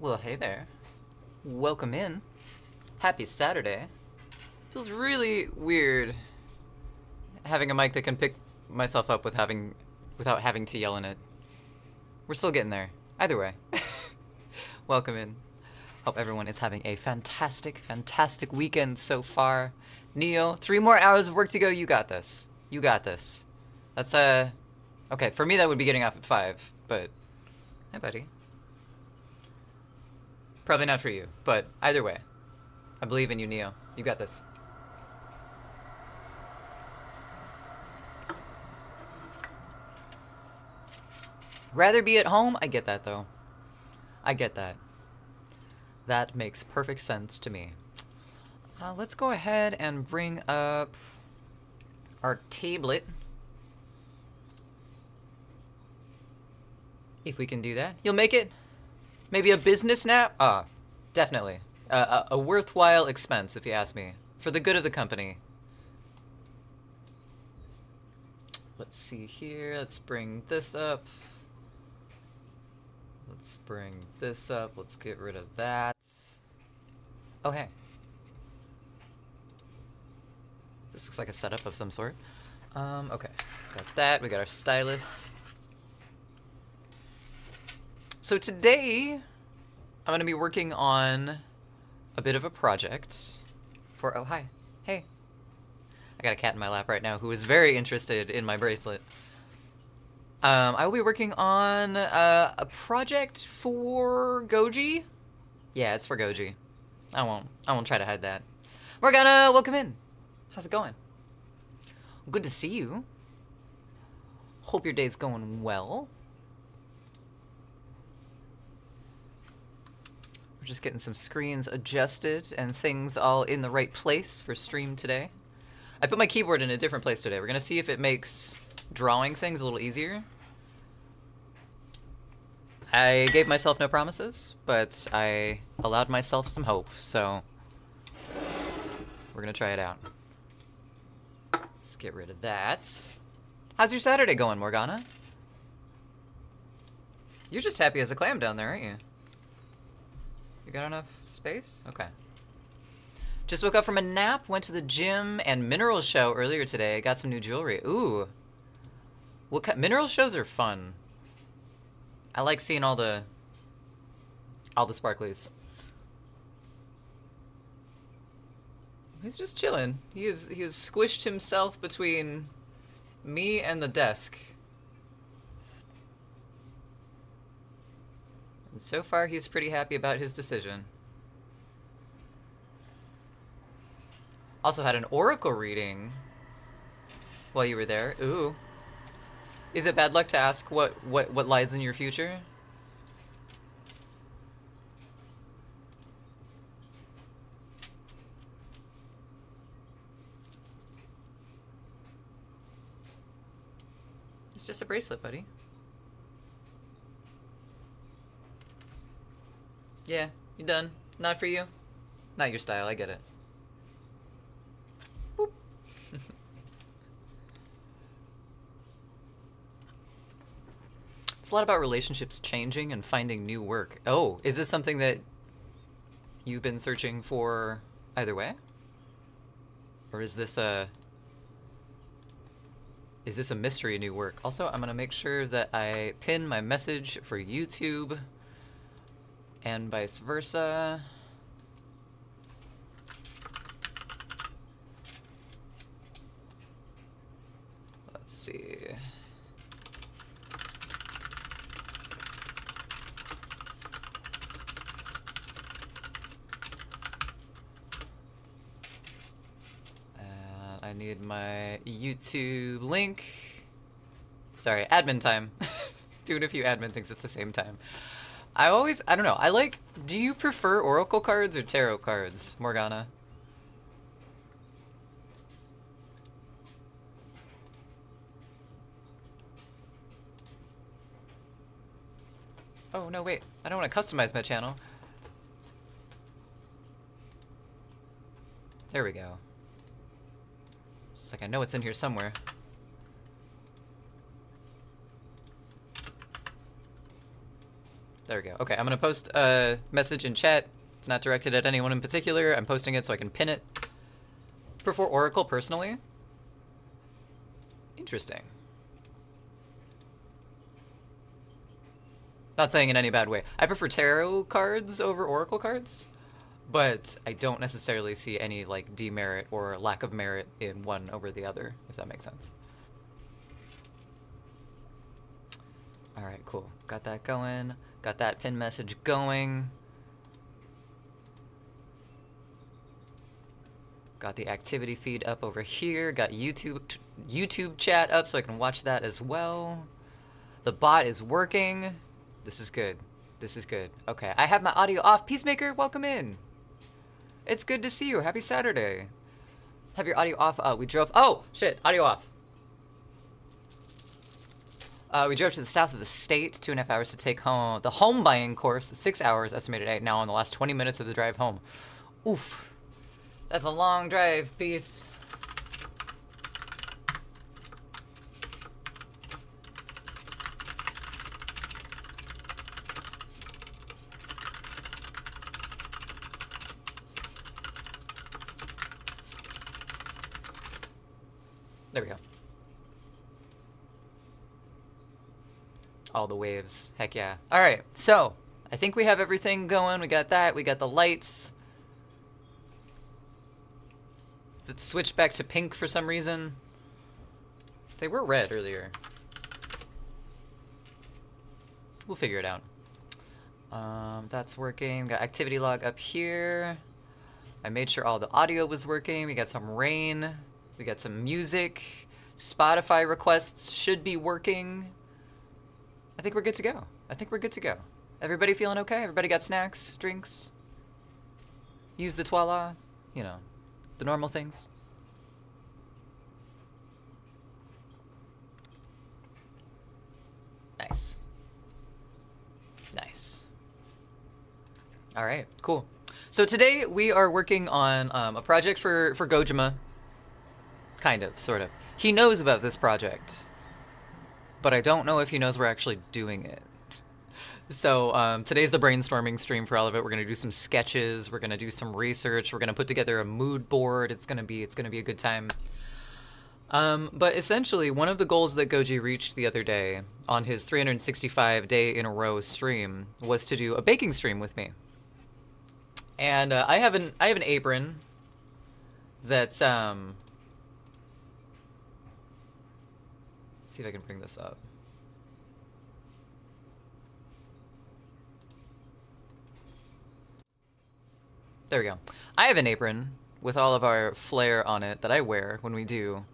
Well, hey there. Welcome in. Happy Saturday. Feels really weird having a mic that can pick myself up without having to yell in it. We're still getting there. Either way. Welcome in. Hope everyone is having a fantastic, fantastic weekend so far. Neo, 3 more hours of work to go. You got this. You got this. That's okay, for me that would be getting off at 5, but hey buddy. Probably not for you, but either way. I believe in you, Neo. You got this. Rather be at home? I get that, though. I get that. That makes perfect sense to me. Let's go ahead and bring up our tablet. If we can do that. You'll make it? Maybe a business nap? Definitely. A worthwhile expense, if you ask me. For the good of the company. Let's see here. Let's bring this up. Let's bring this up. Let's get rid of that. Oh, hey. This looks like a setup of some sort. Okay. Got that. We got our stylus. So today, I'm going to be working on a bit of a project for... Oh, hi. Hey. I got a cat in my lap right now who is very interested in my bracelet. I will be working on a project for Goji. Yeah, it's for Goji. I won't try to hide that. Morgana, welcome in. How's it going? Good to see you. Hope your day's going well. We're just getting some screens adjusted and things all in the right place for stream today. I put my keyboard in a different place today. We're gonna see if it makes drawing things a little easier. I gave myself no promises, but I allowed myself some hope, so we're gonna try it out. Let's get rid of that. How's your Saturday going, Morgana? You're just happy as a clam down there, aren't you? You got enough space? Okay. Just woke up from a nap, went to the gym and mineral show earlier today. Got some new jewelry. Ooh. Mineral shows are fun. I like seeing all the sparklies. He's just chilling. He has squished himself between me and the desk. And so far he's pretty happy about his decision. Also had an oracle reading while you were there. Ooh. Is it bad luck to ask what lies in your future? It's just a bracelet, buddy. Yeah, you done. Not for you. Not your style, I get it. Boop. It's a lot about relationships changing and finding new work. Oh, is this something that you've been searching for either way? Or is this a mystery new work? Also, I'm gonna make sure that I pin my message for YouTube and vice versa. Let's see. I need my YouTube link. Sorry, admin time. Doing a few admin things at the same time. I don't know, do you prefer oracle cards or tarot cards, Morgana? Oh, no, wait. I don't want to customize my channel. There we go. It's like I know it's in here somewhere. There we go. Okay, I'm gonna post a message in chat. It's not directed at anyone in particular. I'm posting it so I can pin it. Prefer Oracle personally. Interesting. Not saying in any bad way. I prefer tarot cards over Oracle cards, but I don't necessarily see any like demerit or lack of merit in one over the other, if that makes sense. All right, cool. Got that going. Got that pin message going. Got the activity feed up over here. Got YouTube chat up so I can watch that as well. The bot is working. This is good. This is good. Okay, I have my audio off. Peacemaker, welcome in. It's good to see you. Happy Saturday. Have your audio off. We drove. Oh, shit. Audio off. We drove to the south of the state, 2.5 hours to take home the home buying course, 6 hours estimated now in the last 20 minutes of the drive home. Oof. That's a long drive, peace. There we go. All the waves. Heck yeah. All right, so I think we have everything going. We got that. We got the lights. That switched back to pink for some reason. They were red earlier. We'll figure it out. That's working. Got activity log up here. I made sure all the audio was working. We got some rain. We got some music. Spotify requests should be working. I think we're good to go. I think we're good to go. Everybody feeling okay? Everybody got snacks, drinks? Use the toilet? You know, the normal things. Nice. Nice. All right, cool. So today we are working on a project for Gojima. Kind of, sort of. He knows about this project, but I don't know if he knows we're actually doing it. So today's the brainstorming stream for all of it. We're gonna do some sketches. We're gonna do some research. We're gonna put together a mood board. It's gonna be a good time. But essentially, one of the goals that Goji reached the other day on his 365 day in a row stream was to do a baking stream with me. And I have an apron that's see if I can bring this up. There we go. I have an apron with all of our flair on it that I wear when we do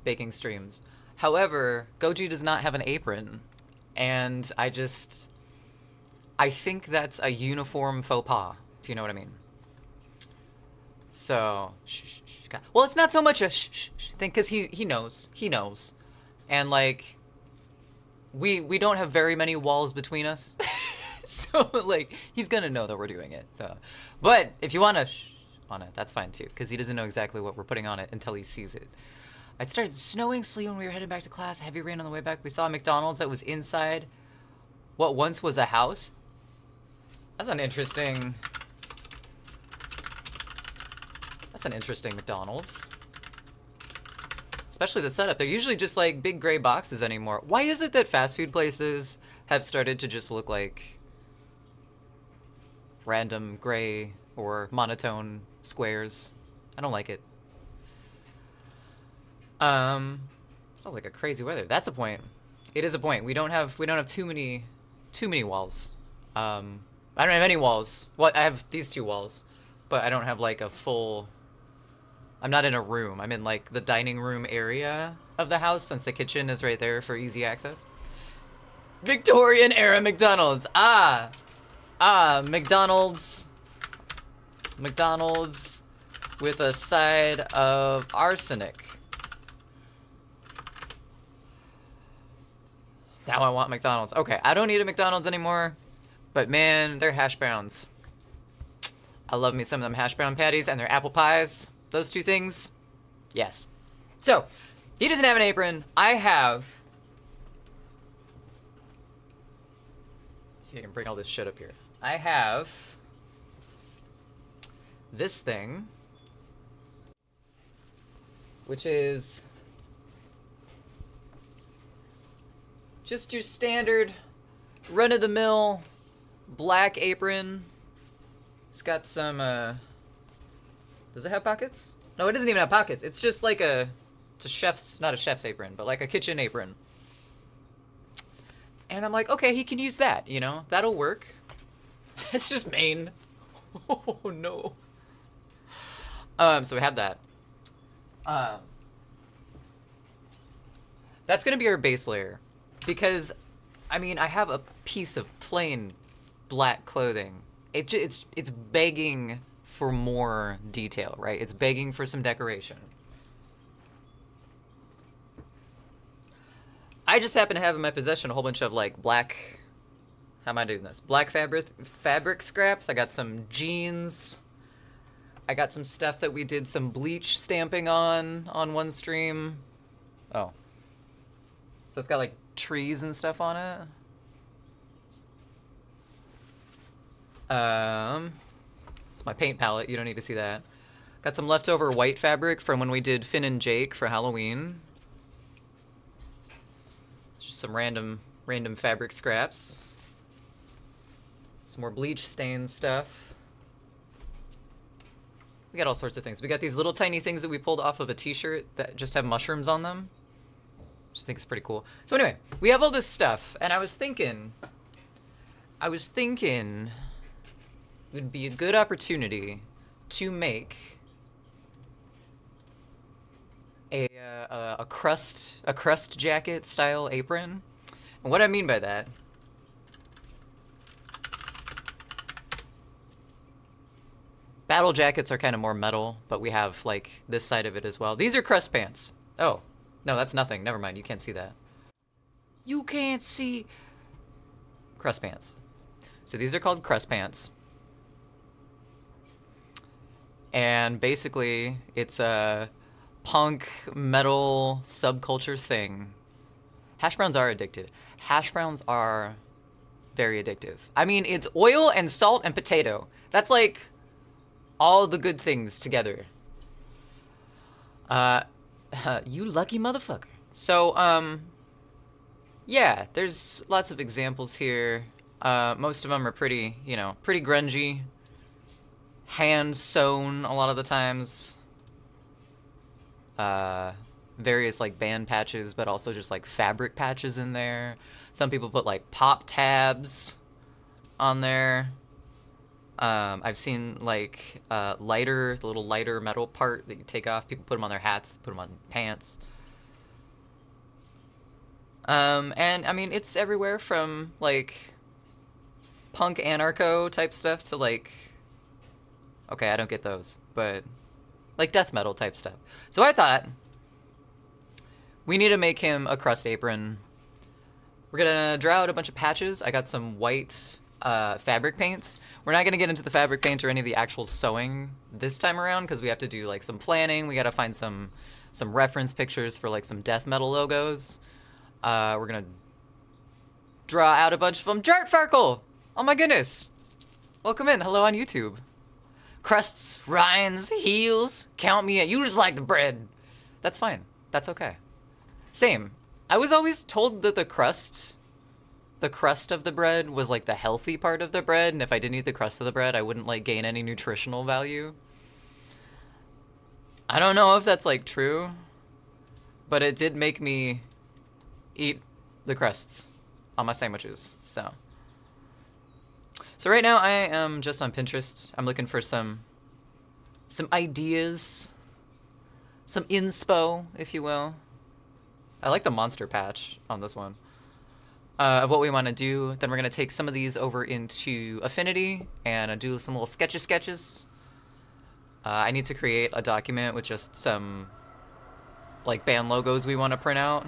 baking streams. However, Goji does not have an apron, and I think that's a uniform faux pas, if you know what I mean. So, well, it's not so much a thing, because he knows. And, like, we don't have very many walls between us. So, like, he's gonna know that we're doing it. So, but if you want to on it, that's fine, too. Because he doesn't know exactly what we're putting on it until he sees it. It started snowing sleet when we were headed back to class. Heavy rain on the way back. We saw a McDonald's that was inside what once was a house. That's an interesting McDonald's. Especially the setup. They're usually just like big gray boxes anymore. Why is it that fast food places have started to just look like random gray or monotone squares? I don't like it. Sounds like a crazy weather. That's a point. It is a point. We don't have too many walls. I don't have any walls. Well, I have these two walls, but I don't have like a full. I'm not in a room. I'm in like the dining room area of the house, since the kitchen is right there for easy access. Victorian era McDonald's. McDonald's with a side of arsenic. Now I want McDonald's. Okay, I don't eat at McDonald's anymore, but man, their hash browns. I love me some of them hash brown patties and their apple pies. Those two things, yes. So, he doesn't have an apron. I have. see if I can bring all this shit up here. I have this thing, which is just your standard run-of-the-mill black apron. It's got some, does it have pockets? No, it doesn't even have pockets. It's just like it's a chef's, not a chef's apron, but like a kitchen apron. And I'm like, okay, he can use that, you know? That'll work. It's just Maine. Oh, no. So we have that. That's gonna be our base layer. Because, I mean, I have a piece of plain black clothing. It's begging for more detail, right? It's begging for some decoration. I just happen to have in my possession a whole bunch of like black, how am I doing this? Black fabric scraps. I got some jeans. I got some stuff that we did some bleach stamping on one stream. Oh. So it's got like trees and stuff on it. It's my paint palette. You don't need to see that. Got some leftover white fabric from when we did Finn and Jake for Halloween. Just some random fabric scraps. Some more bleach stained stuff. We got all sorts of things. We got these little tiny things that we pulled off of a t-shirt that just have mushrooms on them, which I think is pretty cool. So anyway, we have all this stuff, and I was thinking it would be a good opportunity to make a crust jacket style apron. And what I mean by that, battle jackets are kind of more metal, but we have like this side of it as well. These are crust pants. Oh, no, that's nothing. Never mind. You can't see that. You can't see crust pants. So these are called crust pants. And basically, it's a punk metal subculture thing. Hash browns are addictive. Hash browns are very addictive. I mean, it's oil and salt and potato. That's like all the good things together. You lucky motherfucker. So, yeah, there's lots of examples here. Most of them are pretty, you know, pretty grungy. Hand sewn a lot of the times. Various like band patches, but also just like fabric patches in there. Some people put like pop tabs on there. I've seen like the little lighter metal part that you take off. People put them on their hats, put them on pants. And I mean, it's everywhere from like punk anarcho type stuff to like, okay, I don't get those, but like death metal type stuff. So I thought we need to make him a crust apron. We're gonna draw out a bunch of patches. I got some white fabric paints. We're not gonna get into the fabric paint or any of the actual sewing this time around because we have to do like some planning. We gotta find some reference pictures for like some death metal logos. We're gonna draw out a bunch of them. Jart Farkle! Oh my goodness! Welcome in. Hello on YouTube. Crusts, rinds, heels, count me in. You just like the bread. That's fine. That's okay. Same. I was always told that the crust of the bread was like the healthy part of the bread, and if I didn't eat the crust of the bread, I wouldn't like gain any nutritional value. I don't know if that's like true, but it did make me eat the crusts on my sandwiches, so. So right now I am just on Pinterest. I'm looking for some ideas, some inspo, if you will. I like the monster patch on this one. Of what we want to do. Then we're going to take some of these over into Affinity and do some little sketches. I need to create a document with just some like band logos we want to print out.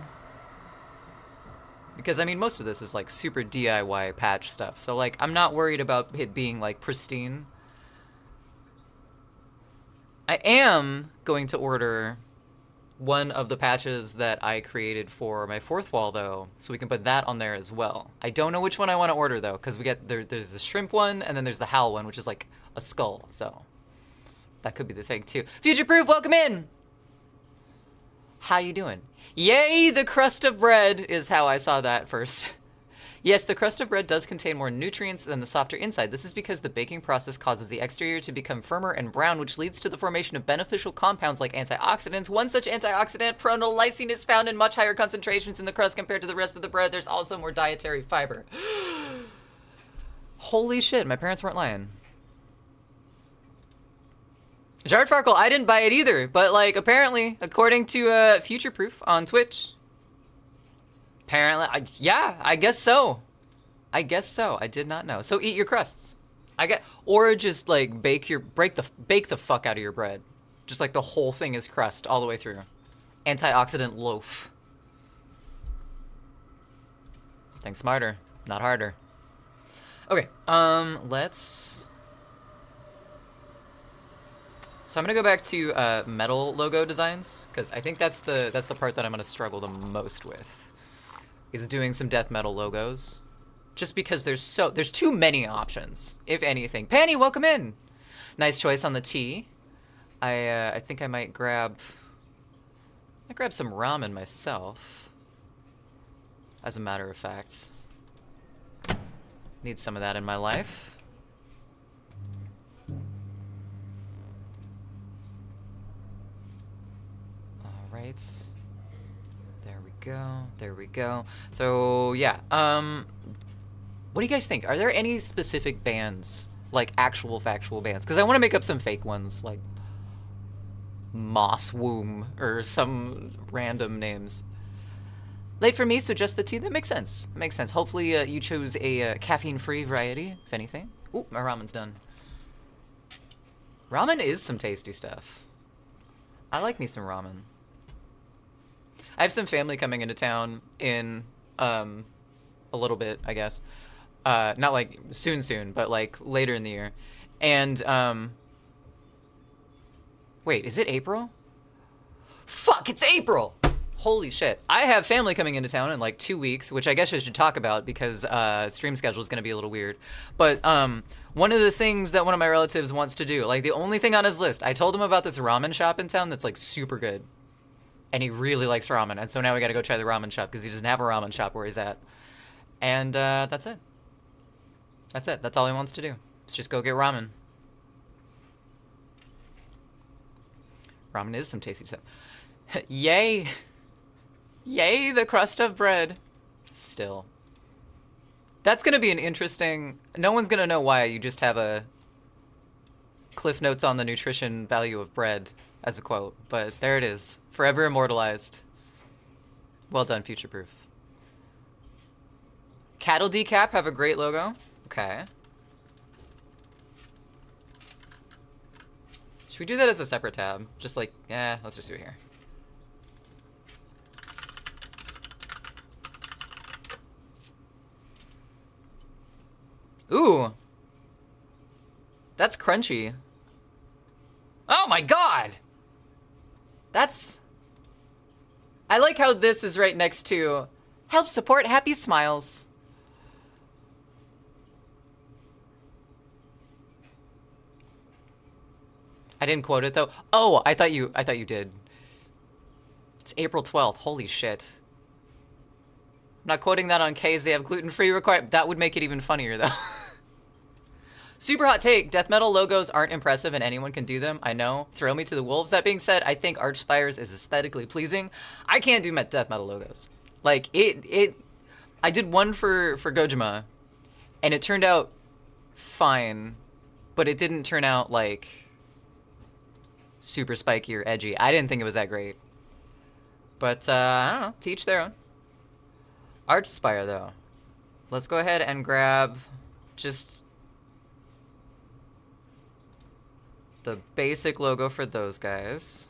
Because, I mean, most of this is, like, super DIY patch stuff. So, like, I'm not worried about it being, like, pristine. I am going to order one of the patches that I created for my fourth wall, though, so we can put that on there as well. I don't know which one I want to order, though, because we get there's the shrimp one, and then there's the Howl one, which is like a skull, so that could be the thing, too. Future Proof, welcome in! How you doing? Yay, the crust of bread is how I saw that first. Yes, the crust of bread does contain more nutrients than the softer inside. This is because the baking process causes the exterior to become firmer and brown, which leads to the formation of beneficial compounds like antioxidants. One such antioxidant, pronolysine, is found in much higher concentrations in the crust compared to the rest of the bread. There's also more dietary fiber. Holy shit, my parents weren't lying. Jarred Farkle, I didn't buy it either, but like apparently, according to Future Proof on Twitch, apparently, yeah, I guess so. I guess so. I did not know. So eat your crusts. Or just like bake the fuck out of your bread. Just like the whole thing is crust all the way through. Antioxidant loaf. Think smarter, not harder. Okay, let's. So I'm gonna go back to metal logo designs because I think that's the part that I'm gonna struggle the most with. Is doing some death metal logos, just because there's too many options, if anything. Penny, welcome in. Nice choice on the tea. I think I might grab some ramen myself. As a matter of fact, need some of that in my life. All right. There we go. So yeah, what do you guys think? Are there any specific bands, like actual factual bands? Because I want to make up some fake ones, like Moss Womb or some random names. Late for me, so just the tea. That makes sense. That makes sense. Hopefully you chose a caffeine-free variety, if anything. Ooh, my ramen's done. Ramen is some tasty stuff. I like me some ramen. I have some family coming into town in a little bit, I guess. Not like soon, but like later in the year. And wait, is it April? Fuck, it's April! Holy shit. I have family coming into town in like 2 weeks, which I guess I should talk about because stream schedule is going to be a little weird. But one of the things that one of my relatives wants to do, like the only thing on his list, I told him about this ramen shop in town that's like super good. And he really likes ramen, and so now we gotta go try the ramen shop because he doesn't have a ramen shop where he's at. And that's it. That's it. That's all he wants to do. Let's just go get ramen. Ramen is some tasty stuff. Yay! Yay, the crust of bread. Still. That's gonna be an interesting... No one's gonna know why you just have a Cliff Notes on the nutrition value of bread as a quote, but there it is. Forever immortalized. Well done, Future Proof. Cattle Decap have a great logo. Okay. Should we do that as a separate tab? Just like, yeah, let's just do it here. Ooh. That's crunchy. Oh my god! That's... I like how this is right next to help support happy smiles. I didn't quote it though. Oh, I thought you did. It's April 12th. Holy shit. I'm not quoting that on K's. They have gluten-free requirement. That would make it even funnier though. Super hot take. Death metal logos aren't impressive and anyone can do them. I know. Throw me to the wolves. That being said, I think Archspires is aesthetically pleasing. I can't do death metal logos. Like, I did one for Gojima, and it turned out fine, but it didn't turn out, like, super spiky or edgy. I didn't think it was that great. But, I don't know. To each their own. Archspire, though. Let's go ahead and grab just... the basic logo for those guys.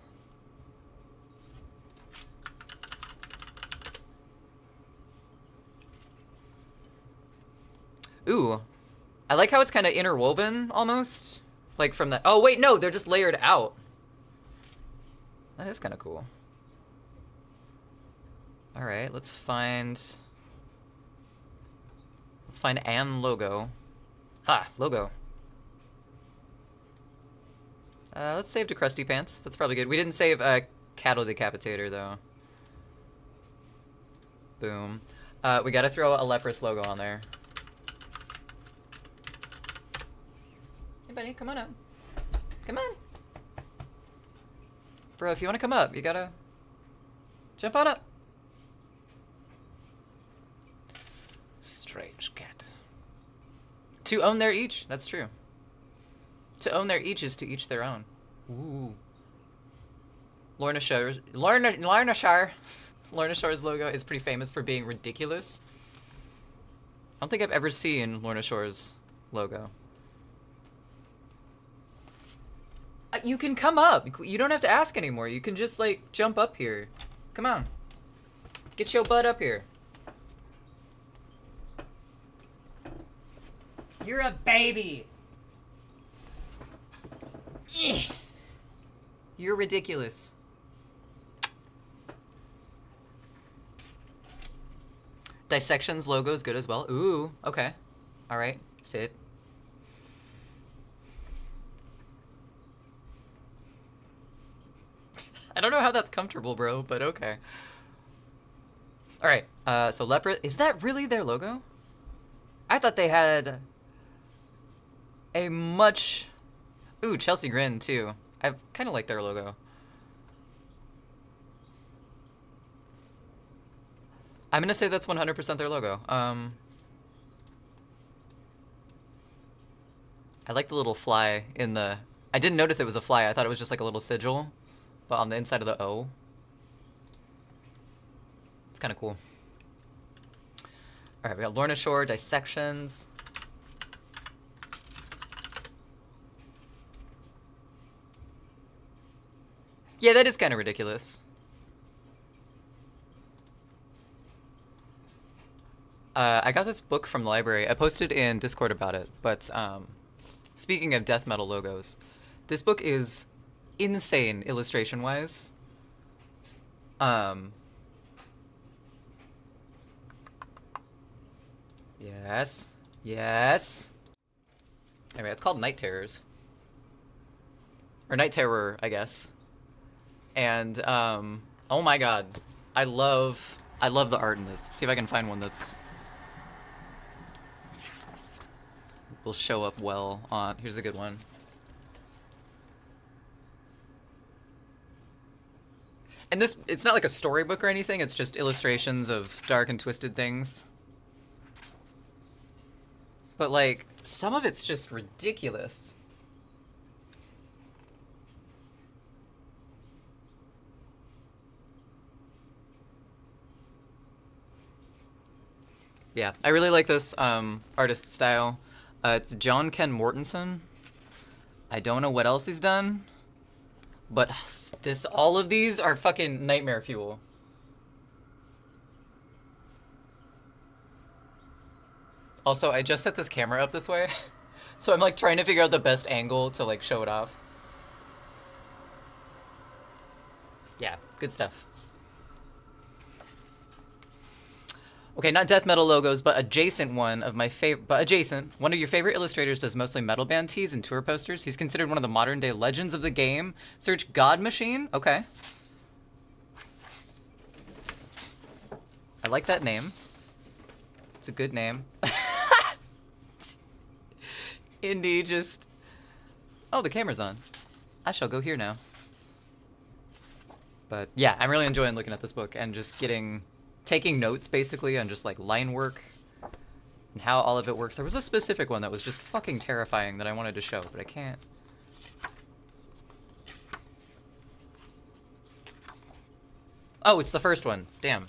Ooh. I like how it's kind of interwoven, almost. Like from that... Oh, wait, no, they're just layered out. That is kind of cool. Alright, let's find an logo. Ah, logo. Let's save to Krusty Pants. That's probably good. We didn't save a cattle decapitator, though. Boom. We gotta throw a leprous logo on there. Hey, buddy, come on up. Come on. Bro, if you want to come up, you gotta jump on up. Strange cat. To own their each. That's true. To own their each is to each their own. Ooh. Lorna Shore's logo is pretty famous for being ridiculous. I don't think I've ever seen Lorna Shore's logo. You can come up. You don't have to ask anymore. You can just, like, jump up here. Come on. Get your butt up here. You're a baby. You're ridiculous. Dissection's logo is good as well. Ooh, okay. All right, sit. I don't know how that's comfortable, bro, but okay. All right, so leopard, is that really their logo? I thought they had a much... Ooh, Chelsea Grin, too. I kind of like their logo. I'm gonna say that's 100% their logo. I like the little fly in the... I didn't notice it was a fly. I thought it was just like a little sigil. But on the inside of the O. It's kind of cool. Alright, we got Lorna Shore, Dissections. Yeah, that is kind of ridiculous. I got this book from the library. I posted in Discord about it, but speaking of death metal logos, this book is insane illustration-wise. Yes. Yes. Anyway, it's called Night Terrors. Or Night Terror, I guess. And, oh my god. I love the art in this. Let's see if I can find one that's... will show up well on... Here's a good one. And this, it's not like a storybook or anything, it's just illustrations of dark and twisted things. But, like, some of it's just ridiculous. Yeah, I really like this artist style. It's John Ken Mortensen. I don't know what else he's done, but all of these are fucking nightmare fuel. Also, I just set this camera up this way, so I'm like trying to figure out the best angle to like show it off. Yeah, good stuff. Okay, not death metal logos, but adjacent one of my favorite. But adjacent, one of your favorite illustrators does mostly metal band tees and tour posters. He's considered one of the modern day legends of the game. Search God Machine. Okay. I like that name. It's a good name. Indie just... Oh, the camera's on. I shall go here now. But yeah, I'm really enjoying looking at this book and just taking notes basically on just like line work and how all of it works. There was a specific one that was just fucking terrifying that I wanted to show, but I can't. Oh, it's the first one. Damn.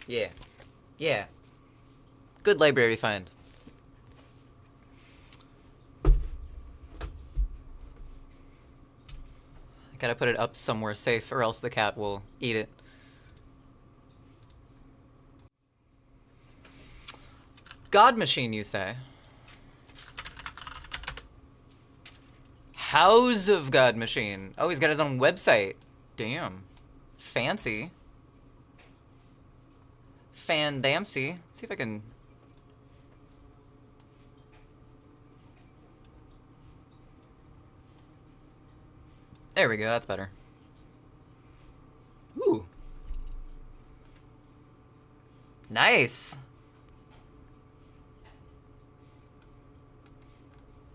Yeah. Yeah. Good library find. Gotta put it up somewhere safe or else the cat will eat it. God Machine, you say? House of God Machine. Oh, he's got his own website. Damn. Fancy. Fandamsy. Let's see if I can... There we go, that's better. Ooh. Nice.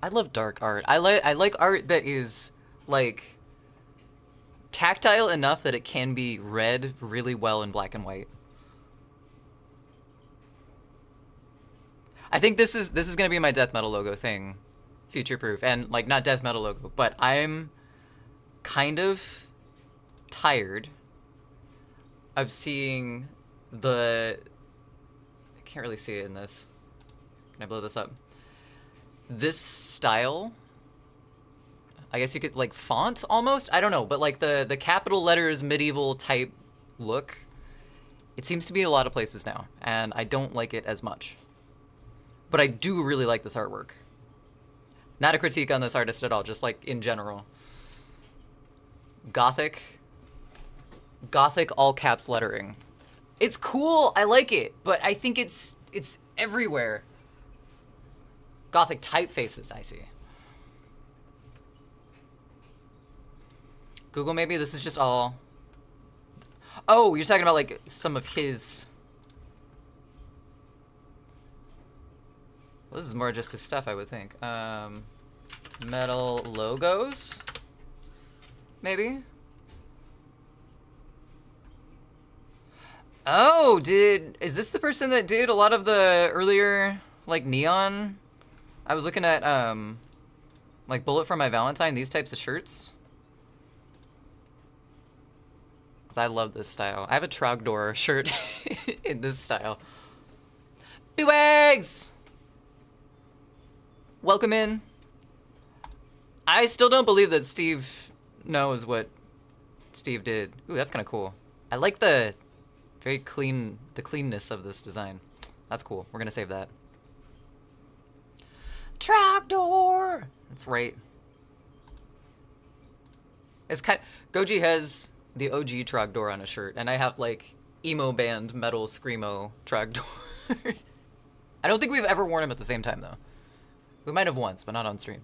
I love dark art. I like art that is like tactile enough that it can be read really well in black and white. I think this is gonna be my death metal logo thing, future proof, and like not death metal logo, but I'm kind of tired of seeing the. I can't really see it in this. Can I blow this up? This style, I guess you could, like, font almost? I don't know, but like the capital letters medieval type look, it seems to be a lot of places now, and I don't like it as much. But I do really like this artwork. Not a critique on this artist at all, just like in general. Gothic all caps lettering. It's cool, I like it, but I think it's everywhere. Gothic typefaces, I see. Google, maybe this is just all... Oh, you're talking about like some of his... Well, this is more just his stuff, I would think. Metal logos? Maybe? Oh, is this the person that did a lot of the earlier, like, neon? I was looking at, like, Bullet for My Valentine, these types of shirts. Because I love this style. I have a Trogdor shirt in this style. Bewags! Welcome in. I still don't believe that Steve knows what Steve did. Ooh, that's kind of cool. I like the very clean, the cleanness of this design. That's cool. We're gonna save that. Trogdor! That's right. It's kind Goji has the OG Trogdor on a shirt, and I have like emo band metal screamo Trogdor. I don't think we've ever worn him at the same time though. We might have once, but not on stream.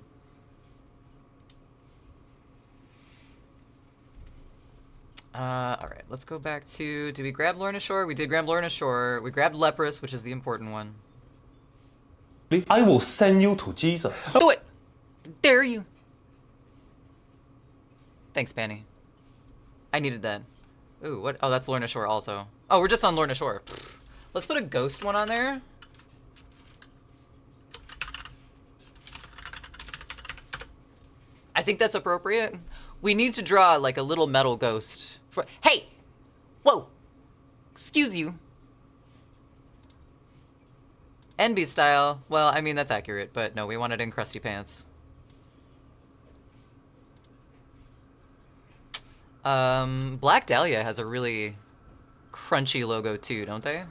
Alright, let's go back to... Did we grab Lorna Shore? We did grab Lorna Shore. We grabbed Leprous, which is the important one. I will send you to Jesus. Do it! Dare you! Thanks, Panny. I needed that. Ooh, what? Oh, that's Lorna Shore also. Oh, we're just on Lorna Shore. Let's put a ghost one on there. I think that's appropriate. We need to draw like a little metal ghost. Hey! Whoa! Excuse you. NB style. Well, I mean, that's accurate, but no, we want it in crusty pants. Black Dahlia has a really crunchy logo too, don't they?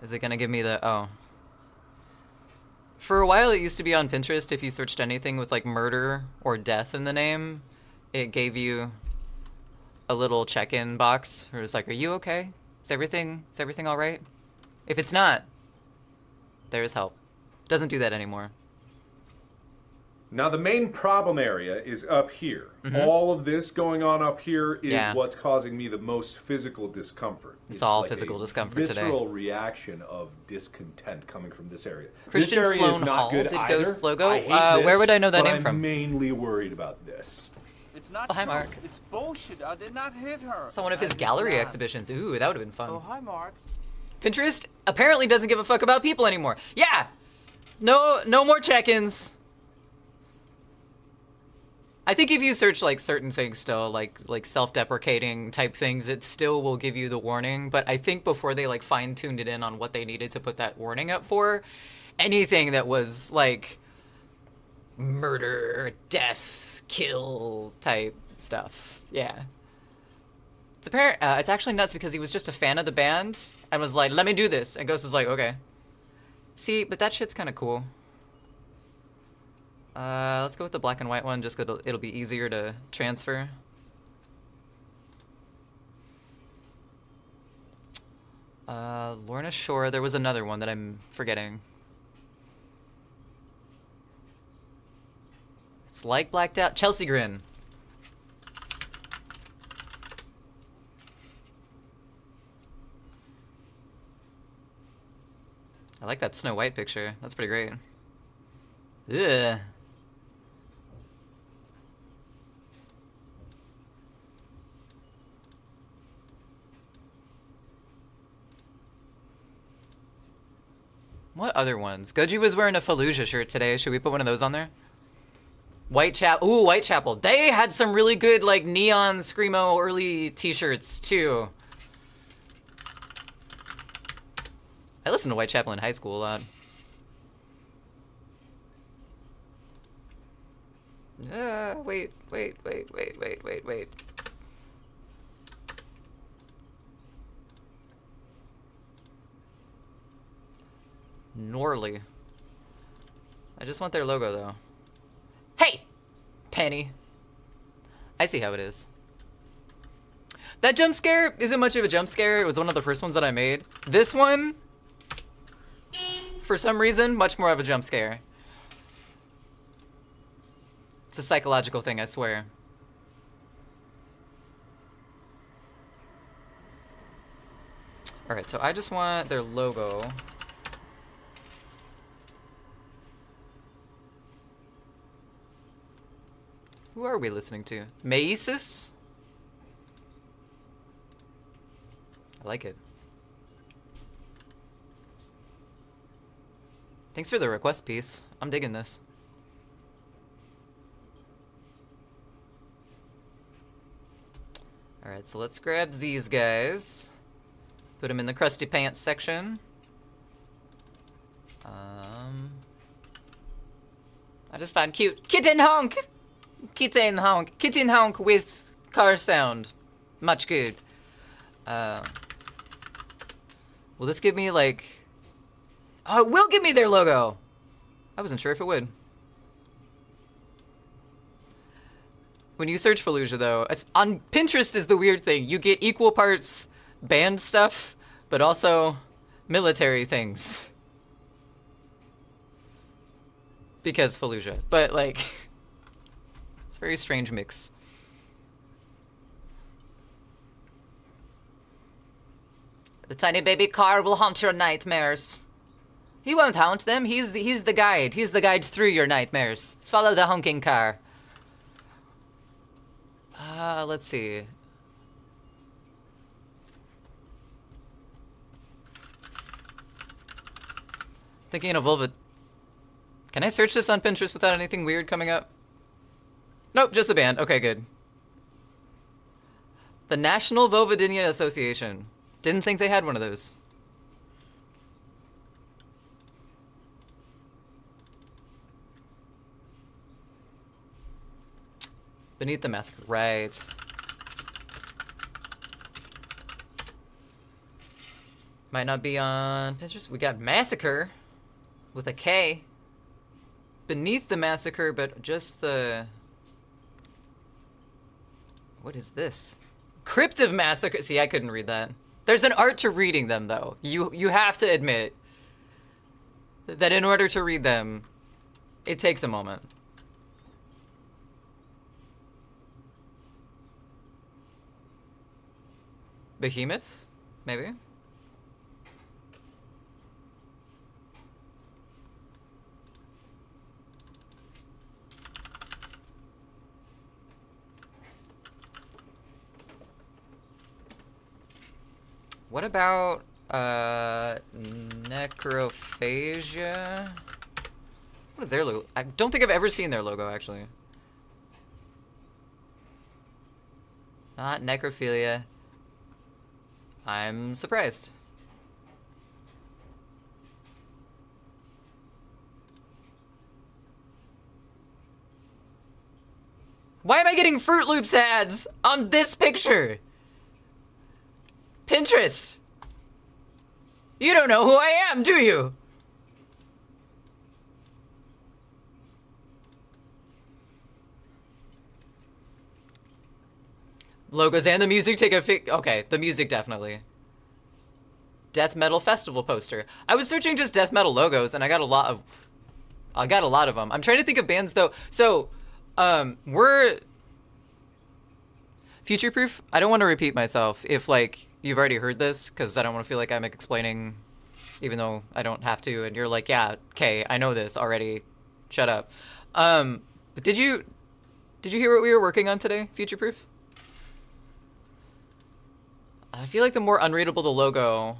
Is it gonna give me the... Oh. For a while, it used to be on Pinterest, if you searched anything with, like, murder or death in the name, it gave you a little check-in box where it's like, are you okay? Is everything all right? If it's not, there's help. Doesn't do that anymore. Now, the main problem area is up here. Mm-hmm. All of this going on up here is Yeah. what's causing me the most physical discomfort. It's all like physical a discomfort today. visceral reaction of discontent coming from this area. Christian this area Sloan is not Hall good did either. Ghost logo. I hate this, Where would I know that but name I'm from? mainly worried about this. It's not Oh, hi, true. Mark. It's bullshit. I did not hit her. Saw one of his I gallery did not. exhibitions. Ooh, that would have been fun. Oh, hi, Mark. Pinterest apparently doesn't give a fuck about people anymore. Yeah! No more check-ins. I think if you search like certain things still, like self-deprecating type things, it still will give you the warning. But I think before they like fine-tuned it in on what they needed to put that warning up for, anything that was like murder, death, kill type stuff, yeah. It's apparent. It's actually nuts because he was just a fan of the band and was like, "Let me do this," and Ghost was like, "Okay." See, but that shit's kind of cool. Let's go with the black and white one, just 'cause it'll be easier to transfer. Lorna Shore. There was another one that I'm forgetting. It's like blacked out. Chelsea Grin. I like that Snow White picture. That's pretty great. Ugh. What other ones? Goji was wearing a Fallujah shirt today. Should we put one of those on there? Whitechapel. Ooh, Whitechapel. They had some really good, like, neon Screamo early t-shirts, too. I listened to Whitechapel in high school a lot. Wait. Norley. I just want their logo, though. Hey! Penny. I see how it is. That jump scare isn't much of a jump scare. It was one of the first ones that I made. This one, for some reason, much more of a jump scare. It's a psychological thing, I swear. Alright, so I just want their logo. Who are we listening to? Maesis? I like it. Thanks for the request piece. I'm digging this. Alright, so let's grab these guys. Put them in the crusty pants section. I just found cute. Kitten honk! Kitten honk. Kitten honk with car sound. Much good. Will this give me, like... Oh, it will give me their logo! I wasn't sure if it would. When you search Fallujah, though, on Pinterest is the weird thing. You get equal parts band stuff, but also military things. Because Fallujah. But, like... It's a very strange mix. The tiny baby car will haunt your nightmares. He won't haunt them. He's the guide. He's the guide through your nightmares. Follow the honking car. Let's see. Thinking of Vulva. Can I search this on Pinterest without anything weird coming up? Nope, just the band. Okay, good. The National Vulvodynia Association. Didn't think they had one of those. Beneath the Massacre. Right. Might not be on Pinterest. We got Massacre with a K. Beneath the Massacre, but just the... What is this? Crypt of Massacre. See, I couldn't read that. There's an art to reading them, though. You have to admit that in order to read them, it takes a moment. Behemoth? Maybe? What about, Necrophagia? What is their logo? I don't think I've ever seen their logo, actually. Not necrophilia. I'm surprised. Why am I getting Fruit Loops ads on this picture? Pinterest! You don't know who I am, do you? Logos and the music take a okay, the music definitely. Death metal festival poster. I was searching just death metal logos and I got a lot of them. I'm trying to think of bands though. So, we're future proof. I don't want to repeat myself if like you've already heard this because I don't want to feel like I'm explaining even though I don't have to and you're like, yeah, okay, I know this already. Shut up. But did you hear what we were working on today, future proof? I feel like the more unreadable the logo,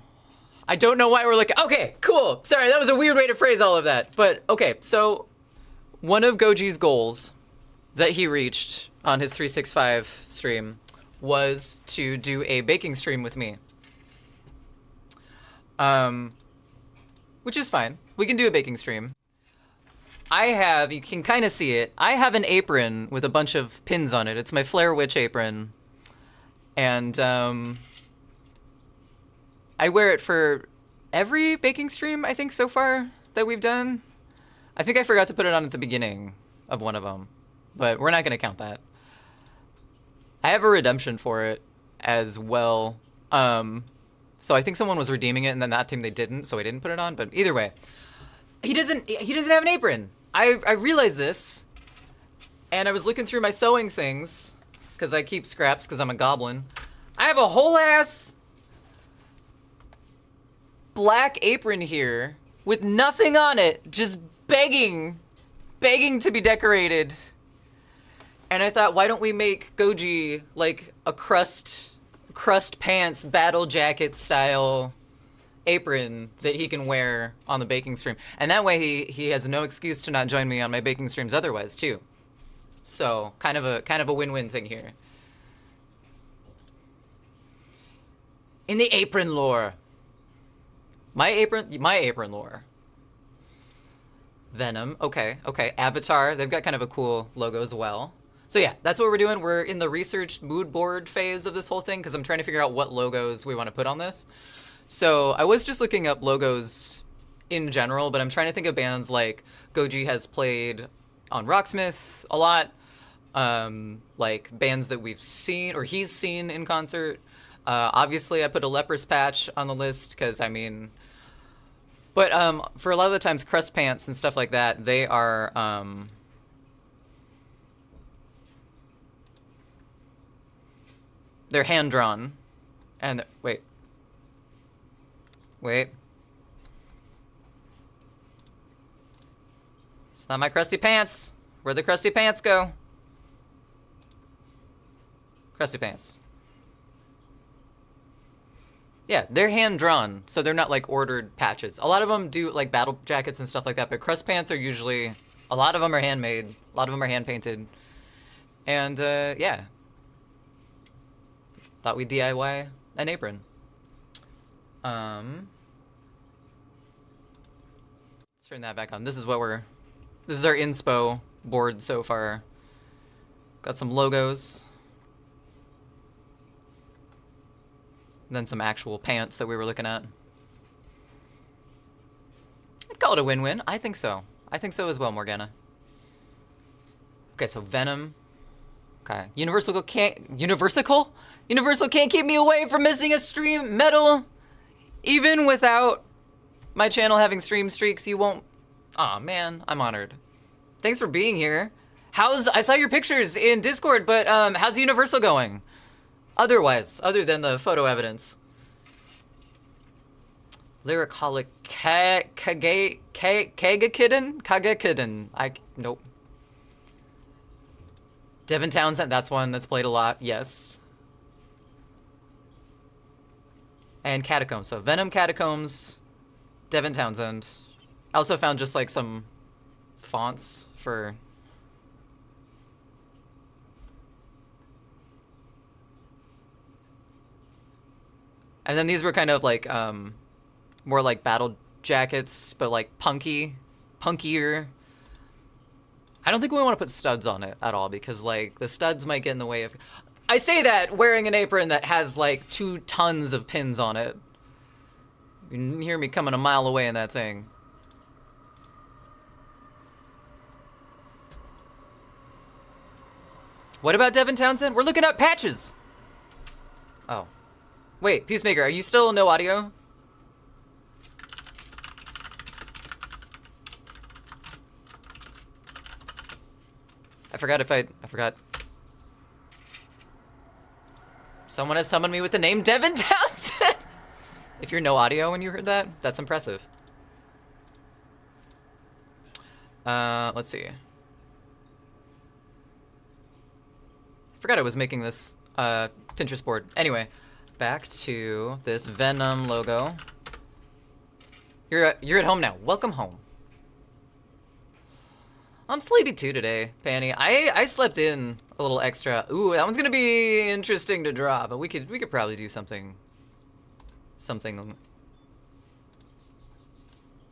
I don't know why we're like, okay, cool. Sorry, that was a weird way to phrase all of that. But okay, so one of Goji's goals that he reached on his 365 stream was to do a baking stream with me. Which is fine. We can do a baking stream. I have, you can kind of see it, I have an apron with a bunch of pins on it. It's my Flare Witch apron. And, I wear it for every baking stream, I think, so far that we've done. I think I forgot to put it on at the beginning of one of them, but we're not going to count that. I have a redemption for it as well. So I think someone was redeeming it, and then that team they didn't, so I didn't put it on. But either way, he doesn't have an apron. I realized this, and I was looking through my sewing things because I keep scraps because I'm a goblin. I have a whole ass black apron here with nothing on it, just begging to be decorated. And I thought, why don't we make Goji like a crust pants battle jacket style apron that he can wear on the baking stream, and that way he has no excuse to not join me on my baking streams otherwise too. So kind of a win-win thing here. In the apron lore. My apron lore. Venom, okay. Avatar, they've got kind of a cool logo as well. So yeah, that's what we're doing. We're in the research mood board phase of this whole thing because I'm trying to figure out what logos we want to put on this. So I was just looking up logos in general, but I'm trying to think of bands like Goji has played on Rocksmith a lot, like bands that we've seen or he's seen in concert. Obviously, I put a Leprous patch on the list because, I mean... But for a lot of the times, crust pants and stuff like that, they are... they're hand-drawn. And... Wait. It's not my crusty pants. Where'd the crusty pants go? Crusty pants. Yeah, they're hand-drawn, so they're not, like, ordered patches. A lot of them do, like, battle jackets and stuff like that, but crust pants are usually... A lot of them are handmade. A lot of them are hand-painted. And, yeah. Thought we'd DIY an apron. Let's turn that back on. This is what we're... This is our inspo board so far. Got some logos. And then some actual pants that we were looking at. I'd call it a win-win. I think so. I think so as well, Morgana. Okay, so Venom. Okay. Universal can't keep me away from missing a stream. Metal. Even without my channel having stream streaks, you won't... Aw, man. I'm honored. Thanks for being here. I saw your pictures in Discord, but how's Universal going? Otherwise, other than the photo evidence. Lyricholic Kagakidden? Nope. Devin Townsend, that's one that's played a lot, yes. And Catacombs, so Venom, Catacombs, Devin Townsend. I also found just like some fonts for... And then these were kind of like, more like battle jackets, but like punkier. I don't think we want to put studs on it at all because like the studs might get in the way of... I say that wearing an apron that has like 2 tons of pins on it. You can hear me coming a mile away in that thing. What about Devin Townsend? We're looking up patches. Oh. Wait, Peacemaker, are you still no audio? I forgot. Someone has summoned me with the name Devin Townsend. If you're no audio when you heard that, that's impressive. Let's see. I forgot I was making this Pinterest board. Anyway, back to this Venom logo. You're at home now. Welcome home. I'm sleepy too today, Panny. I slept in a little extra. Ooh, that one's gonna be interesting to draw, but we could probably do something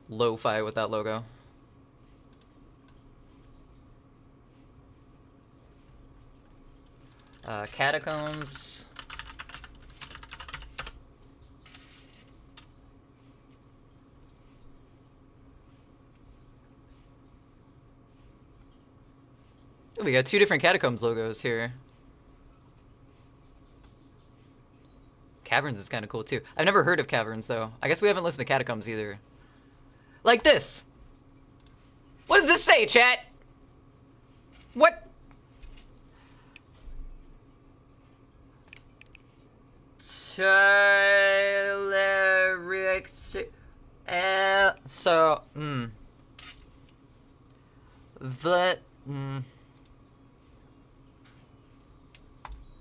lo-fi with that logo. Catacombs. Ooh, we got 2 different Catacombs logos here. Caverns is kind of cool too. I've never heard of Caverns though. I guess we haven't listened to Catacombs either. Like this. What does this say, chat? What?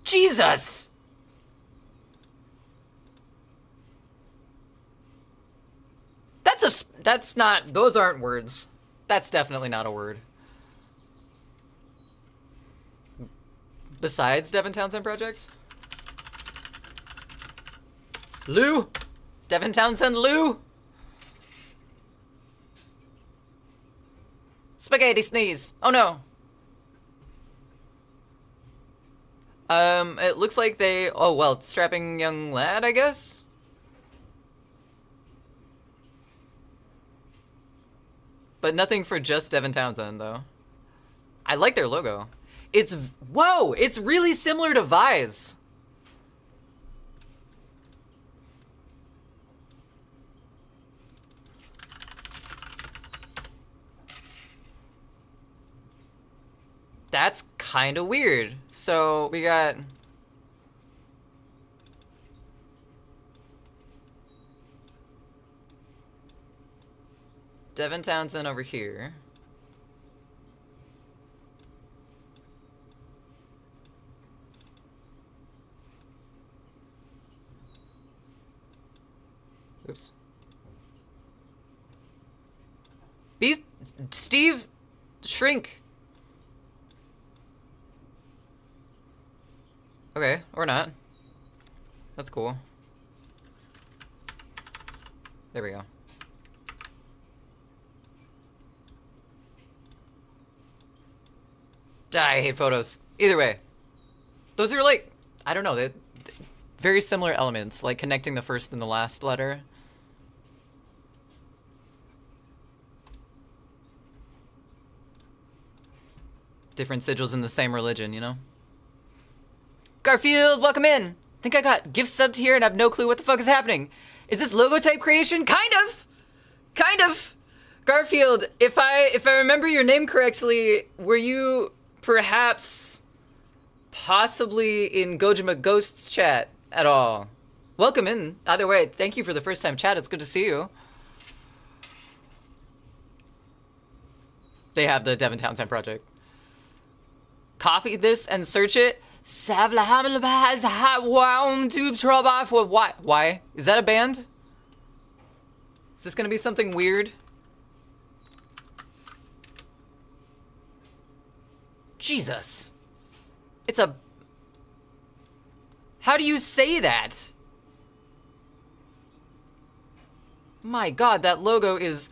Jesus! That's not, those aren't words. That's definitely not a word. Besides Devin Townsend projects? Lou? Is Devin Townsend Lou? Spaghetti sneeze. Oh no. It looks like they, oh well, strapping young lad, I guess? But nothing for just Devin Townsend, though. I like their logo. It's, whoa, it's really similar to Vi's. That's kind of weird. So we got Devin Townsend over here. Oops. Steve, shrink. Okay, or not. That's cool. There we go. I hate photos. Either way. Those are like, I don't know, they're very similar elements, like connecting the first and the last letter. Different sigils in the same religion, you know? Garfield, welcome in. Think I got gift subbed here and I have no clue what the fuck is happening. Is this logo type creation? Kind of. Kind of. Garfield, if I remember your name correctly, were you perhaps possibly in Gojima Ghost's chat at all? Welcome in. Either way, thank you for the first time chat. It's good to see you. They have the Devin Townsend project. Copy this and search it. Why? Is that a band? Is this gonna be something weird? Jesus. It's a... How do you say that? My god, that logo is...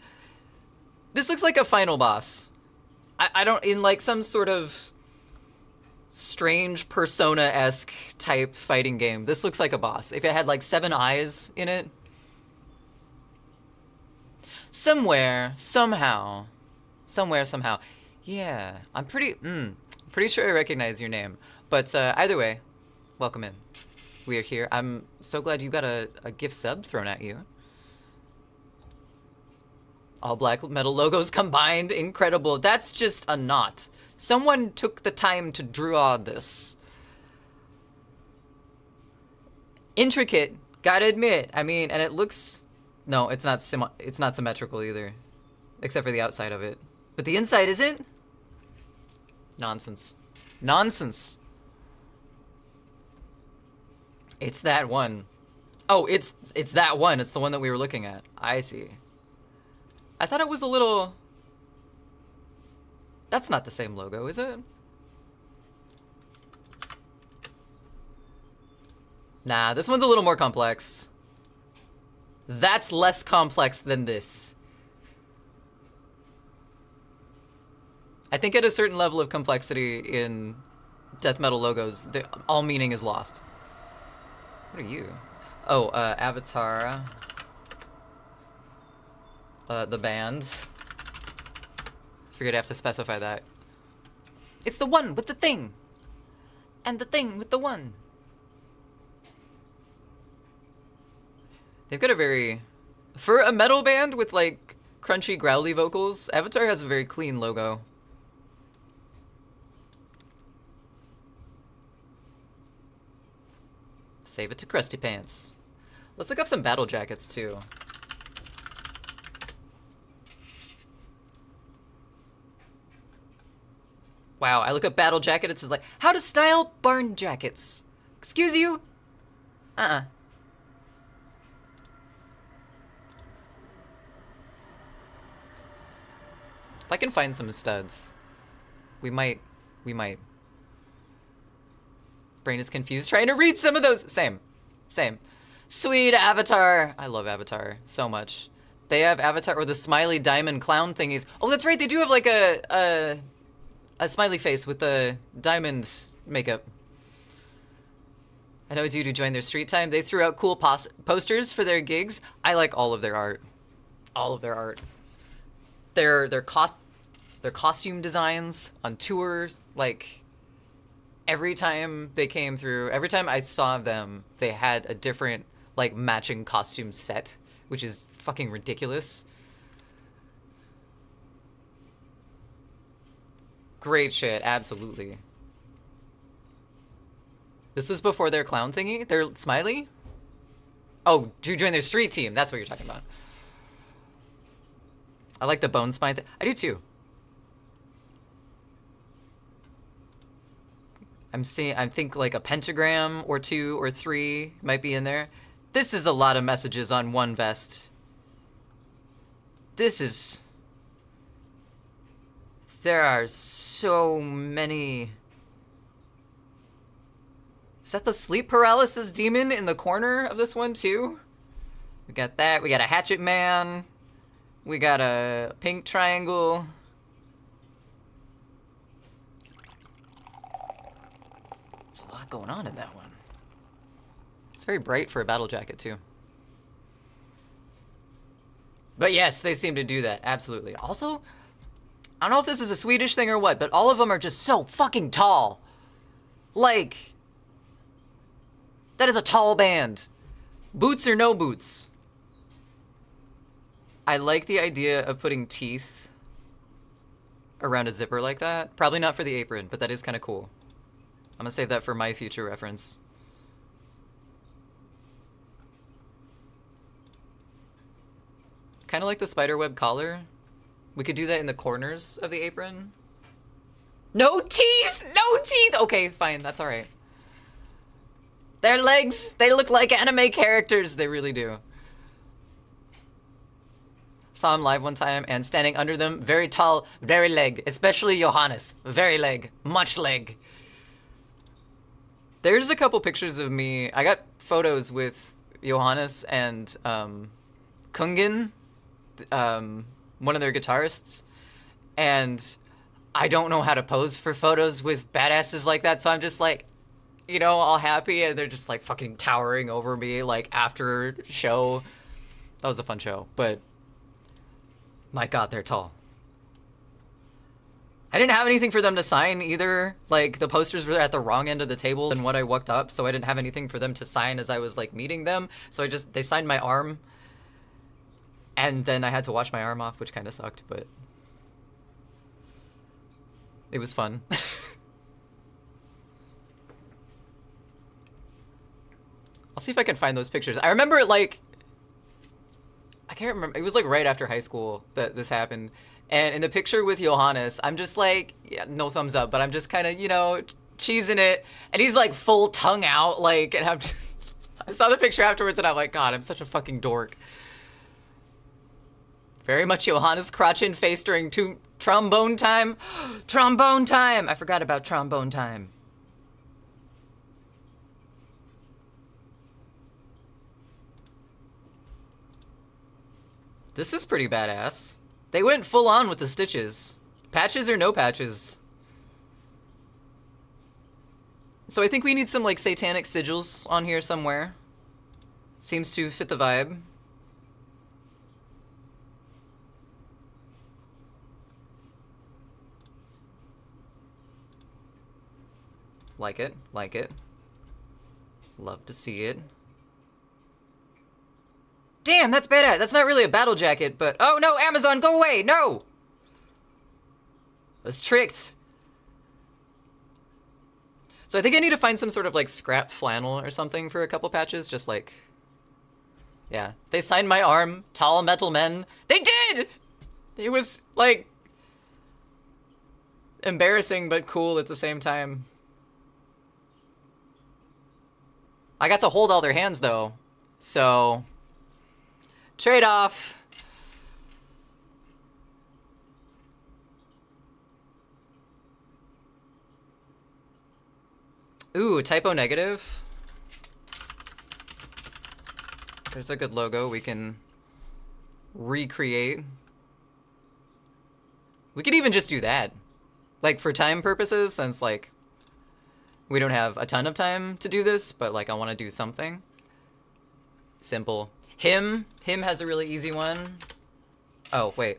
This looks like a final boss. I don't... In like some sort of strange Persona-esque type fighting game. This looks like a boss. If it had like 7 eyes in it. Somewhere, somehow. Yeah, I'm pretty sure I recognize your name. But either way, welcome in. We are here. I'm so glad you got a gift sub thrown at you. All black metal logos combined. Incredible. That's just a knot. Someone took the time to draw this. Intricate, gotta admit. I mean, and it looks... No, it's not symmetrical either. Except for the outside of it. But the inside isn't? Nonsense. Nonsense. It's that one. Oh, it's that one. It's the one that we were looking at. I see. I thought it was a little... That's not the same logo, is it? Nah, this one's a little more complex. That's less complex than this. I think at a certain level of complexity in death metal logos, all meaning is lost. What are you? Oh, Avatar. The band. Figured I have to specify that. It's the one with the thing. And the thing with the one. They've got a very... For a metal band with, like, crunchy, growly vocals, Avatar has a very clean logo. Save it to Crusty Pants. Let's look up some battle jackets, too. Wow, I look up battle jacket, it's like, how to style barn jackets. Excuse you? Uh-uh. If I can find some studs, we might. Brain is confused trying to read some of those. Same. Sweet Avatar. I love Avatar so much. They have Avatar or the smiley diamond clown thingies. Oh, that's right. They do have like a smiley face with the diamond makeup. I know a dude who joined their street time. They threw out cool posters for their gigs. I like all of their art. All of their art. Their costume designs on tours, like every time they came through, every time I saw them, they had a different like matching costume set, which is fucking ridiculous. Great shit, absolutely. This was before their clown thingy? Their smiley? Oh, to join their street team, that's what you're talking about. I like the bone spine thing. I do too. I think like a pentagram or 2 or 3 might be in there. This is a lot of messages on one vest. There are so many. Is that the sleep paralysis demon in the corner of this one too? We got that. We got a hatchet man. We got a pink triangle. There's a lot going on in that one. It's very bright for a battle jacket too. But yes, they seem to do that, absolutely. Also, I don't know if this is a Swedish thing or what, but all of them are just so fucking tall. Like, that is a tall band. Boots or no boots. I like the idea of putting teeth around a zipper like that. Probably not for the apron, but that is kind of cool. I'm gonna save that for my future reference. Kind of like the spiderweb collar. We could do that in the corners of the apron. No teeth! No teeth! Okay, fine, that's alright. Their legs, they look like anime characters. They really do. Saw him live one time, and standing under them, very tall, very leg. Especially Johannes. Very leg. Much leg. There's a couple pictures of me. I got photos with Johannes and Kungen, one of their guitarists. And I don't know how to pose for photos with badasses like that, so I'm just like, you know, all happy, and they're just like fucking towering over me like after show. That was a fun show, but my god, they're tall. I didn't have anything for them to sign either. Like, the posters were at the wrong end of the table than what I walked up, so I didn't have anything for them to sign as I was like meeting them. So they signed my arm, and then I had to wash my arm off, which kind of sucked, but it was fun. I'll see if I can find those pictures. I remember, like, I can't remember. It was like right after high school that this happened. And in the picture with Johannes, I'm just like, yeah, no thumbs up, but I'm just kind of, you know, cheesing it. And he's like full tongue out, like, and I saw the picture afterwards and I'm like, God, I'm such a fucking dork. Very much Johannes crotch in face during trombone time. Trombone time! I forgot about trombone time. This is pretty badass. They went full on with the stitches. Patches or no patches. So I think we need some like satanic sigils on here somewhere. Seems to fit the vibe. Like it, like it. Love to see it. Damn, that's badass. That's not really a battle jacket, but... Oh, no, Amazon, go away! No! I was tricked. So I think I need to find some sort of, like, scrap flannel or something for a couple patches, just like... Yeah. They signed my arm. Tall metal men. They did! It was, like... embarrassing, but cool at the same time. I got to hold all their hands, though. So... Trade-off. Ooh, typo negative. There's a good logo we can recreate. We could even just do that. Like, for time purposes, since, like, we don't have a ton of time to do this, but, like, I want to do something. Simple. Him has a really easy one. Oh, wait.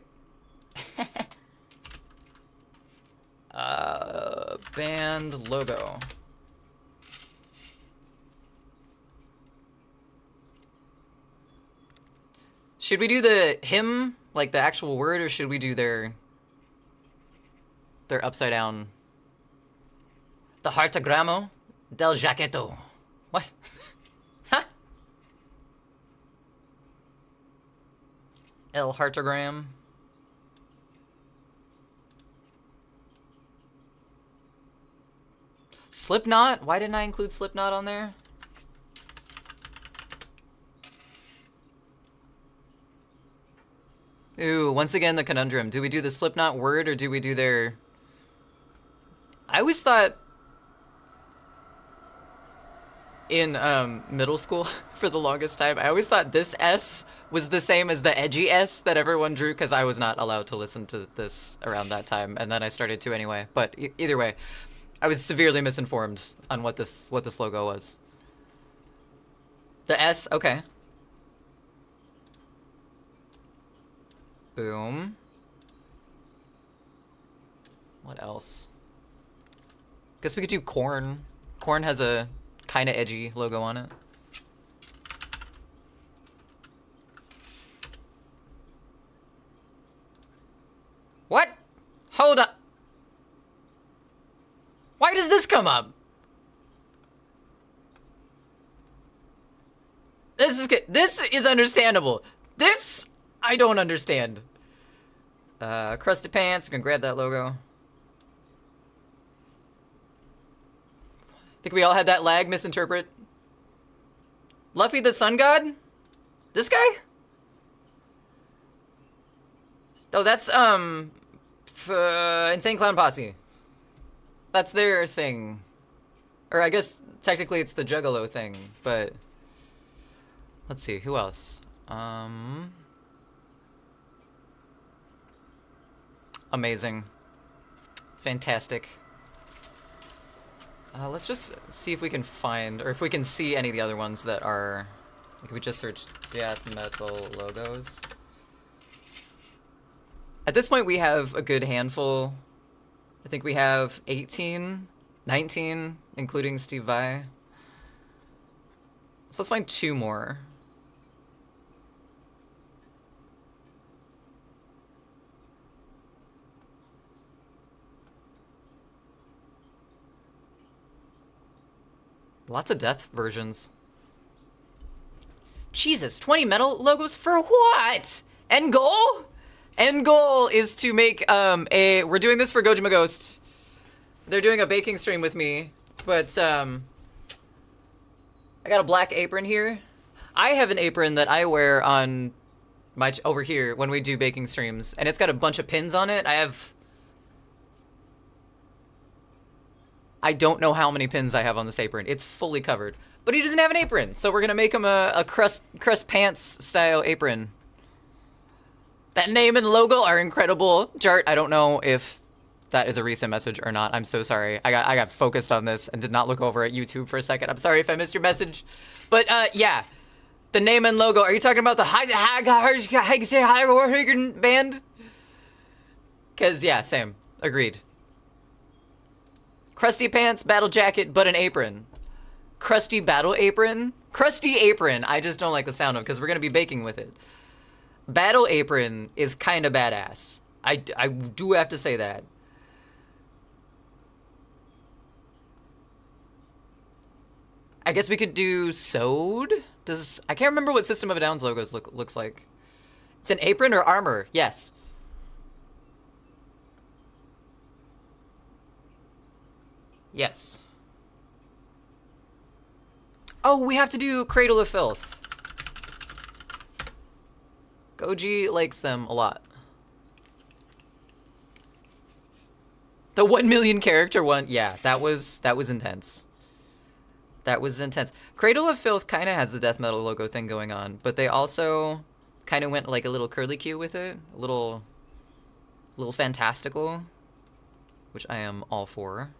Band logo. Should we do the him, like the actual word, or should we do their upside down? The Hartogramo del Jaqueto. What? Huh? El Hartogram. Slipknot? Why didn't I include Slipknot on there? Ooh, once again the conundrum. Do we do the Slipknot word or do we do their... I always thought in middle school for the longest time, I always thought this S was the same as the edgy S that everyone drew because I was not allowed to listen to this around that time, and then I started to anyway. But either way, I was severely misinformed on what this logo was. The S, okay. Boom. What else? Guess we could do Korn. Korn has a kind of edgy logo on it. What? Hold up. Why does this come up? This is good. This is understandable. This, I don't understand. Crusted pants. We can grab that logo. Think we all had that lag misinterpret. Luffy the Sun God? This guy? Oh, that's, Insane Clown Posse. That's their thing. Or I guess, technically it's the Juggalo thing, but... Let's see, who else? Amazing. Fantastic. Let's just see if we can find, or if we can see any of the other ones that are... Like, we just search death metal logos. At this point, we have a good handful. I think we have 18, 19, including Steve Vai. So let's find 2 more. Lots of death versions. Jesus, 20 metal logos for what? End goal? End goal is to make we're doing this for Gojima Ghost. They're doing a baking stream with me, but I got a black apron here. I have an apron that I wear on my over here when we do baking streams, and it's got a bunch of pins on it. I don't know how many pins I have on this apron. It's fully covered. But he doesn't have an apron, so we're gonna make him a crust pants style apron. That name and logo are incredible. Jart, I don't know if that is a recent message or not. I'm so sorry. I got focused on this and did not look over at YouTube for a second. I'm sorry if I missed your message. But yeah. The name and logo. Are you talking about the band? Cause yeah, same. Agreed. Crusty pants, battle jacket, but an apron. Crusty battle apron? Crusty apron, I just don't like the sound of because we're going to be baking with it. Battle apron is kind of badass. I do have to say that. I guess we could do sewed? I can't remember what System of a Down's logos looks like. It's an apron or armor? Yes. Yes. Oh, we have to do Cradle of Filth. Goji likes them a lot. The 1 million character one, yeah, that was intense. That was intense. Cradle of Filth kind of has the death metal logo thing going on, but they also kind of went like a little curly Q with it, a little fantastical, which I am all for.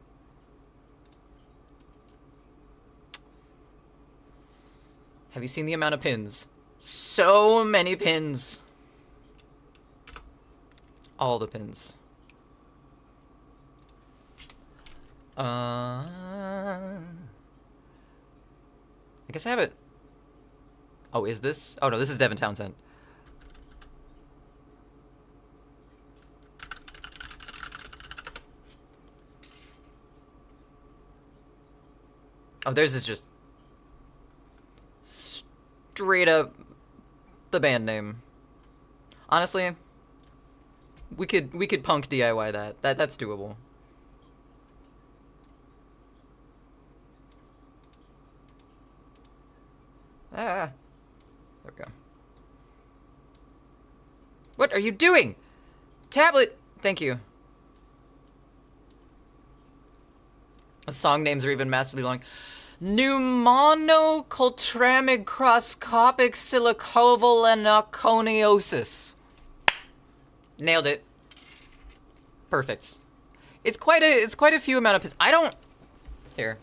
Have you seen the amount of pins? So many pins. All the pins. I guess I have it. Oh, is this? Oh no, this is Devin Townsend. Oh, theirs is just straight up the band name. Honestly, we could punk DIY that. That's doable. Ah. There we go. What are you doing? Tablet! Thank you. The song names are even massively long. Pneumonocultramicroscopic silicovolanoconiosis. Nailed it. Perfect. It's quite a few amount of pins. I don't... Here.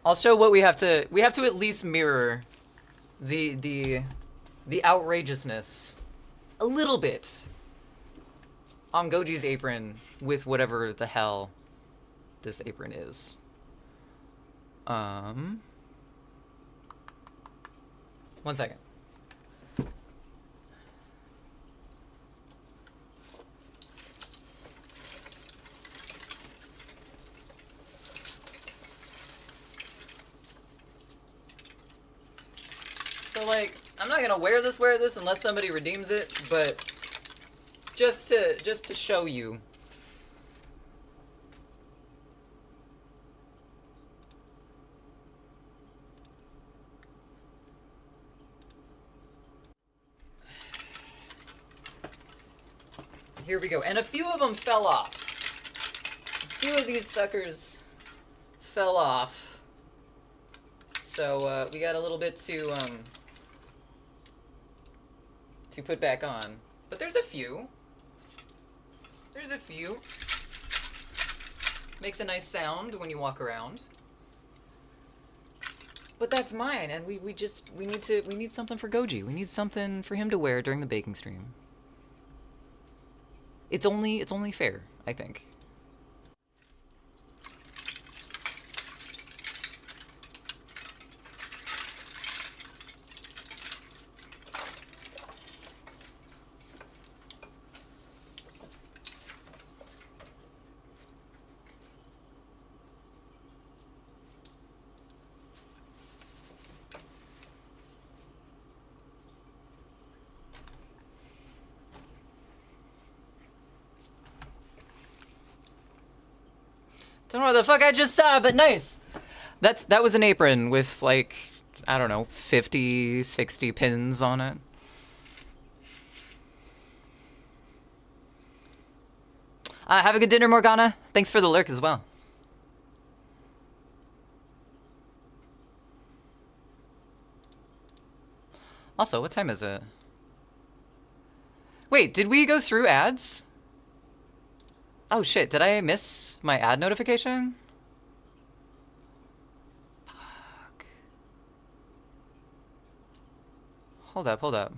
I'll show what we have to at least mirror the outrageousness a little bit on Goji's apron with whatever the hell this apron is. One second. So like, I'm not gonna wear this unless somebody redeems it, but just to show you. Here we go. And a few of them fell off. A few of these suckers fell off. So we got a little bit to put back on. But there's a few. There's a few. Makes a nice sound when you walk around. But that's mine, and we need something for Goji. We need something for him to wear during the baking stream. It's only fair, I think. Don't know what the fuck I just saw, but nice. That was an apron with like, I don't know, 50, 60 pins on it. Have a good dinner, Morgana. Thanks for the lurk as well. Also, what time is it? Wait, did we go through ads? Oh shit, did I miss my ad notification? Fuck. Hold up.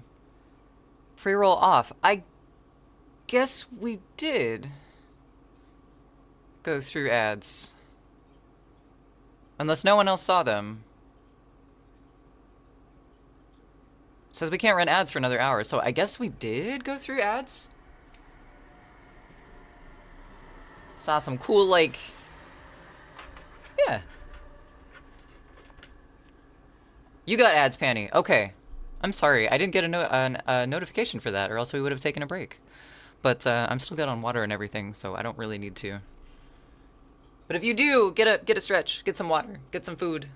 Pre-roll off. I guess we did go through ads. Unless no one else saw them. It says we can't run ads for another hour, so I guess we did go through ads? Saw some cool, like... Yeah. You got ads, Panny. Okay. I'm sorry. I didn't get a notification for that, or else we would have taken a break. But I'm still good on water and everything, so I don't really need to. But if you do, get a stretch. Get some water. Get some food.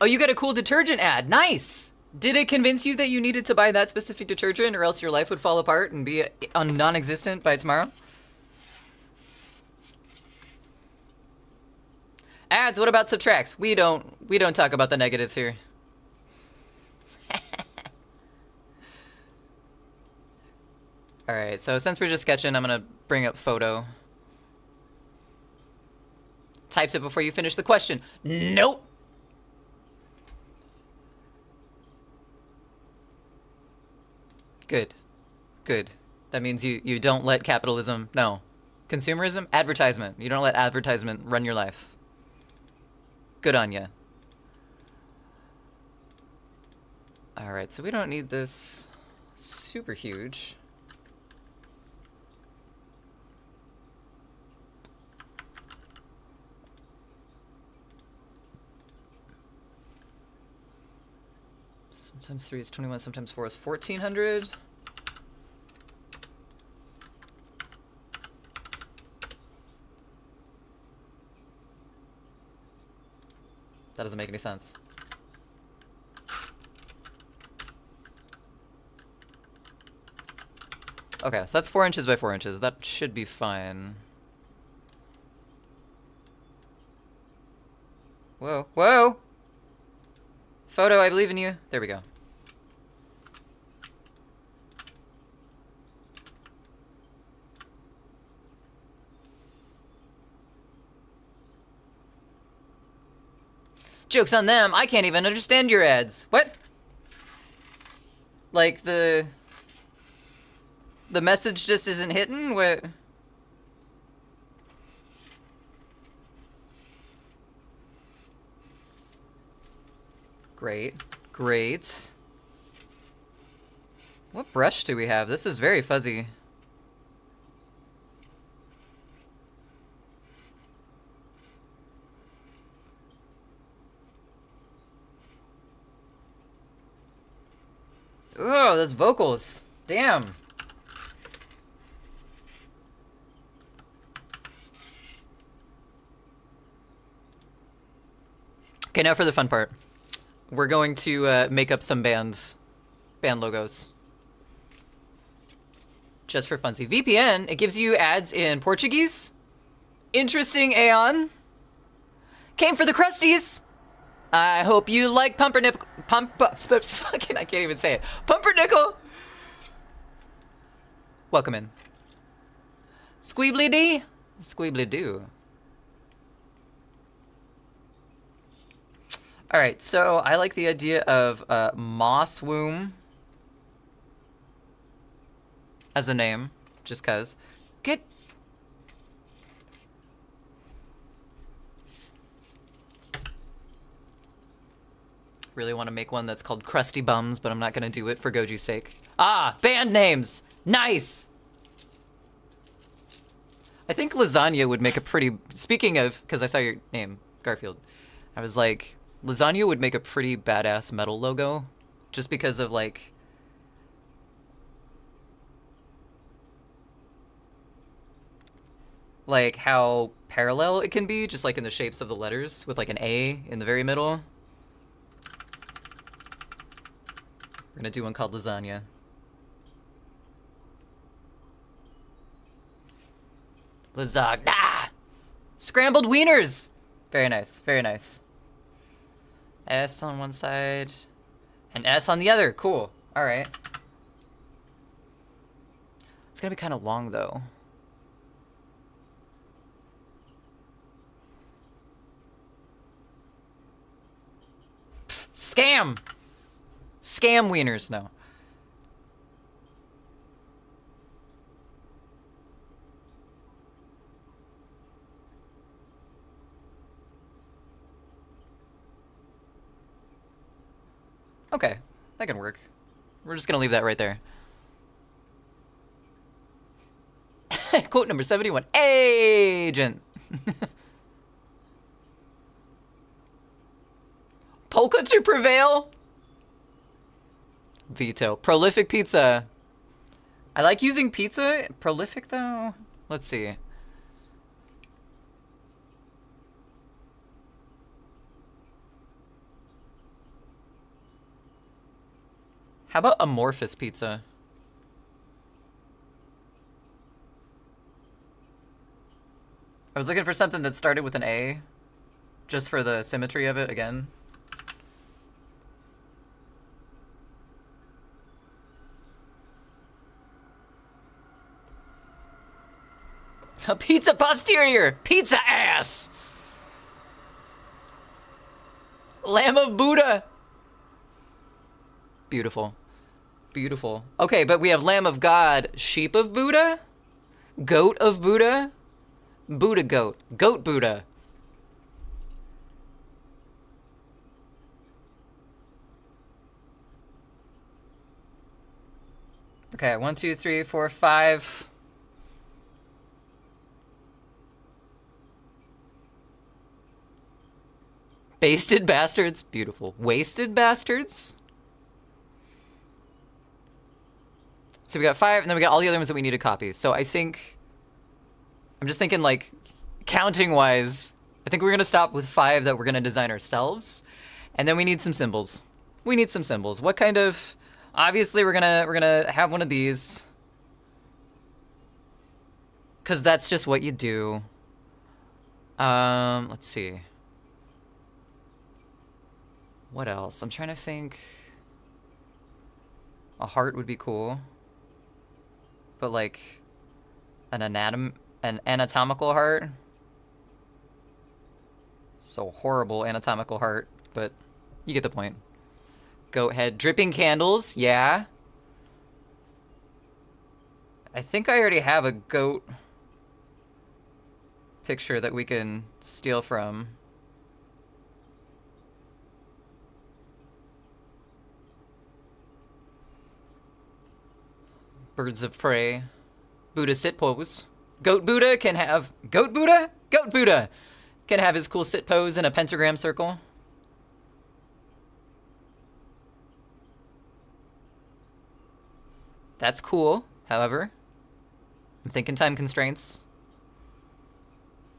Oh, you got a cool detergent ad. Nice! Did it convince you that you needed to buy that specific detergent or else your life would fall apart and be non-existent by tomorrow? Ads, what about subtracts? We don't talk about the negatives here. Alright, so since we're just sketching, I'm gonna bring up photo. Typed it before you finish the question. Nope! Good. Good. That means you don't let capitalism... No. Consumerism? Advertisement. You don't let advertisement run your life. Good on ya. Alright, so we don't need this super huge. Sometimes 3 is 21, sometimes 4 is 1400. That doesn't make any sense. Okay, so that's 4 inches by 4 inches. That should be fine. Whoa, whoa! Photo, I believe in you. There we go. Joke's on them. I can't even understand your ads. What? Like the message just isn't hitting? What? Great. Great. What brush do we have? This is very fuzzy. Oh, those vocals. Damn. Okay, now for the fun part. We're going to make up some band logos. Just for funsy. VPN, it gives you ads in Portuguese. Interesting, Aeon. Came for the crusties. I hope you like pumpernickel. I can't even say it. Pumpernickel. Welcome in. Squeebly-dee? Squeebly-doo. Alright, so I like the idea of Moss Womb as a name, just cuz. Get... Really want to make one that's called Crusty Bums, but I'm not going to do it for Goji's sake. Ah, band names! Nice! I think lasagna would make a pretty... Speaking of, because I saw your name, Garfield, I was like, lasagna would make a pretty badass metal logo, just because of, like... like how parallel it can be, just like in the shapes of the letters, with like an A in the very middle. We're gonna do one called lasagna. Lasagna! Scrambled wieners! Very nice, very nice. S on one side, and S on the other. Cool. Alright. It's gonna be kind of long, though. Scam! Scam wieners, no. Okay, that can work. We're just gonna leave that right there. Quote number 71, Agent! Polka to prevail? Veto. Prolific pizza. I like using pizza. Prolific, though? Let's see. How about amorphous pizza? I was looking for something that started with an A, just for the symmetry of it again. A pizza posterior! Pizza ass! Lamb of Buddha! Beautiful. Beautiful. Okay, but we have Lamb of God, Sheep of Buddha, Goat of Buddha, Buddha Goat, Goat Buddha. Okay, 1, 2, 3, 4, 5. Basted bastards. Beautiful. Wasted bastards. So we got 5, and then we got all the other ones that we need to copy. So I think... I'm just thinking, like, counting-wise, I think we're going to stop with 5 that we're going to design ourselves. And then we need some symbols. We need some symbols. What kind of... Obviously, we're gonna have one of these. Because that's just what you do. Let's see. What else? I'm trying to think. A heart would be cool. But like an anatomical heart. So horrible anatomical heart, but you get the point. Goat head. Dripping candles, yeah. I think I already have a goat picture that we can steal from. Birds of prey. Buddha sit pose. Goat Buddha can have... Goat Buddha? Goat Buddha can have his cool sit pose in a pentagram circle. That's cool, however. I'm thinking time constraints.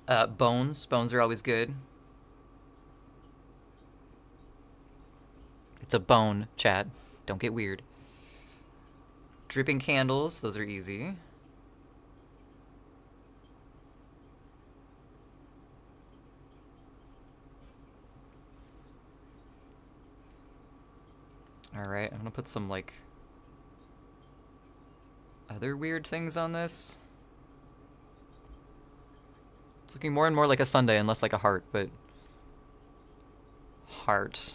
Bones. Bones are always good. It's a bone, chat. Don't get weird. Dripping candles. Those are easy. Alright, I'm gonna put some, like... other weird things on this? It's looking more and more like a Sunday and less like a heart, but... Heart.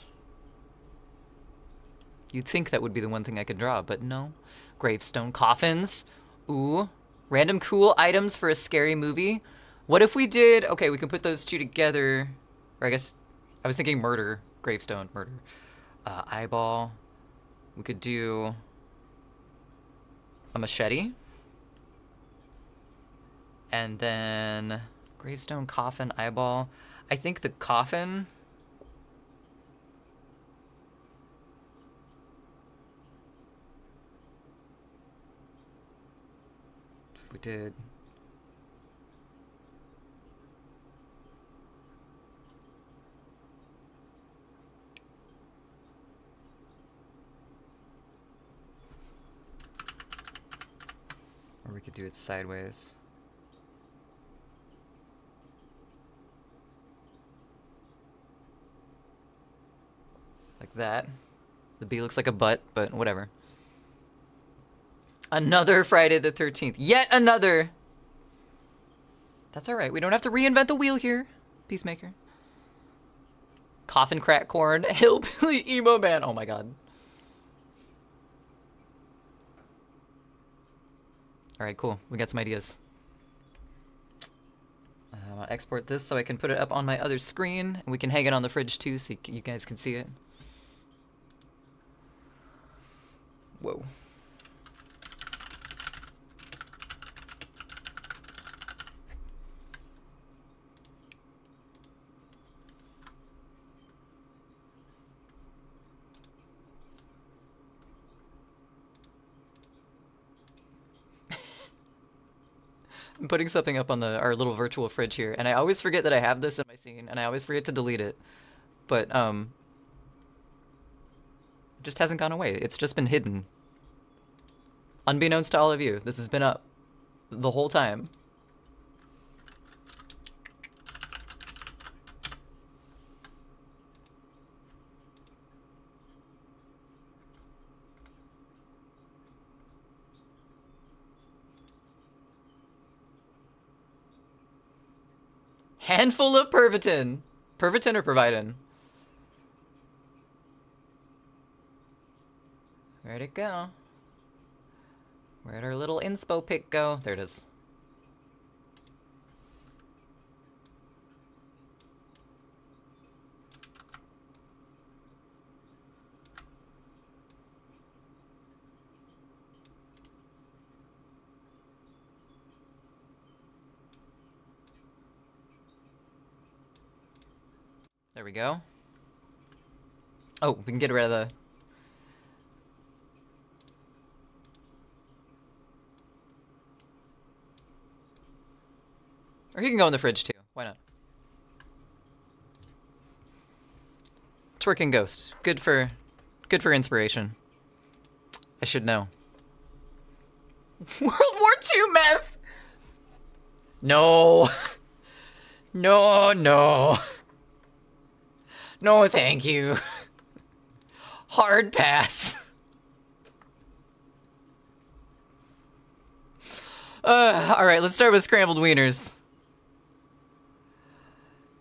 You'd think that would be the one thing I could draw, but no. Gravestone coffins. Ooh. Random cool items for a scary movie. What if we did... Okay, we can put those two together. Or I guess... I was thinking murder. Gravestone. Murder. Eyeball. We could do... a machete. And then... Gravestone, coffin, eyeball. I think the coffin... If we did... Or we could do it sideways. Like that. The B looks like a butt, but whatever. Another Friday the 13th. Yet another! That's alright. We don't have to reinvent the wheel here. Peacemaker. Coffin crack corn. Hillbilly emo man. Oh my god. Alright, cool. We got some ideas. I'll export this so I can put it up on my other screen. And we can hang it on the fridge too so you guys can see it. Whoa. I'm putting something up on our little virtual fridge here, and I always forget that I have this in my scene, and I always forget to delete it. But, it just hasn't gone away. It's just been hidden. Unbeknownst to all of you, this has been up the whole time. Handful of Pervitin. Pervitin or Providin? Where'd it go? Where'd our little inspo pic go? There it is. There we go. Oh, we can get rid of the... Or he can go in the fridge too. Why not? Twerking ghost. Good for inspiration. I should know. World War II meth! No. No, no. No, thank you. Hard pass. Alright, let's start with scrambled wieners.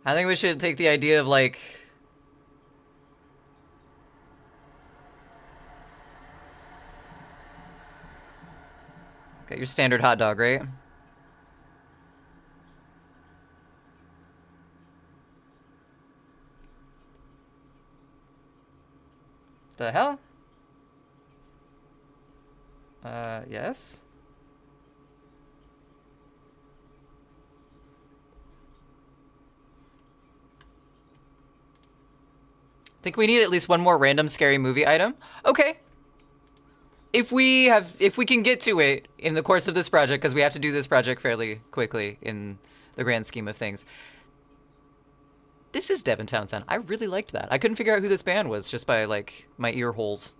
I think we should take the idea of, like... Got your standard hot dog, right? The hell? Yes? Think we need at least one more random scary movie item? Okay. If we can get to it in the course of this project, because we have to do this project fairly quickly in the grand scheme of things. This is Devin Townsend. I really liked that. I couldn't figure out who this band was just by, like, my ear holes.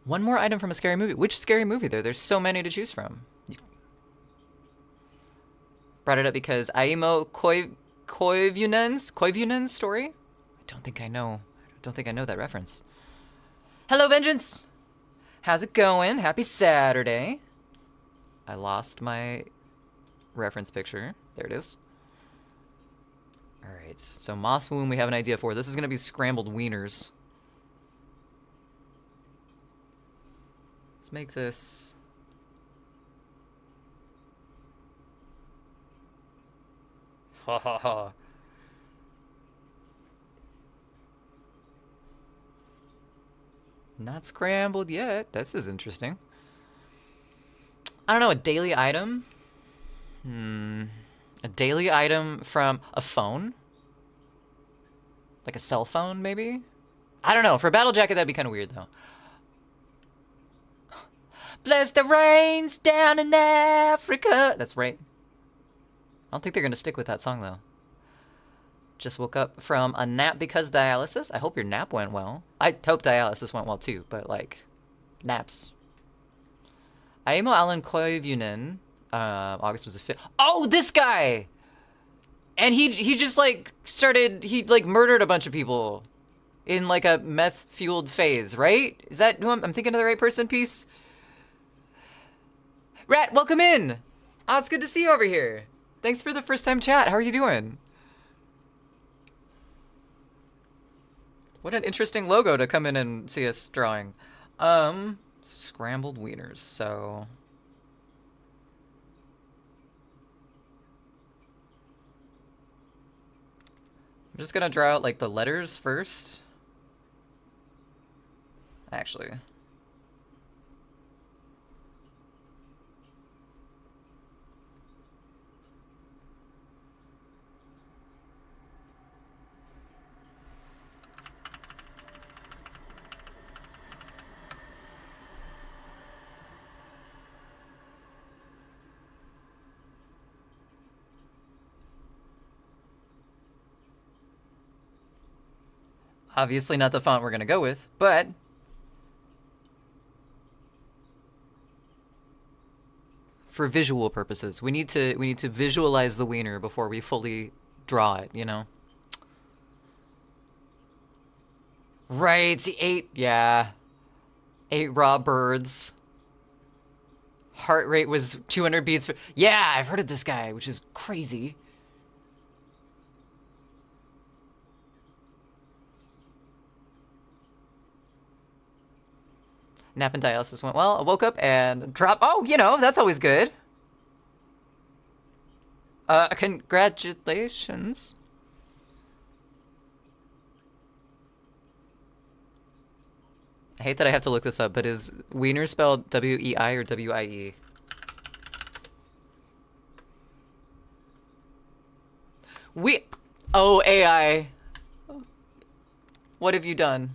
One more item from a scary movie. Which scary movie, though? There's so many to choose from. Brought it up because Aimo Koivunen's story? I don't think I know that reference. Hello, Vengeance! How's it going? Happy Saturday. I lost my reference picture. There it is. Alright, so moth wound we have an idea for. This is going to be scrambled wieners. Let's make this... Ha ha ha. Not scrambled yet. This is interesting. I don't know, a daily item? A daily item from a phone? Like a cell phone, maybe? I don't know. For a battle jacket, that'd be kind of weird, though. Bless the rains down in Africa. That's right. I don't think they're going to stick with that song, though. Just woke up from a nap because dialysis. I hope your nap went well. I hope dialysis went well, too. But, like, naps. Aimo Alan Koivunen. August was a fit. Oh, this guy! And he just, like, started... He, like, murdered a bunch of people. In, like, a meth-fueled phase, right? Is that who I'm thinking of the right person, Peace? Rat, welcome in! Oh, it's good to see you over here. Thanks for the first-time chat. How are you doing? What an interesting logo to come in and see us drawing. Scrambled wieners, so... I'm just gonna draw out, like, the letters first. Actually. Obviously not the font we're gonna go with, but for visual purposes, we need to visualize the wiener before we fully draw it, you know? Right, he ate, yeah. Ate raw birds. Heart rate was 200 beats per... Yeah, I've heard of this guy, which is crazy. Nap and dialysis went well. I woke up and dropped... Oh, you know, that's always good. Congratulations. I hate that I have to look this up, but is wiener spelled W-E-I or W-I-E? Oh, AI. What have you done?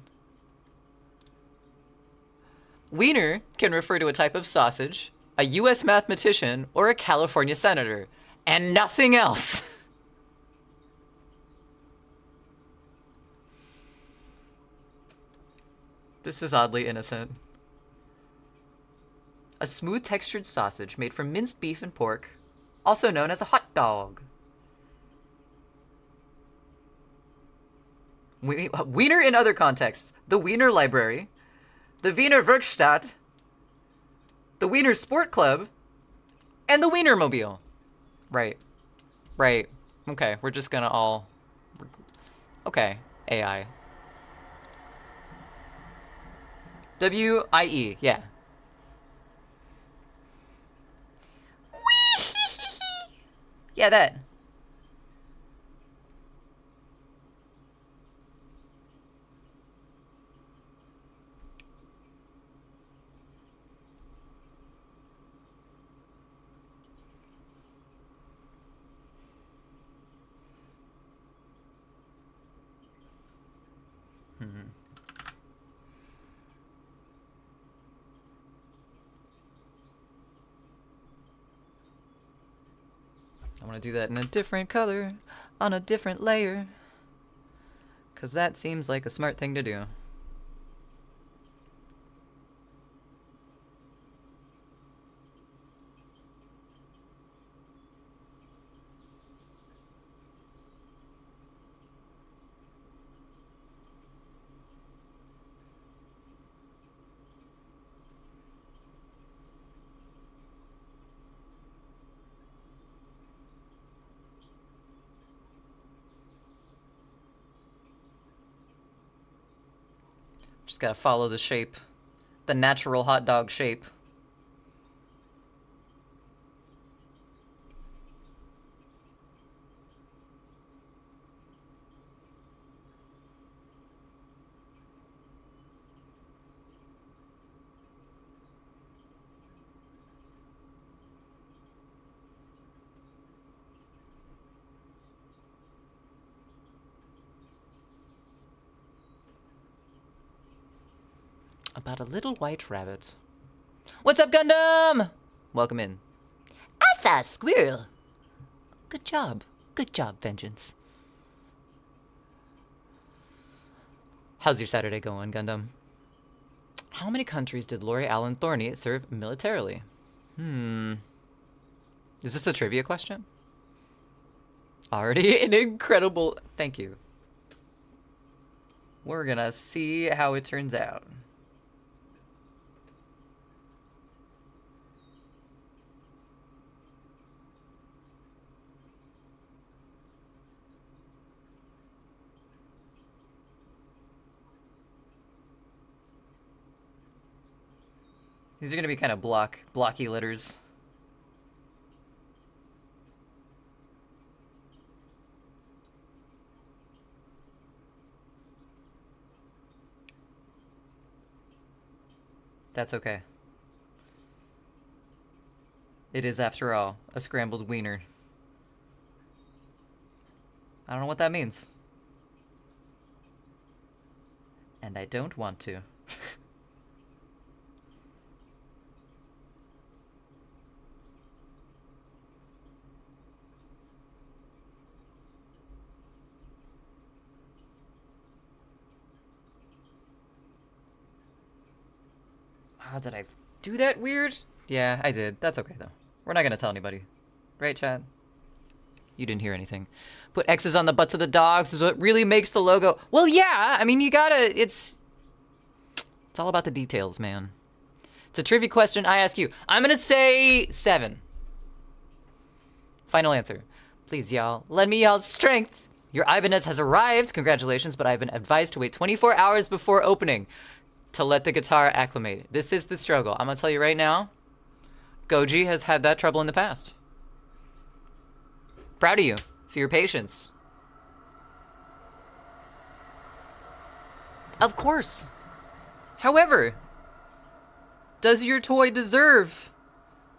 Wiener can refer to a type of sausage, a U.S. mathematician, or a California senator, and nothing else. This is oddly innocent. A smooth textured sausage made from minced beef and pork, also known as a hot dog. Wiener in other contexts. The Wiener Library, the Wiener Werkstatt, the Wiener Sport Club, and the Wienermobile. Right. Right. Okay, we're just gonna all... Okay, AI. W-I-E, yeah. Yeah, that. I want to do that in a different color, on a different layer, because that seems like a smart thing to do. gotta follow the shape. The natural hot dog shape. About a little white rabbit. What's up, Gundam? Welcome in. I saw a squirrel. Good job. Good job, Vengeance. How's your Saturday going, Gundam? How many countries did Lori Allen Thorney serve militarily? Is this a trivia question? Already an incredible... Thank you. We're gonna see how it turns out. These are gonna be kind of blocky letters. That's okay. It is, after all, a scrambled wiener. I don't know what that means. And I don't want to. Oh, did I do that weird? Yeah, I did. That's okay, though. We're not gonna tell anybody. Right, Chad? You didn't hear anything. Put X's on the butts of the dogs is what really makes the logo. Well, yeah, I mean, you gotta, it's all about the details, man. It's a trivia question. I ask you. I'm gonna say 7. Final answer. Please, y'all, lend me y'all's strength. Your Ibanez has arrived. Congratulations, but I've been advised to wait 24 hours before opening to let the guitar acclimate. This is the struggle. I'm gonna tell you right now, Goji has had that trouble in the past. Proud of you for your patience. Of course. However, does your toy deserve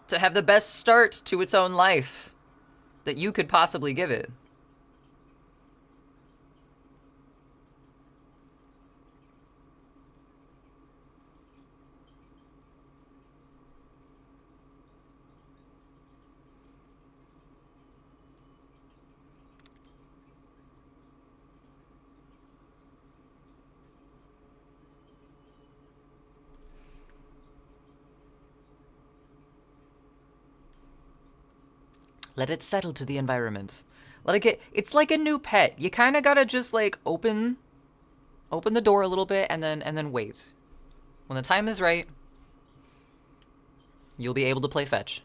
to have the best start to its own life that you could possibly give it? Let it settle to the environment. Let it get, it's like a new pet. You kind of gotta just like open the door a little bit and then wait. When the time is right, you'll be able to play fetch.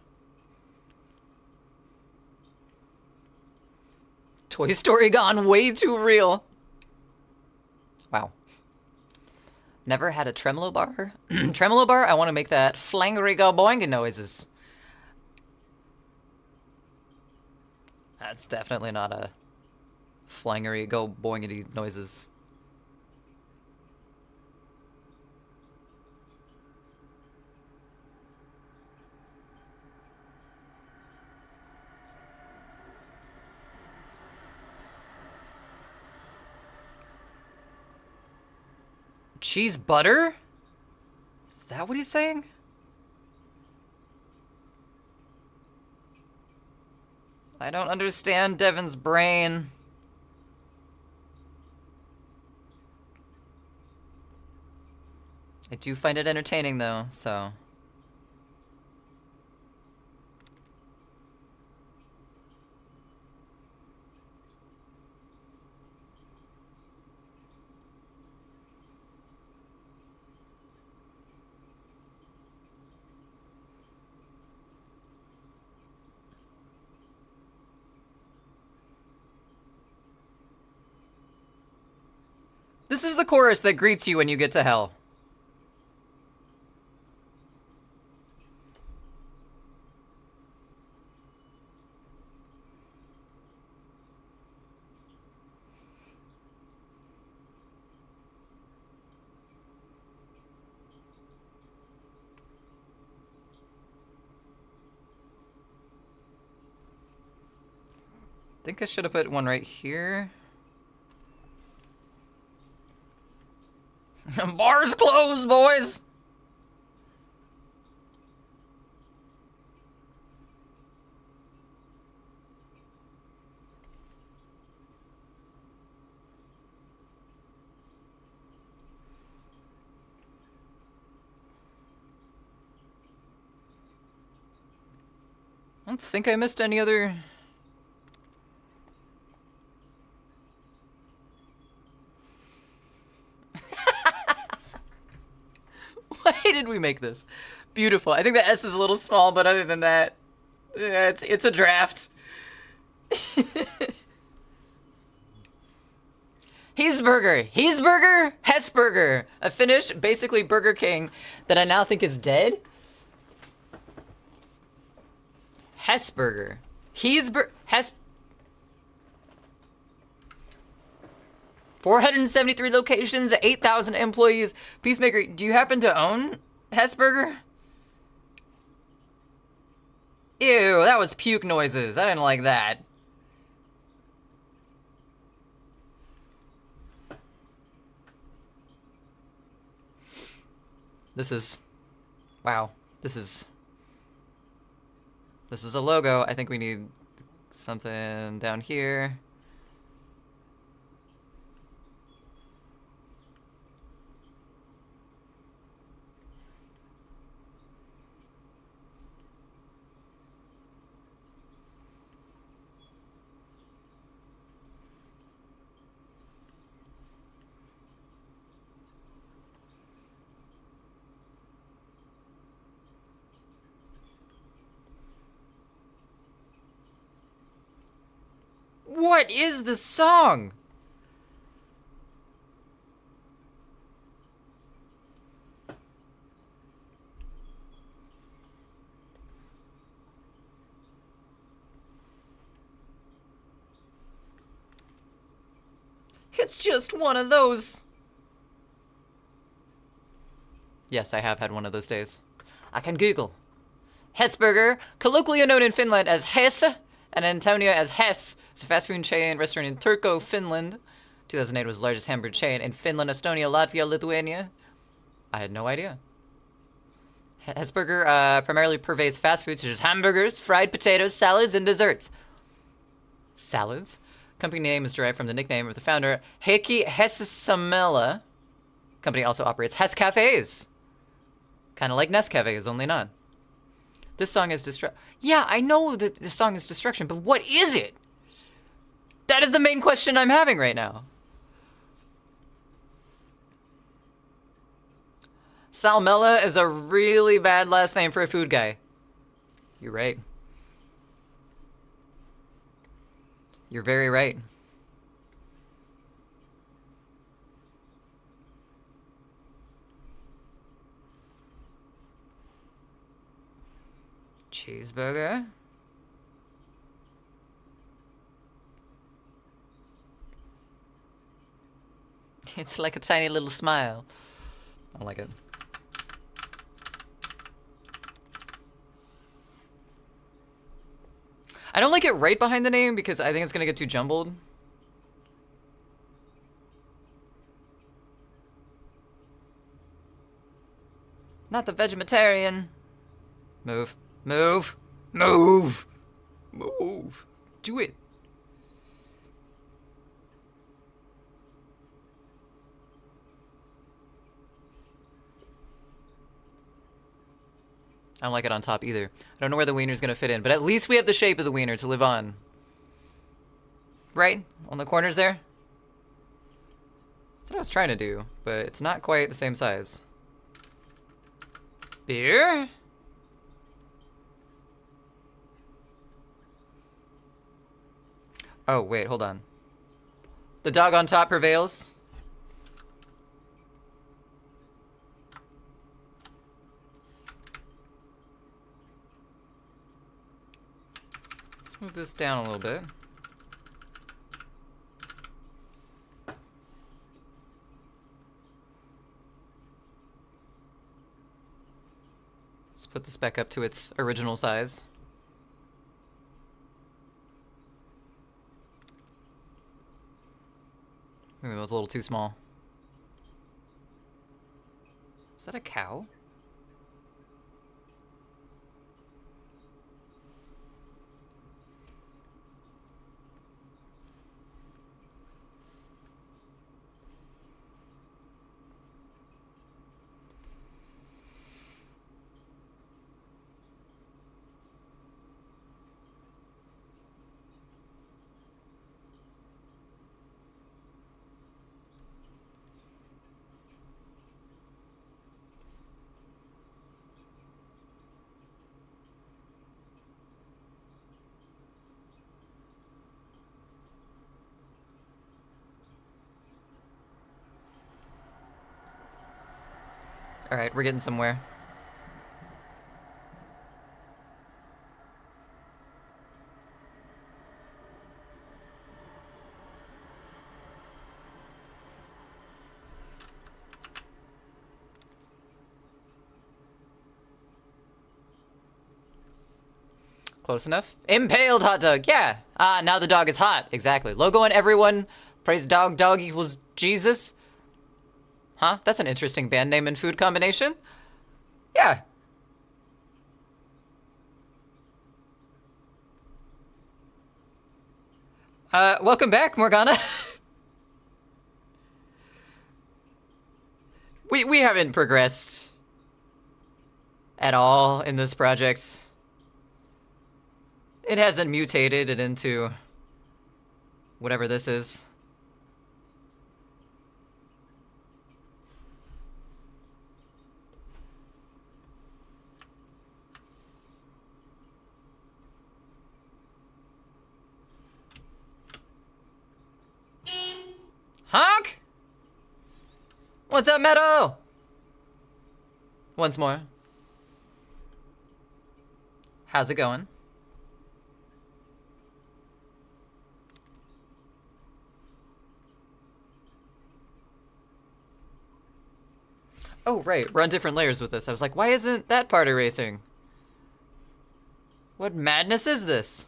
Toy Story gone way too real. Wow. Never had a tremolo bar. Tremolo bar, I want to make that flangery go boing noises. That's definitely not a flangery go boingity noises. Cheese butter? Is that what he's saying? I don't understand Devin's brain. I do find it entertaining though, so. This is the chorus that greets you when you get to hell. think I should have put one right here. Bar's closed, boys! I don't think I missed any other... Why did we make this? Beautiful. I think the S is a little small, but other than that, it's a draft. Heesburger. Heesburger? Hesburger. A Finnish, basically Burger King, that I now think is dead. Hesburger. Hes... 473 locations, 8,000 employees. Peacemaker, do you happen to own Hesburger? Ew, that was puke noises. I didn't like that. This is... Wow. This is a logo. I think we need something down here. What is this song? It's just one of those. Yes, I have had one of those days. I can Google. Hesburger, colloquially known in Finland as Hesse and Antonia as Hess. It's a fast food chain restaurant in Turku, Finland. 2008 was the largest hamburger chain in Finland, Estonia, Latvia, Lithuania. I had no idea. Hesburger primarily purveys fast food such as hamburgers, fried potatoes, salads, and desserts. Salads? Company name is derived from the nickname of the founder, Heikki Hessasamela. Company also operates Hess Cafes. Kind of like Nescafes, only not. This song is Yeah, I know that this song is destruction, but what is it? That is the main question I'm having right now. Salmela is a really bad last name for a food guy. You're right. You're very right. Cheeseburger. It's like a tiny little smile. I like it. I don't like it right behind the name because I think it's gonna get too jumbled. Not the vegetarian. Move. Move. Move. Move. Do it. I don't like it on top either. I don't know where the wiener's gonna fit in, but at least we have the shape of the wiener to live on. Right? On the corners there? That's what I was trying to do, but it's not quite the same size. Beer? Oh, wait, hold on. The dog on top prevails. Let's move this down a little bit. Let's put this back up to its original size. Maybe it was a little too small. Is that a cow? Alright, we're getting somewhere. Close enough. Impaled hot dog, yeah. Ah, now the dog is hot. Exactly. Logo and everyone. Praise dog, dog equals Jesus. Huh? That's an interesting band name and food combination. Yeah. Welcome back, Morgana. we haven't progressed at all in this project. It hasn't mutated it into whatever this is. Honk! What's up, Meadow? Once more. How's it going? Oh, right, we're on different layers with this. I was like, why isn't that part erasing? What madness is this?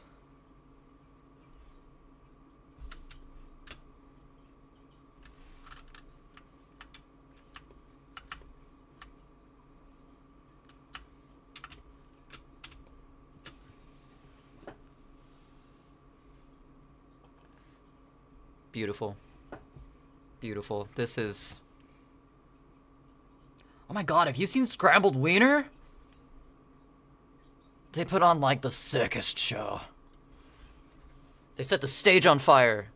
Beautiful. Beautiful. This is... Oh my god, have you seen Scrambled Wiener? They put on, like, the sickest show. They set the stage on fire.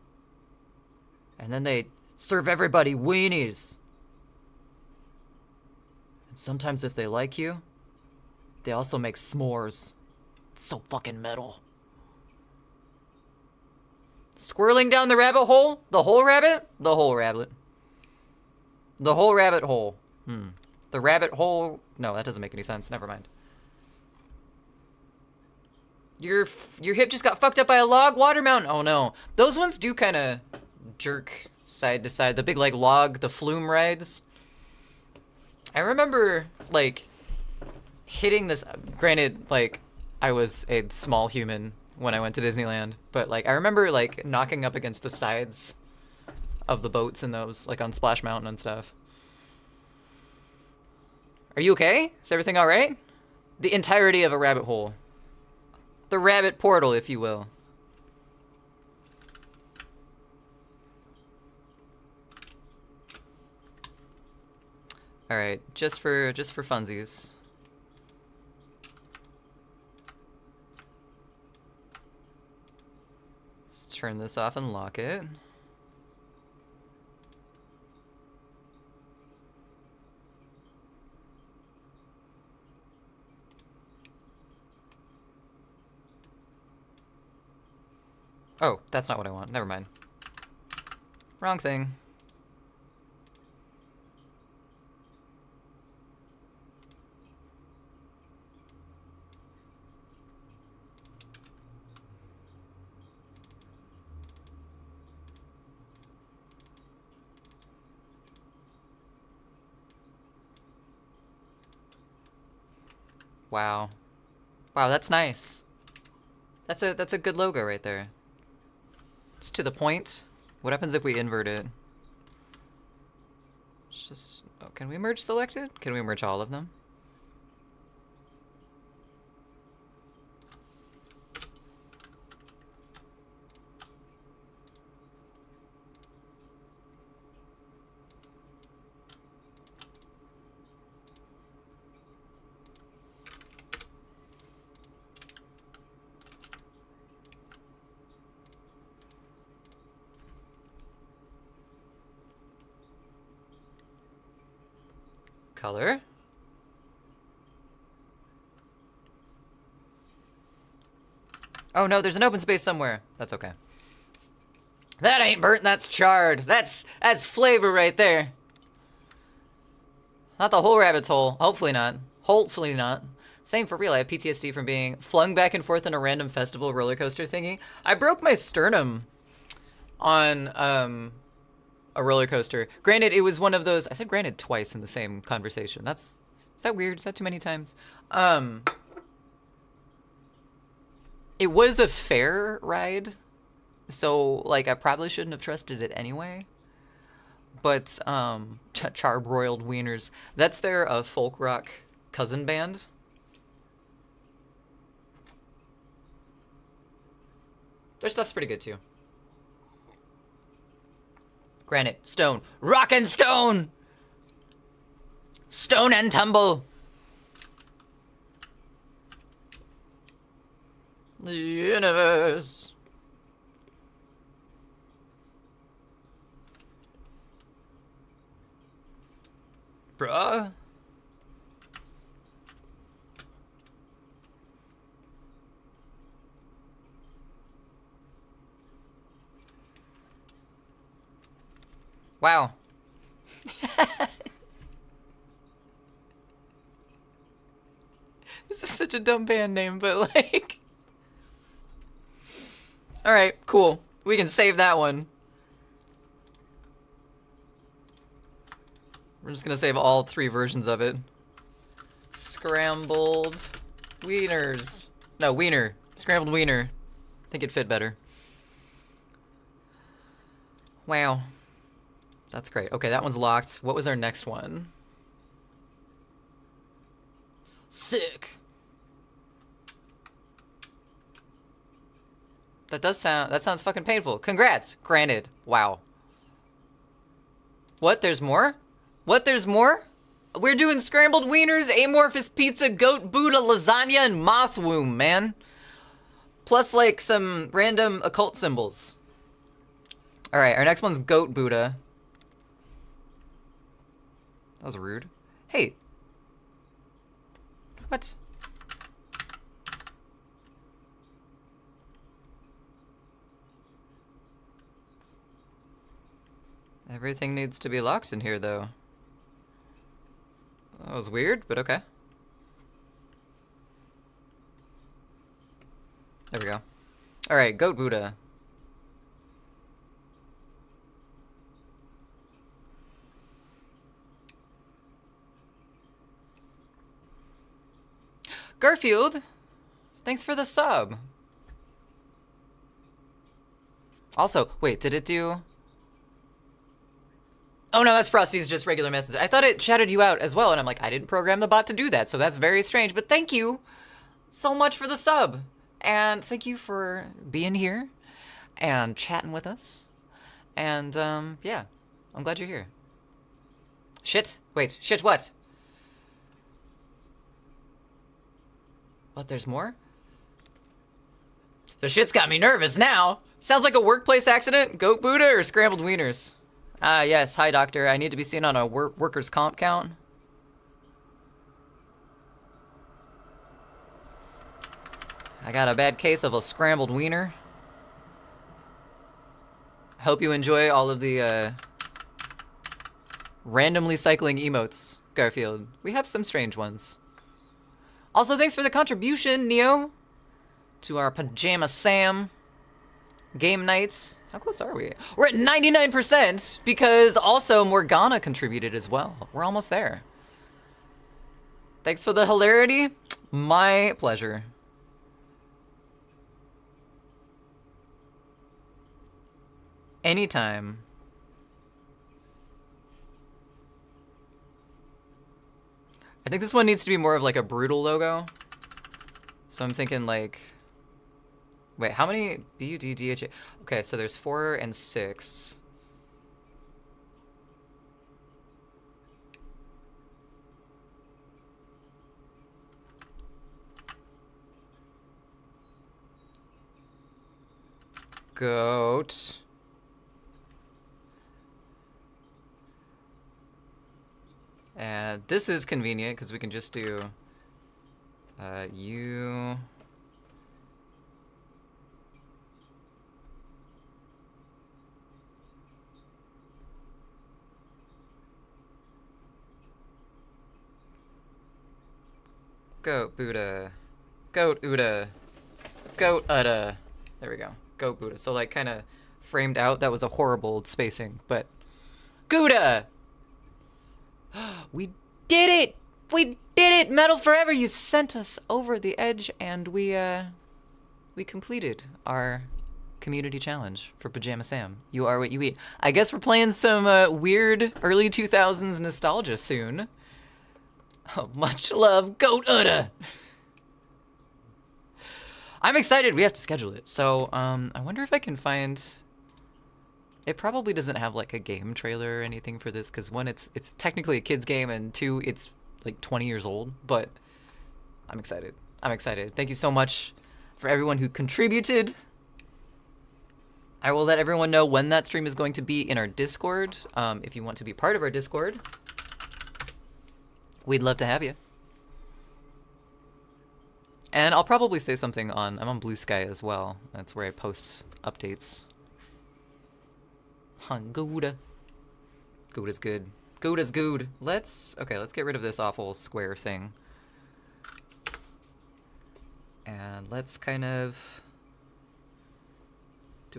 And then they serve everybody weenies. And sometimes if they like you, they also make s'mores. It's so fucking metal. Squirreling down the rabbit hole? The whole rabbit? The whole rabbit. The whole rabbit hole. The rabbit hole... No, that doesn't make any sense. Never mind. Your hip just got fucked up by a log water mountain. Oh no. Those ones do kind of jerk side to side. The big, like, log, the flume rides. I remember, like, hitting this... Granted, like, I was a small human when I went to Disneyland. But, like, I remember, like, knocking up against the sides of the boats in those, like, on Splash Mountain and stuff. Are you okay? Is everything all right? The entirety of a rabbit hole. The rabbit portal, if you will. All right, just for funsies. Let's turn this off and lock it. Oh, that's not what I want. Never mind. Wrong thing. Wow. Wow, that's nice. That's a good logo right there. It's to the point. What happens if we invert it? Let's just, oh, can we merge selected? Can we merge all of them? Color. Oh no, there's an open space somewhere. That's okay. That ain't burnt, that's charred. That's flavor right there. Not the whole rabbit's hole. Hopefully not. Hopefully not. Same for real. I have PTSD from being flung back and forth in a random festival roller coaster thingy. I broke my sternum on a roller coaster. Granted, it was one of those. I said granted twice in the same conversation. Is that weird? Is that too many times? It was a fair ride, so like I probably shouldn't have trusted it anyway. But Charbroiled Wieners, that's their folk rock cousin band. Their stuff's pretty good too. Granite, stone, rock and stone! Stone and tumble! The universe. Bruh. Wow. This is such a dumb band name, but like... Alright, cool. We can save that one. We're just gonna save all 3 versions of it. Scrambled wieners. No, wiener. Scrambled wiener. I think it'd fit better. Wow. That's great. Okay, that one's locked. What was our next one? Sick. That sounds fucking painful. Congrats. Granted. Wow. What? There's more? What? There's more? We're doing scrambled wieners, amorphous pizza, goat Buddha, lasagna, and moss womb, man. Plus, like, some random occult symbols. Alright, our next one's goat Buddha. That was rude. Hey. What? Everything needs to be locked in here, though. That was weird, but okay. There we go. Alright, goat Buddha. Garfield, thanks for the sub. Also, wait, did it do... Oh no, that's Frosty's just regular message. I thought it shouted you out as well, and I'm like, I didn't program the bot to do that, so that's very strange. But thank you so much for the sub. And thank you for being here and chatting with us. And, yeah, I'm glad you're here. Shit? Wait, shit what? What, there's more? The shit's got me nervous now. Sounds like a workplace accident. Goat Buddha or scrambled wieners? Ah, yes. Hi, doctor. I need to be seen on a workers' comp count. I got a bad case of a scrambled wiener. Hope you enjoy all of the randomly cycling emotes, Garfield. We have some strange ones. Also, thanks for the contribution, Neo, to our Pajama Sam game night. How close are we? We're at 99% because also Morgana contributed as well. We're almost there. Thanks for the hilarity. My pleasure. Anytime. I think this one needs to be more of like a brutal logo. So I'm thinking like, wait, how many B-U-D-D-H-A? Okay, so there's 4 and 6. Goat. And this is convenient because we can just do you. Goat Buddha. Goat Uda. Goat Uda. There we go. Goat Buddha. So like kind of framed out. That was a horrible spacing, but Gouda! We did it! We did it! Metal Forever, you sent us over the edge and we completed our community challenge for Pajama Sam. You are what you eat. I guess we're playing some weird early 2000s nostalgia soon. Oh, much love, Goat Uda! I'm excited. We have to schedule it. So, I wonder if I can find... It probably doesn't have like a game trailer or anything for this, because one, it's technically a kid's game, and two, it's like 20 years old, but I'm excited. I'm excited. Thank you so much for everyone who contributed. I will let everyone know when that stream is going to be in our Discord. If you want to be part of our Discord, we'd love to have you. And I'll probably say something I'm on Blue Sky as well. That's where I post updates. Gouda. Gouda's good. Gouda's good. Let's get rid of this awful square thing. And let's kind of...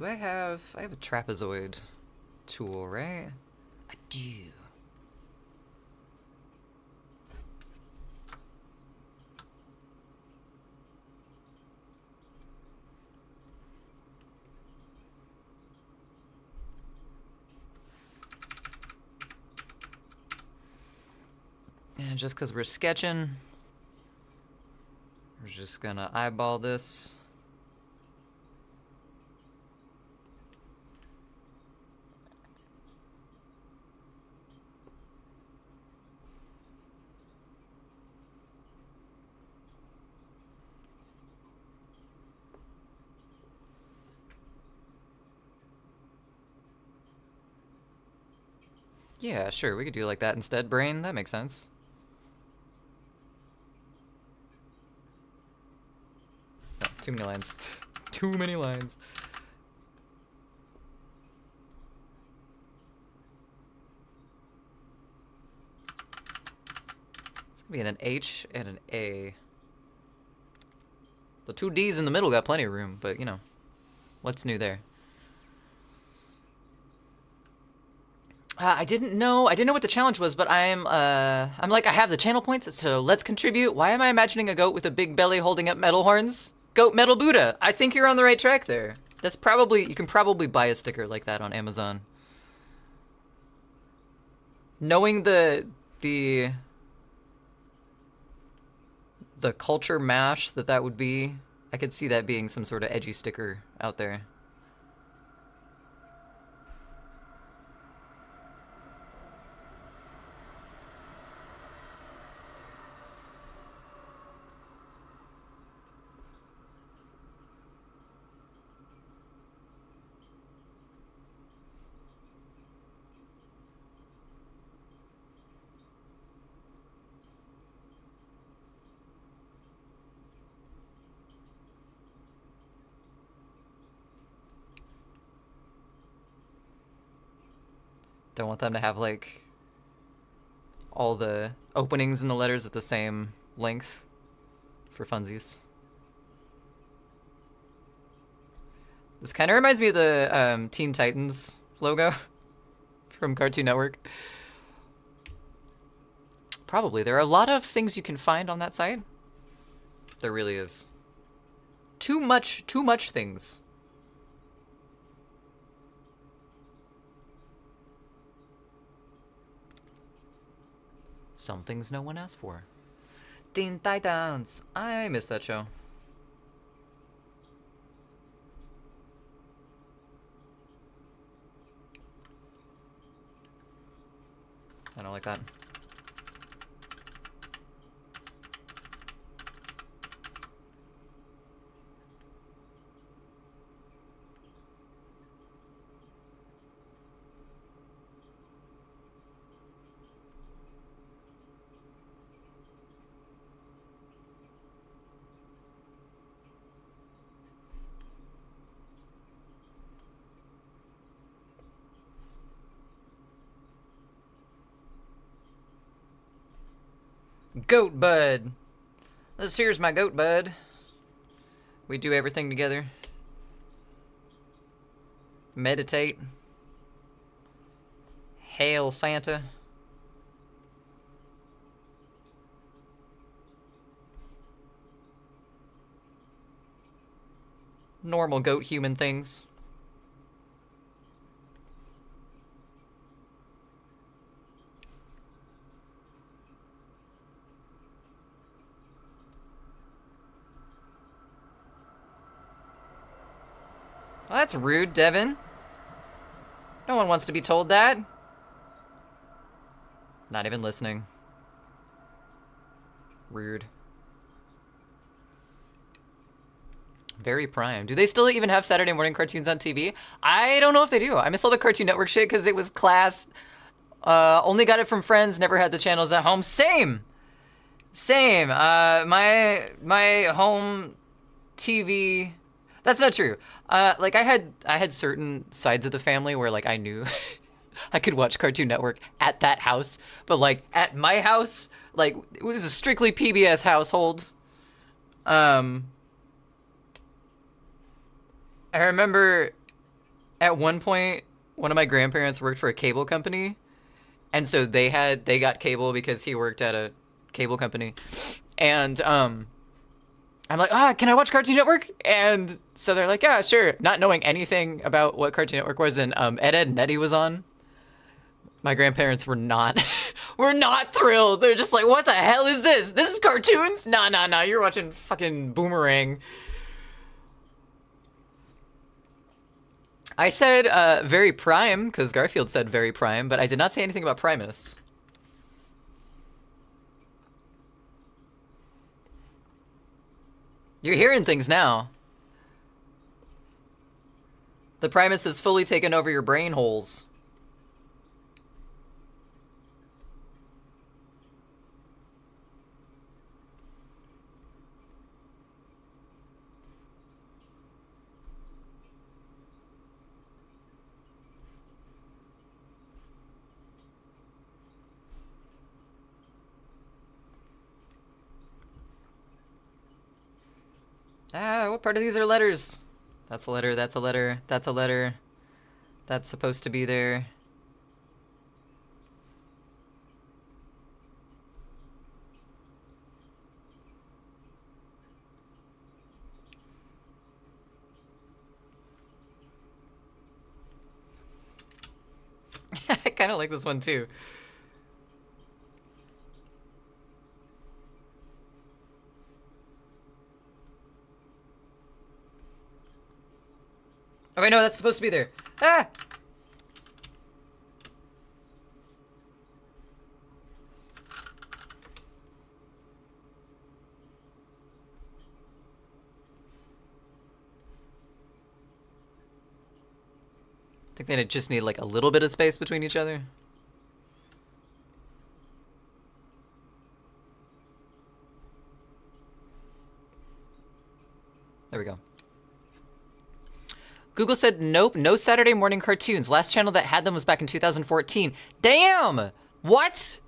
I have a trapezoid tool, right? I do. And just because we're sketching, we're just gonna eyeball this. Yeah, sure, we could do like that instead, brain. That makes sense. No, too many lines. Too many lines. It's gonna be an H and an A. The 2 D's in the middle got plenty of room, but you know, what's new there? I didn't know what the challenge was, but I'm like, I have the channel points, so let's contribute. Why am I imagining a goat with a big belly holding up metal horns? Goat Metal Buddha. I think you're on the right track there. That's probably, you can probably buy a sticker like that on Amazon. Knowing the culture mash that would be, I could see that being some sort of edgy sticker out there. Don't want them to have like all the openings in the letters at the same length for funsies. This kind of reminds me of the Teen Titans logo from Cartoon Network. Probably. There are a lot of things you can find on that site. There really is. Too much things. Some things no one asked for. Teen Titans. I missed that show. I don't like that. Goat bud. This here's my goat bud. We do everything together. Meditate. Hail Santa. Normal goat human things. Well, that's rude, Devin. No one wants to be told that. Not even listening. Rude. Very prime. Do they still even have Saturday morning cartoons on TV? I don't know if they do. I miss all the Cartoon Network shit because it was class. Only got it from friends, never had the channels at home. Same! Same. My home TV... That's not true. Like I had certain sides of the family where like I knew I could watch Cartoon Network at that house, but like at my house, like it was a strictly PBS household. I remember at one point one of my grandparents worked for a cable company, and so they got cable because he worked at a cable company, and I'm like, can I watch Cartoon Network? And so they're like, yeah, sure. Not knowing anything about what Cartoon Network was, and Ed, Edd n Eddy was on. My grandparents were not, were not thrilled. They're just like, what the hell is this? This is cartoons? Nah, you're watching fucking Boomerang. I said very prime, because Garfield said very prime, but I did not say anything about Primus. You're hearing things now. The Primus has fully taken over your brain holes. What part of these are letters? That's a letter, that's a letter, that's a letter. That's supposed to be there. I kind of like this one too. Oh wait, no, that's supposed to be there. Ah! I think they just need like a little bit of space between each other. There we go. Google said, nope, no Saturday morning cartoons. Last channel that had them was back in 2014. Damn! What?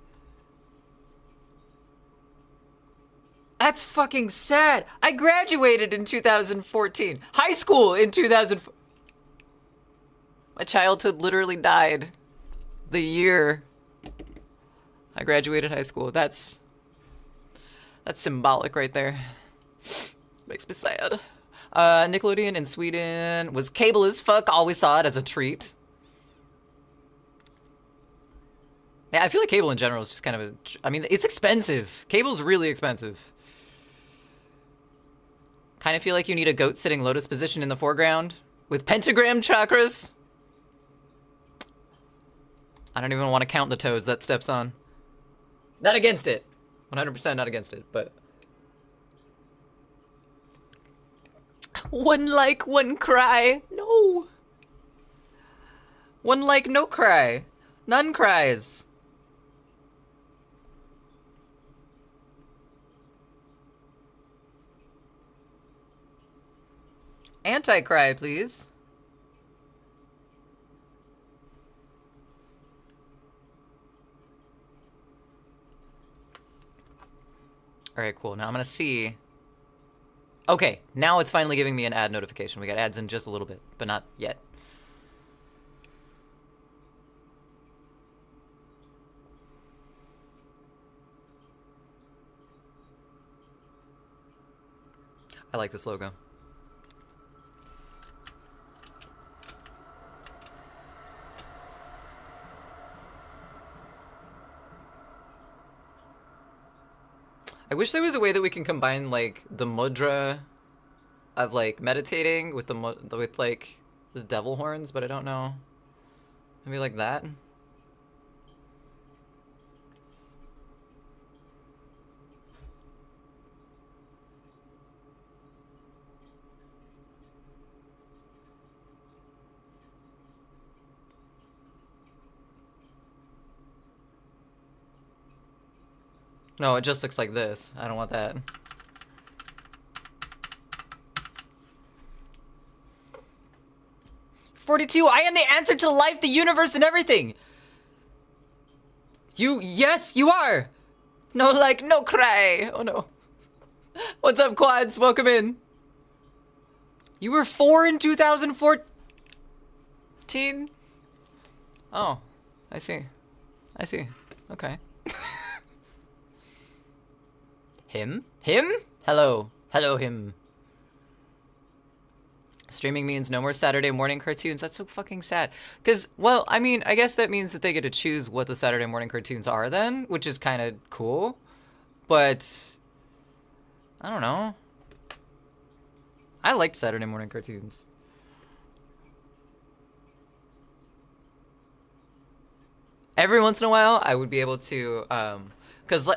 That's fucking sad. I graduated in 2014. High school in 2004. My childhood literally died the year I graduated high school. That's symbolic right there. Makes me sad. Nickelodeon in Sweden was cable as fuck. Always saw it as a treat. Yeah, I feel like cable in general is just kind of a. I mean, it's expensive. Cable's really expensive. Kind of feel like you need a goat sitting lotus position in the foreground with pentagram chakras. I don't even want to count the toes that steps on. Not against it. 100% not against it, but. One like, one cry. No. One like, no cry. None cries. Anti-cry, please. Alright, cool. Now I'm gonna see. Okay, now it's finally giving me an ad notification. We got ads in just a little bit, but not yet. I like this logo. I wish there was a way that we can combine like the mudra of like meditating with like the devil horns, but I don't know. Maybe like that. No, it just looks like this. I don't want that. "42, I am the answer to life, the universe, and everything." Yes, you are. No like, no cry. Oh no. What's up, Quads? Welcome in. You were 4 in 2014? Oh, I see. I see. Okay. Him? Him? Hello. Hello, him. Streaming means no more Saturday morning cartoons. That's so fucking sad. Because, well, I mean, I guess that means that they get to choose what the Saturday morning cartoons are then, which is kind of cool. But, I don't know. I liked Saturday morning cartoons. Every once in a while, I would be able to, because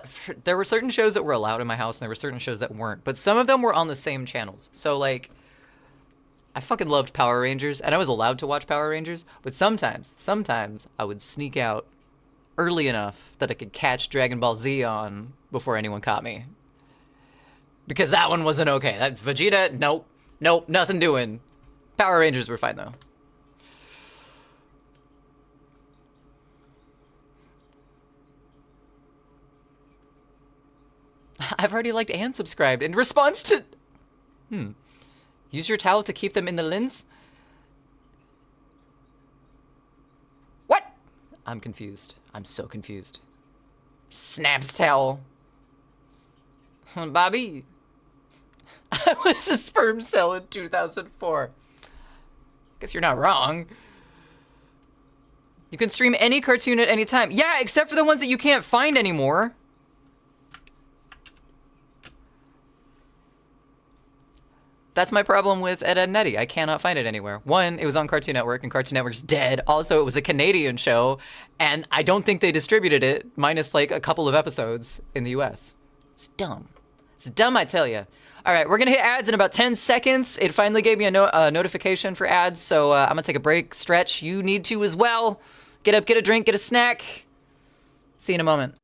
there were certain shows that were allowed in my house, and there were certain shows that weren't. But some of them were on the same channels. So, like, I fucking loved Power Rangers, and I was allowed to watch Power Rangers, but sometimes I would sneak out early enough that I could catch Dragon Ball Z on before anyone caught me. Because that one wasn't okay. That Vegeta, nope, nothing doing. Power Rangers were fine, though. I've already liked and subscribed in response to... Use your towel to keep them in the lens? What? I'm confused. I'm so confused. Snaps towel. Bobby. I was a sperm cell in 2004. Guess you're not wrong. You can stream any cartoon at any time. Yeah, except for the ones that you can't find anymore. That's my problem with Ed, Edd n Eddy. I cannot find it anywhere. One, it was on Cartoon Network, and Cartoon Network's dead. Also, it was a Canadian show, and I don't think they distributed it, minus like a couple of episodes in the US. It's dumb. It's dumb, I tell you. All right, we're gonna hit ads in about 10 seconds. It finally gave me a notification for ads, so I'm gonna take a break, stretch. You need to as well. Get up, get a drink, get a snack. See you in a moment.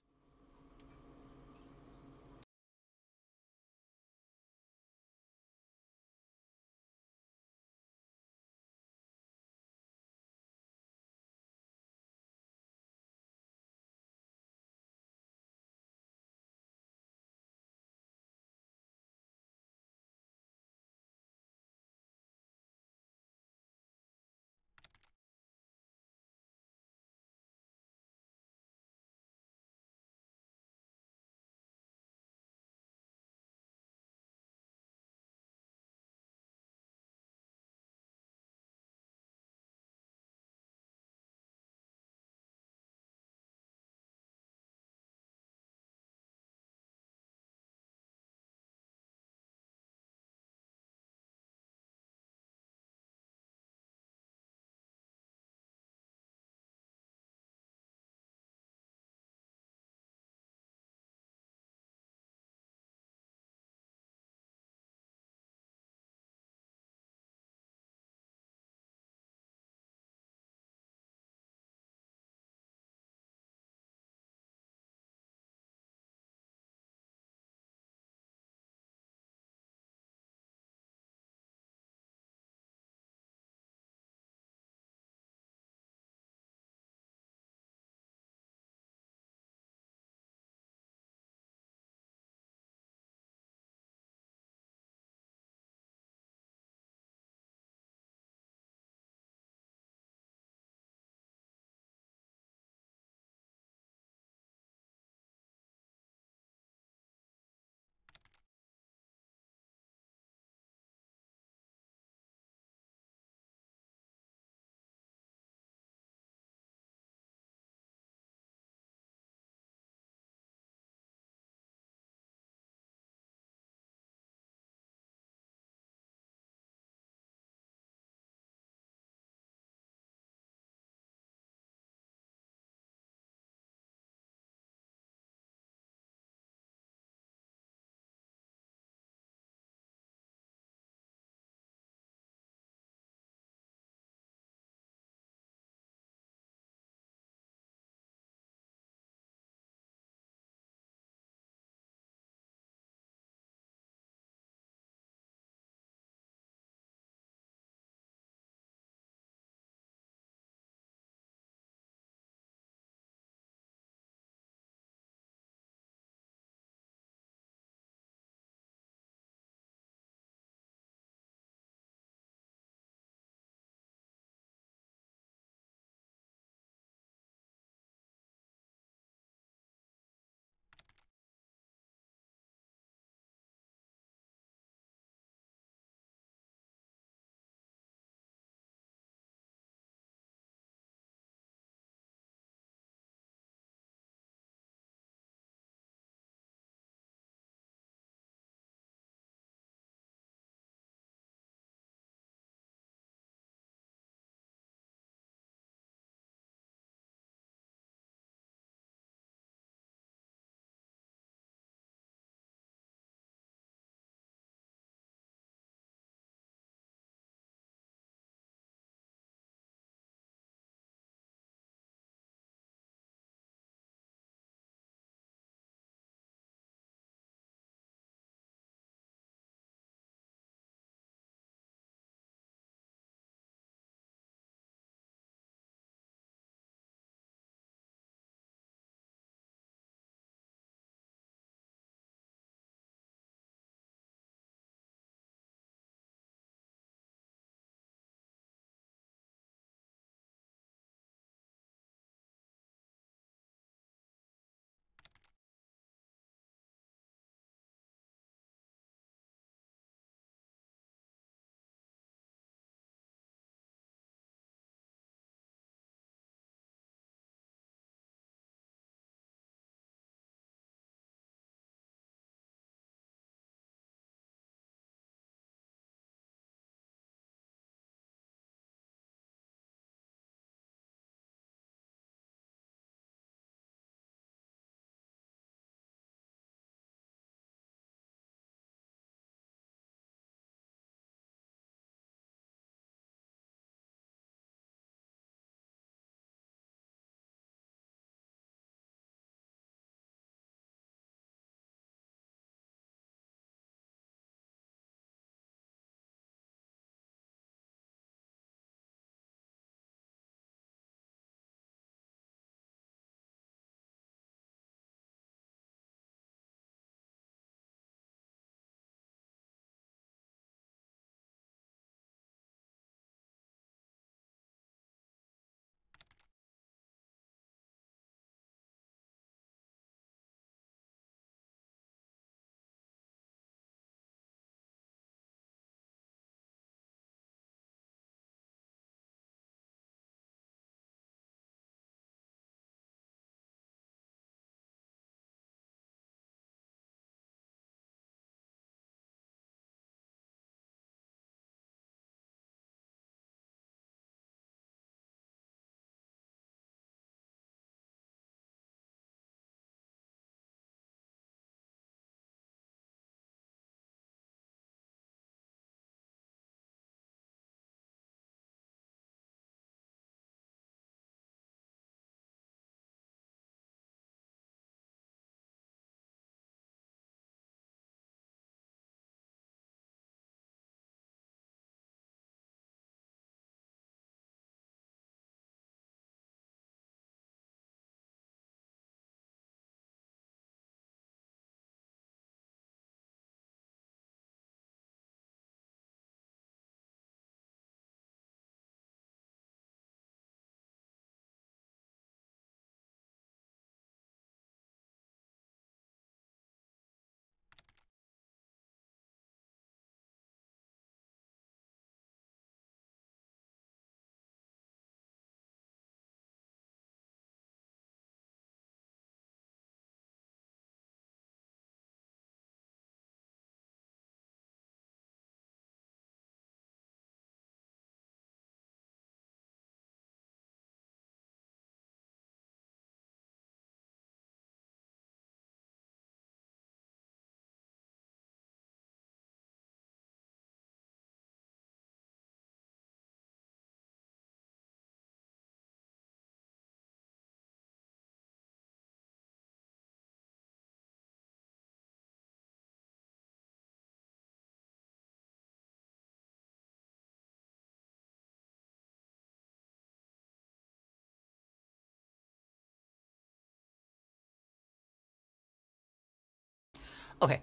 Okay.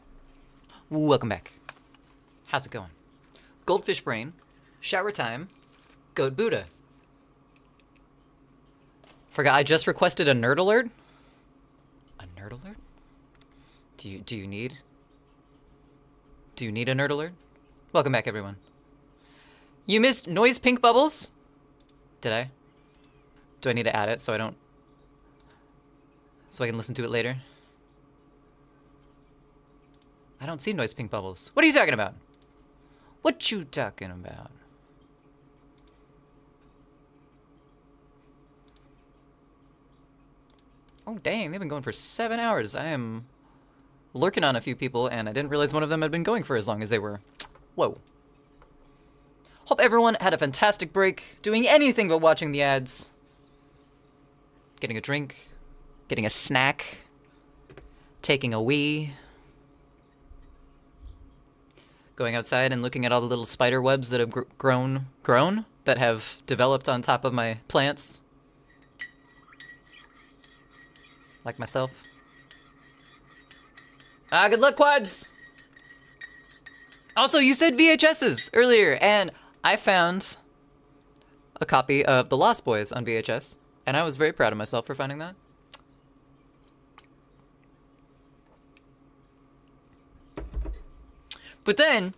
Welcome back. How's it going? Goldfish brain, shower time, goat Buddha. Forgot I just requested a nerd alert. A nerd alert? Do you need a nerd alert? Welcome back, everyone. You missed noise pink bubbles? Did I? Do I need to add it so I don't... so I can listen to it later? I don't see noise pink bubbles. What are you talking about? What you talking about? Oh, dang, they've been going for 7 hours. I am lurking on a few people, and I didn't realize one of them had been going for as long as they were. Whoa. Hope everyone had a fantastic break, doing anything but watching the ads. Getting a drink, getting a snack, taking a wee. Going outside and looking at all the little spider webs that have grown, that have developed on top of my plants. Like myself. Good luck, quads! Also, you said VHSs earlier, and I found a copy of The Lost Boys on VHS, and I was very proud of myself for finding that. But then,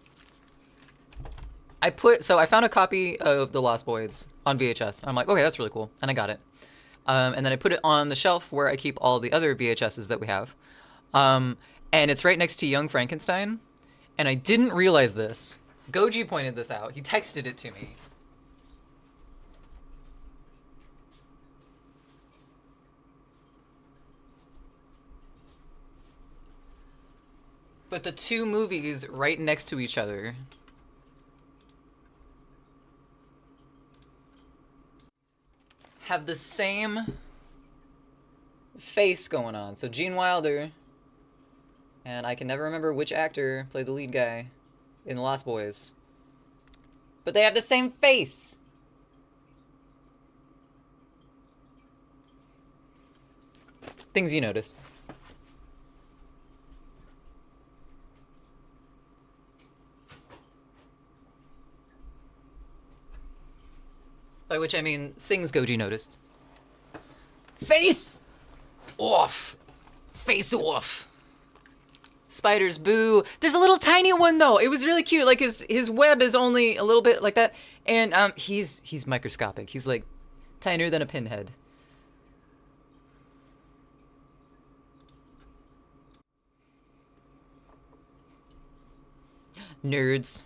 I found a copy of The Lost Boys on VHS. I'm like, okay, that's really cool, and I got it. And then I put it on the shelf where I keep all the other VHSs that we have. And it's right next to Young Frankenstein. And I didn't realize this. Goji pointed this out. He texted it to me. But the two movies right next to each other have the same face going on. So Gene Wilder, and I can never remember which actor played the lead guy in The Lost Boys, but they have the same face. Things you notice. By which I mean things Goji noticed. Face off. Face off. Spiders, boo. There's a little tiny one though. It was really cute. Like his web is only a little bit like that, and he's microscopic. He's like tinier than a pinhead. Nerds.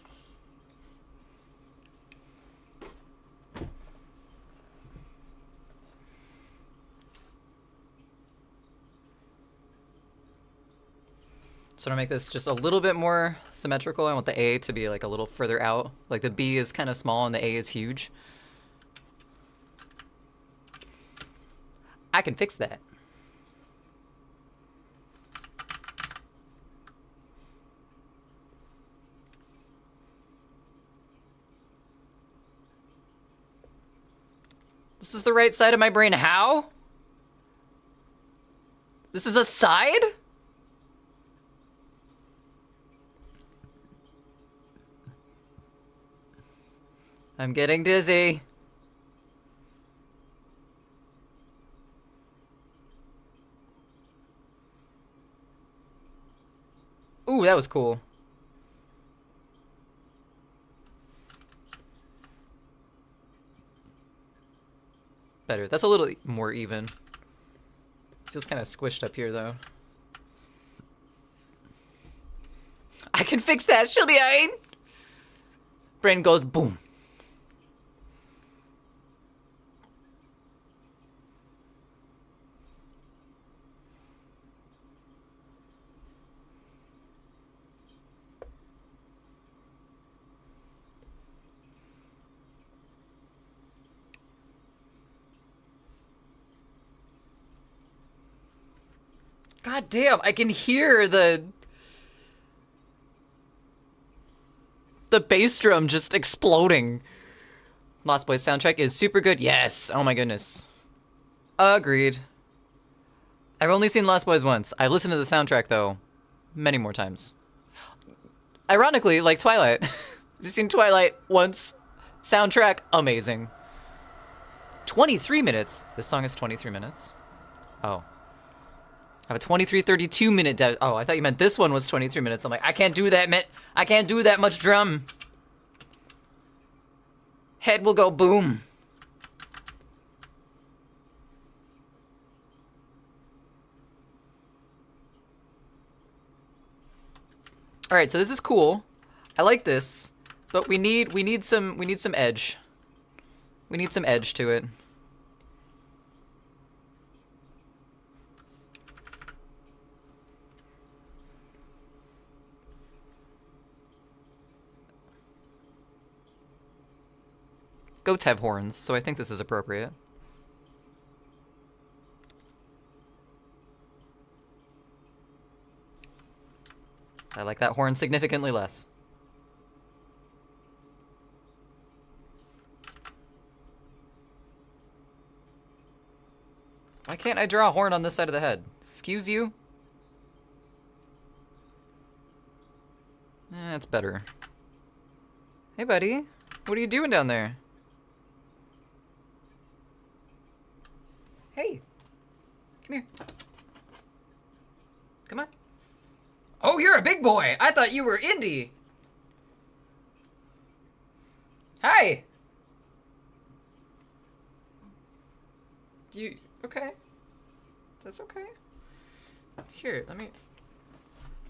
So to make this just a little bit more symmetrical, I want the A to be like a little further out. Like the B is kind of small and the A is huge. I can fix that. This is the right side of my brain. How? This is a side? I'm getting dizzy. Ooh, that was cool. Better. That's a little more even. Feels kind of squished up here, though. I can fix that. She'll be alright. Brain goes boom. God damn, I can hear the bass drum just exploding. Lost Boys soundtrack is super good. Yes. Oh my goodness. Agreed. I've only seen Lost Boys once. I've listened to the soundtrack though many more times. Ironically, like Twilight. I've seen Twilight once. Soundtrack, amazing. 23 minutes. This song is 23 minutes. Oh. I have a 23:32 minute oh, I thought you meant this one was 23 minutes. I'm like, I can't do that, man. I can't do that much drum. Head will go boom. All right, so this is cool. I like this, but we need some edge. We need some edge to it. Goats have horns, so I think this is appropriate. I like that horn significantly less. Why can't I draw a horn on this side of the head? Excuse you? That's better. Hey, buddy. What are you doing down there? Hey. Come here. Come on. Oh, you're a big boy. I thought you were indie. Hi. You, okay. That's okay. Here, let me.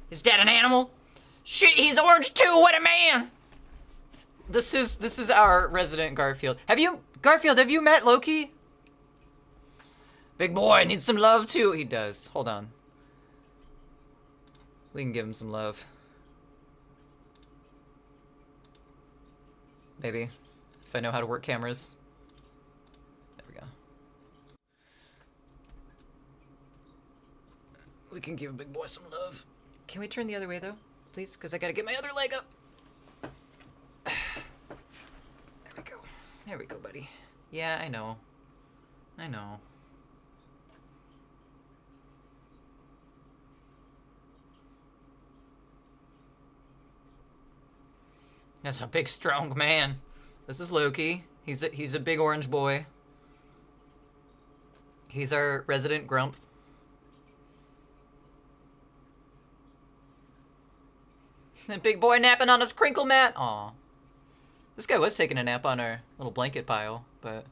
Is that an animal? Shit, he's orange too. What a man. This is our resident Garfield. Garfield, have you met Loki? Big boy needs some love too. He does. Hold on. We can give him some love. Maybe. If I know how to work cameras. There we go. We can give Big Boy some love. Can we turn the other way though? Please? Because I gotta get my other leg up. There we go. There we go, buddy. Yeah, I know. I know. That's a big, strong man. This is Loki. He's a big orange boy. He's our resident grump. Big boy napping on his crinkle mat. Aw. This guy was taking a nap on our little blanket pile, but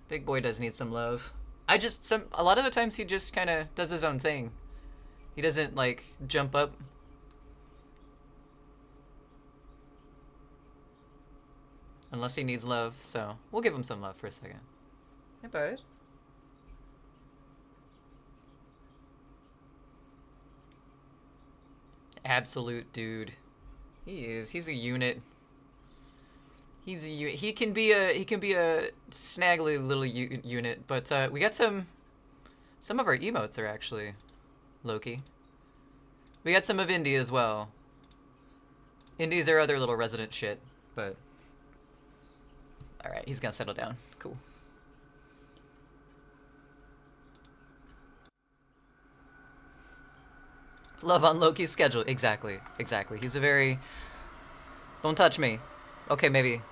big boy does need some love. A lot of the times he just kind of does his own thing. He doesn't like jump up. Unless he needs love, so we'll give him some love for a second. Hey, bud. Absolute dude. He is. He's a unit. He's a unit. He can be a snaggly little unit, but we got some of our emotes are actually Loki. We got some of Indy as well. Indy's our other little resident shit, but alright, he's gonna settle down. Cool. Love on Loki's schedule. Exactly. Exactly. He's a very... Don't touch me. Okay, maybe.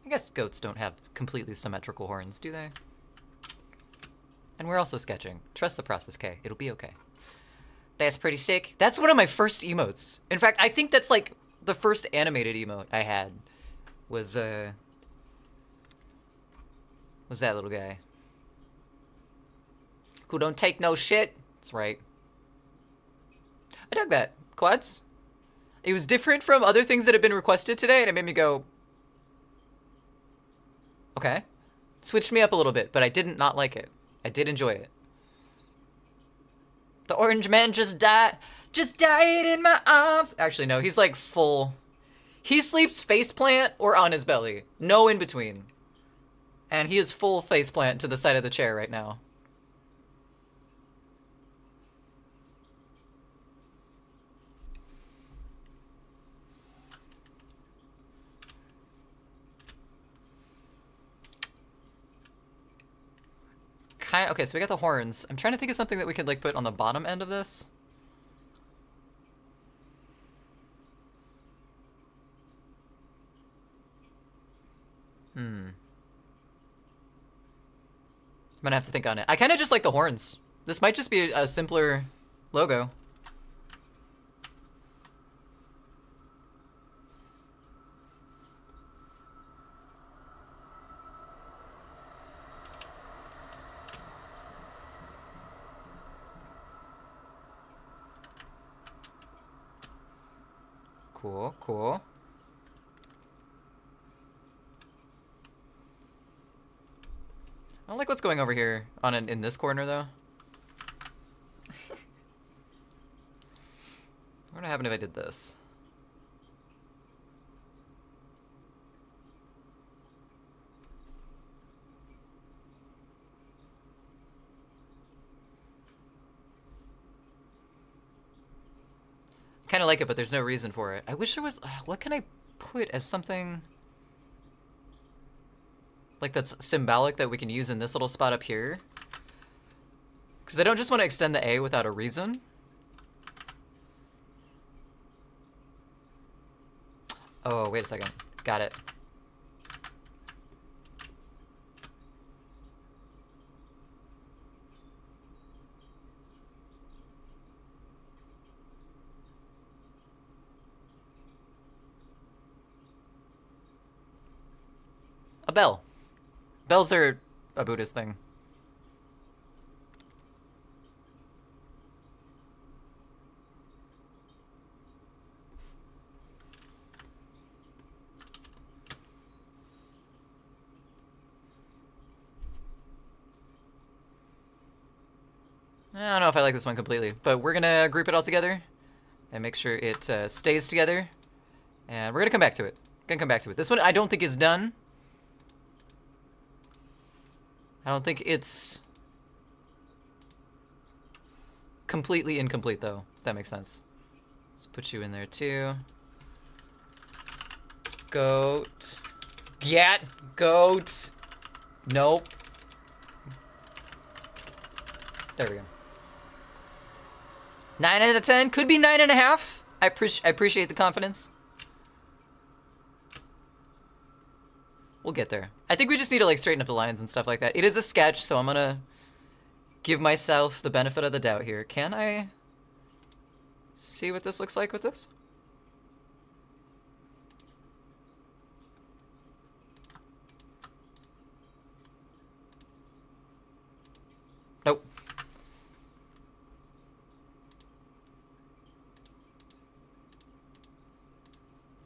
I guess goats don't have completely symmetrical horns, do they? And we're also sketching. Trust the process, K. It'll be okay. That's pretty sick. That's one of my first emotes. In fact, I think that's like the first animated emote I had was that little guy. Who don't take no shit. That's right. I dug that. Quads? It was different from other things that have been requested today, and it made me go, okay. Switched me up a little bit, but I didn't not like it. I did enjoy it. The orange man just died. Just died in my arms. Actually, no, he's like full. He sleeps faceplant or on his belly. No in between. And he is full faceplant to the side of the chair right now. Okay, so we got the horns. I'm trying to think of something that we could like put on the bottom end of this. I'm gonna have to think on it. I kind of just like the horns. This might just be a simpler logo. Cool, cool. I don't like what's going over here in this corner though. What would happen if I did this? I kind of like it, but there's no reason for it. I wish there was. What can I put as something like that's symbolic that we can use in this little spot up here? Because I don't just want to extend the A without a reason. Oh, wait a second. Got it. A bell. Bells are a Buddhist thing. I don't know if I like this one completely, but we're gonna group it all together and make sure it stays together. And we're gonna come back to it. This one I don't think is done. I don't think it's completely incomplete though, if that makes sense. Let's put you in there too. Goat. Get goat. Nope. There we go. 9 out of 10. Could be 9.5. I appreciate the confidence. We'll get there. I think we just need to like straighten up the lines and stuff like that. It is a sketch, so I'm gonna give myself the benefit of the doubt here. Can I see what this looks like with this? Nope.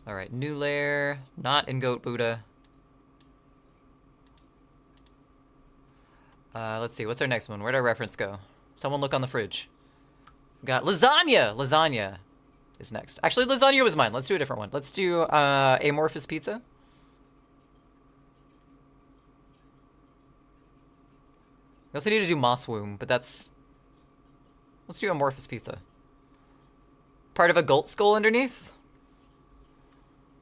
All right, new layer, not in Goat Buddha. Let's see, what's our next one? Where'd our reference go? Someone look on the fridge. Got lasagna! Lasagna is next. Actually, lasagna was mine. Let's do a different one. Let's do amorphous pizza. We also need to do moss womb, but that's... Let's do amorphous pizza. Part of a goat skull underneath?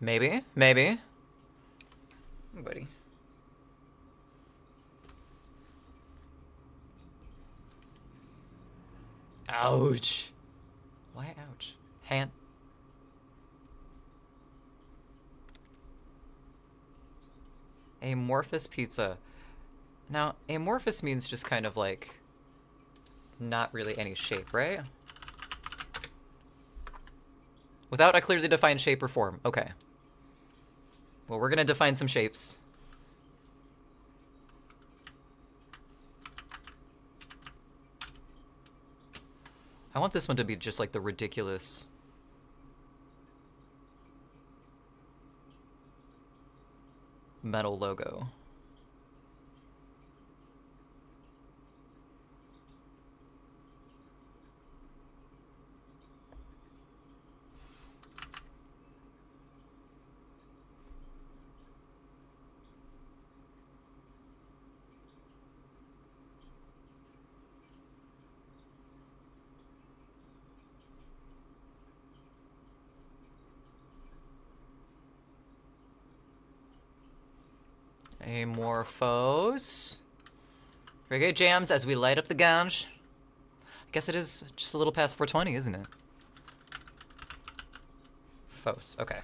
Maybe, maybe. Hey, buddy. Ouch. Why ouch? Hand. Amorphous pizza. Now, amorphous means just kind of like not really any shape, right? Without a clearly defined shape or form. Okay. Well, we're gonna define some shapes. I want this one to be just like the ridiculous metal logo. Amorphose. Reggae jams as we light up the ganj. I guess it is just a little past 420, isn't it? Fos, okay.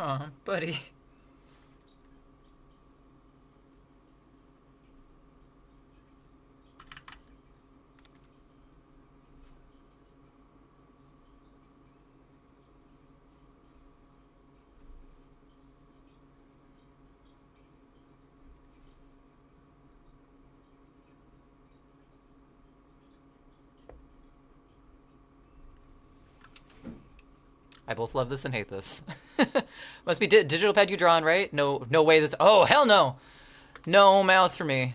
Aw, buddy. I both love this and hate this. Must be digital pad you drawn, right? No, no way this. Oh, hell no! No mouse for me.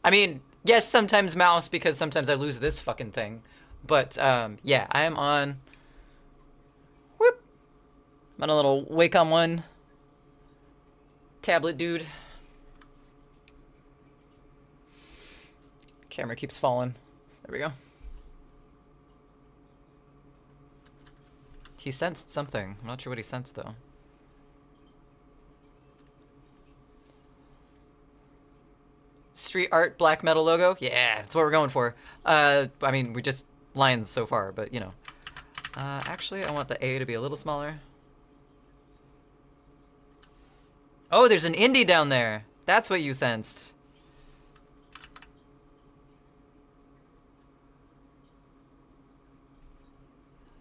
I mean, yes, sometimes mouse because sometimes I lose this fucking thing. But yeah, I am on. Whoop! I'm on a little Wacom 1 tablet, dude. Camera keeps falling. There we go. He sensed something. I'm not sure what he sensed, though. Street art black metal logo? Yeah, that's what we're going for. I mean, we just lines so far, but, you know. Actually, I want the A to be a little smaller. Oh, there's an indie down there. That's what you sensed.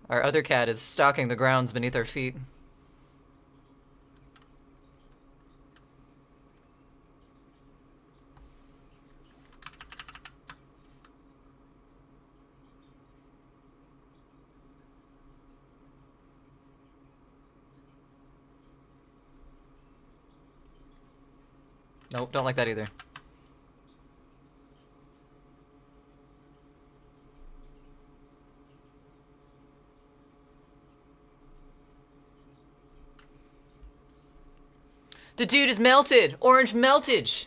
Our other cat is stalking the grounds beneath our feet. Nope, don't like that either. The dude is melted! Orange meltage!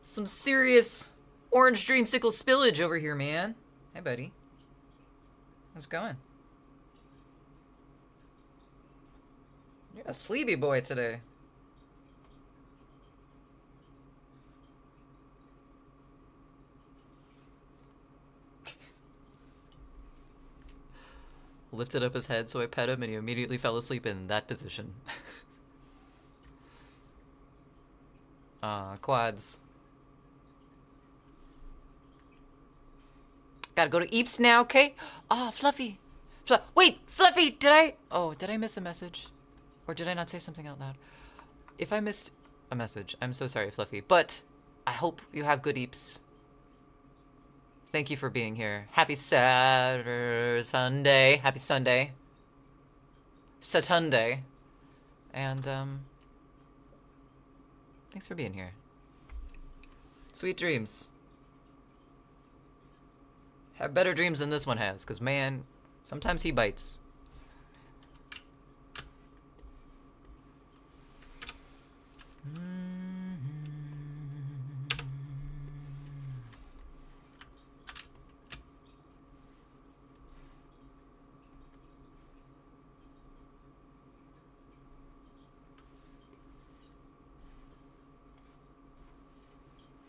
Some serious orange dreamsicle spillage over here, man. Hey, buddy. How's it going? You're a sleepy boy today. Lifted up his head, so I pet him, and he immediately fell asleep in that position. Quads. Gotta go to Eeps now, okay? Ah, Fluffy. Wait, Fluffy, did I miss a message? Or did I not say something out loud? If I missed a message, I'm so sorry, Fluffy. But I hope you have good Eeps. Thank you for being here. Happy Sunday. Happy Sunday. Satunday. And, thanks for being here. Sweet dreams. Have better dreams than this one has, because, man, sometimes he bites.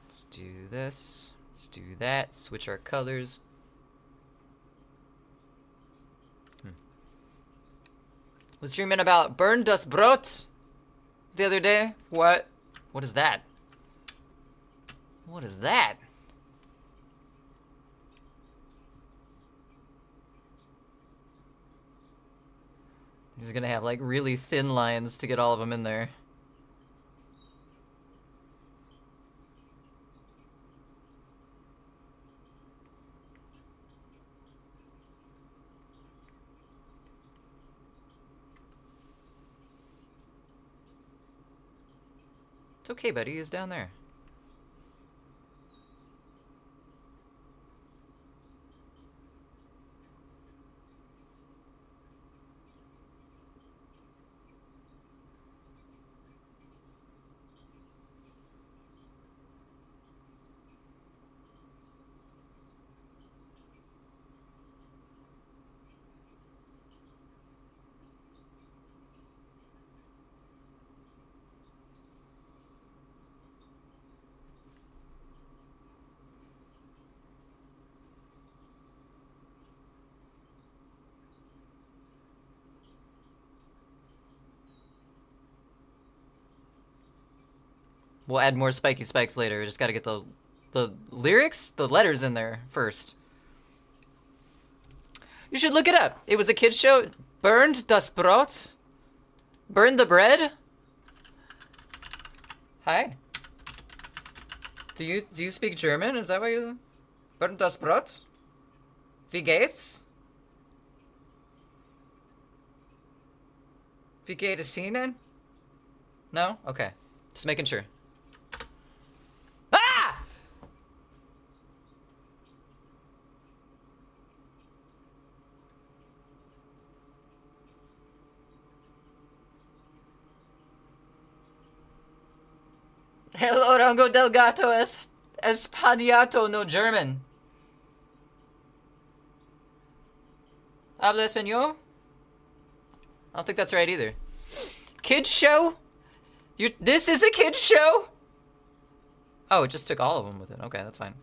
Let's do this. Let's do that. Switch our colors. Was dreaming about Burn das Brot the other day. What? What is that? What is that? He's gonna have like really thin lines to get all of them in there. It's okay, buddy. He's down there. We'll add more spiky spikes later. We just gotta get the lyrics, the letters in there first. You should look it up. It was a kid's show. Burned das Brot? Burn the bread? Hi. Do you speak German? Is that why you... Burn das Brot? Wie geht's? Wie geht es Ihnen? No? Okay. Just making sure. Ah! El orango del gato es españato, no German. Habla español? I don't think that's right either. Kids show? This is a kids show? Oh, it just took all of them with it. Okay, that's fine.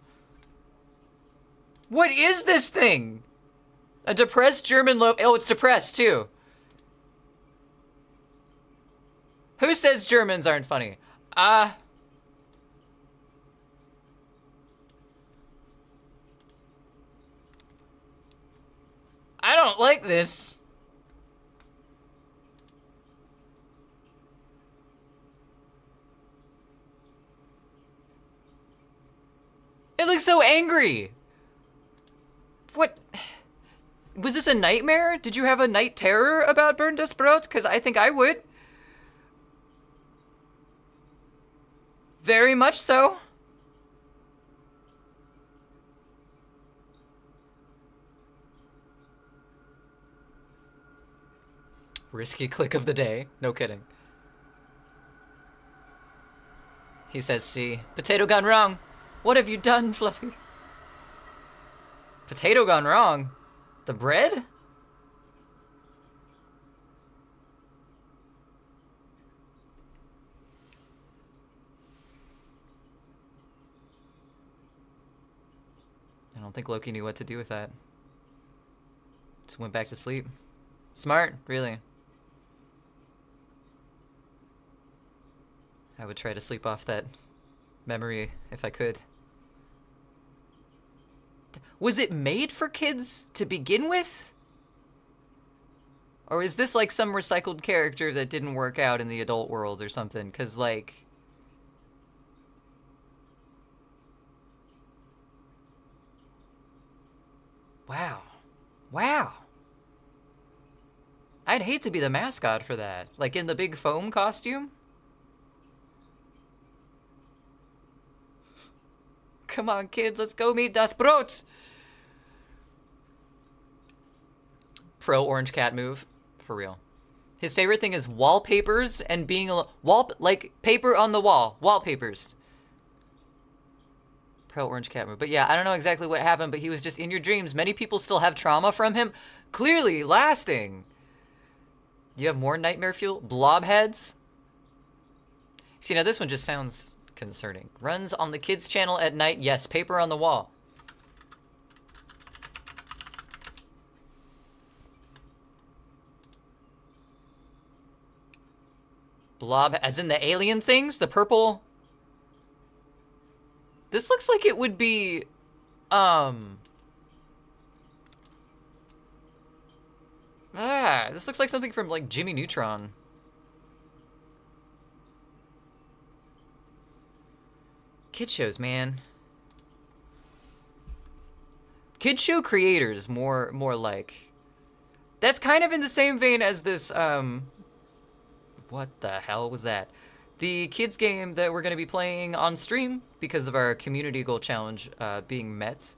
What is this thing? A depressed German oh, it's depressed too. Who says Germans aren't funny? I don't like this. It looks so angry. What? Was this a nightmare? Did you have a night terror about Burn das Brot? Because I think I would. Very much so. Risky click of the day. No kidding. He says, see. Potato gone wrong. What have you done, Fluffy? Potato gone wrong? The bread? I don't think Loki knew what to do with that. Just went back to sleep. Smart, really. I would try to sleep off that memory if I could. Was it made for kids to begin with? Or is this like some recycled character that didn't work out in the adult world or something? Because, like... Wow. Wow. I'd hate to be the mascot for that. Like in the big foam costume? Come on, kids, let's go meet Das Brot! Pro orange cat move. For real. His favorite thing is wallpapers and being like paper on the wall. Wallpapers. Pro orange cat move. But yeah, I don't know exactly what happened, but he was just in your dreams. Many people still have trauma from him. Clearly lasting. You have more nightmare fuel? Blob heads? See, now this one just sounds concerning. Runs on the kids' channel at night. Yes, paper on the wall. Blob, as in the alien things? The purple? This looks like it would be, this looks like something from, like, Jimmy Neutron. Kid shows, man. Kid show creators, more like. That's kind of in the same vein as this, what the hell was that? The kids game that we're going to be playing on stream because of our community goal challenge being met.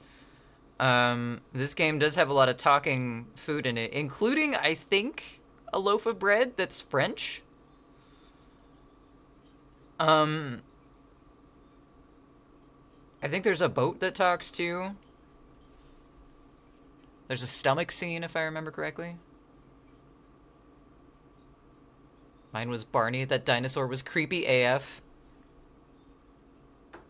This game does have a lot of talking food in it, including, I think, a loaf of bread that's French. I think there's a boat that talks too. There's a stomach scene, if I remember correctly. Mine was Barney. That dinosaur was creepy AF. I'm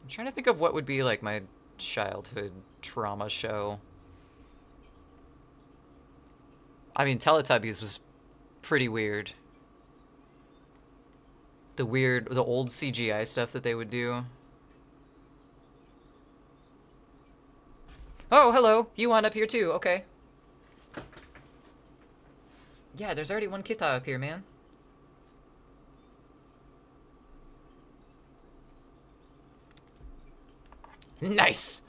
trying to think of what would be like my childhood trauma show. I mean, Teletubbies was pretty weird. the old CGI stuff that they would do. Oh, hello. You want up here too? Okay. Yeah, there's already one Kita up here, man. Nice!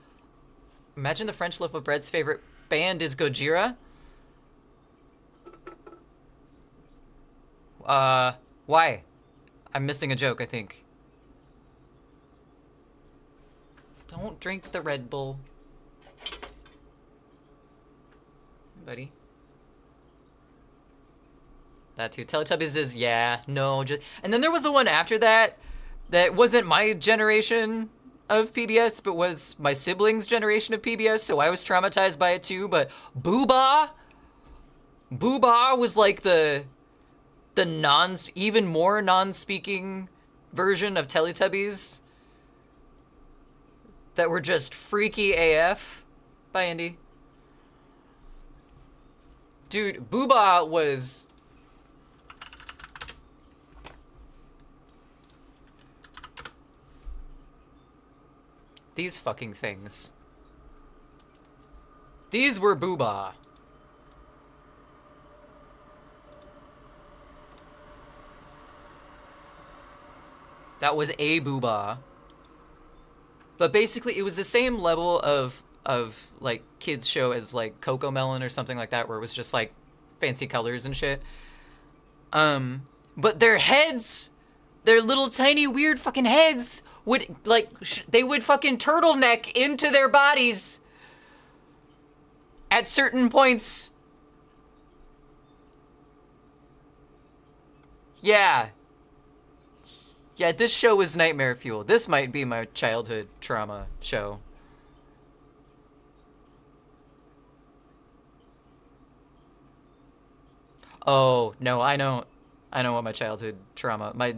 Imagine the French loaf of bread's favorite band is Gojira. Why? I'm missing a joke, I think. Don't drink the Red Bull. Buddy. That too. Teletubbies is, yeah, no, just... And then there was the one after that that wasn't my generation of PBS, but was my siblings' generation of PBS, so I was traumatized by it too, but Booba was like the even more non-speaking version of Teletubbies that were just freaky AF. Bye, Andy. Dude, Booba was... These fucking things. These were Booba. That was a Booba. But basically, it was the same level of like kids show as like Coco Melon or something like that, where it was just like fancy colors and shit. But their heads, their little tiny weird fucking heads would like they would fucking turtleneck into their bodies at certain points. Yeah. Yeah, this show was nightmare fuel. This might be my childhood trauma show. Oh, no, I know what my childhood trauma, my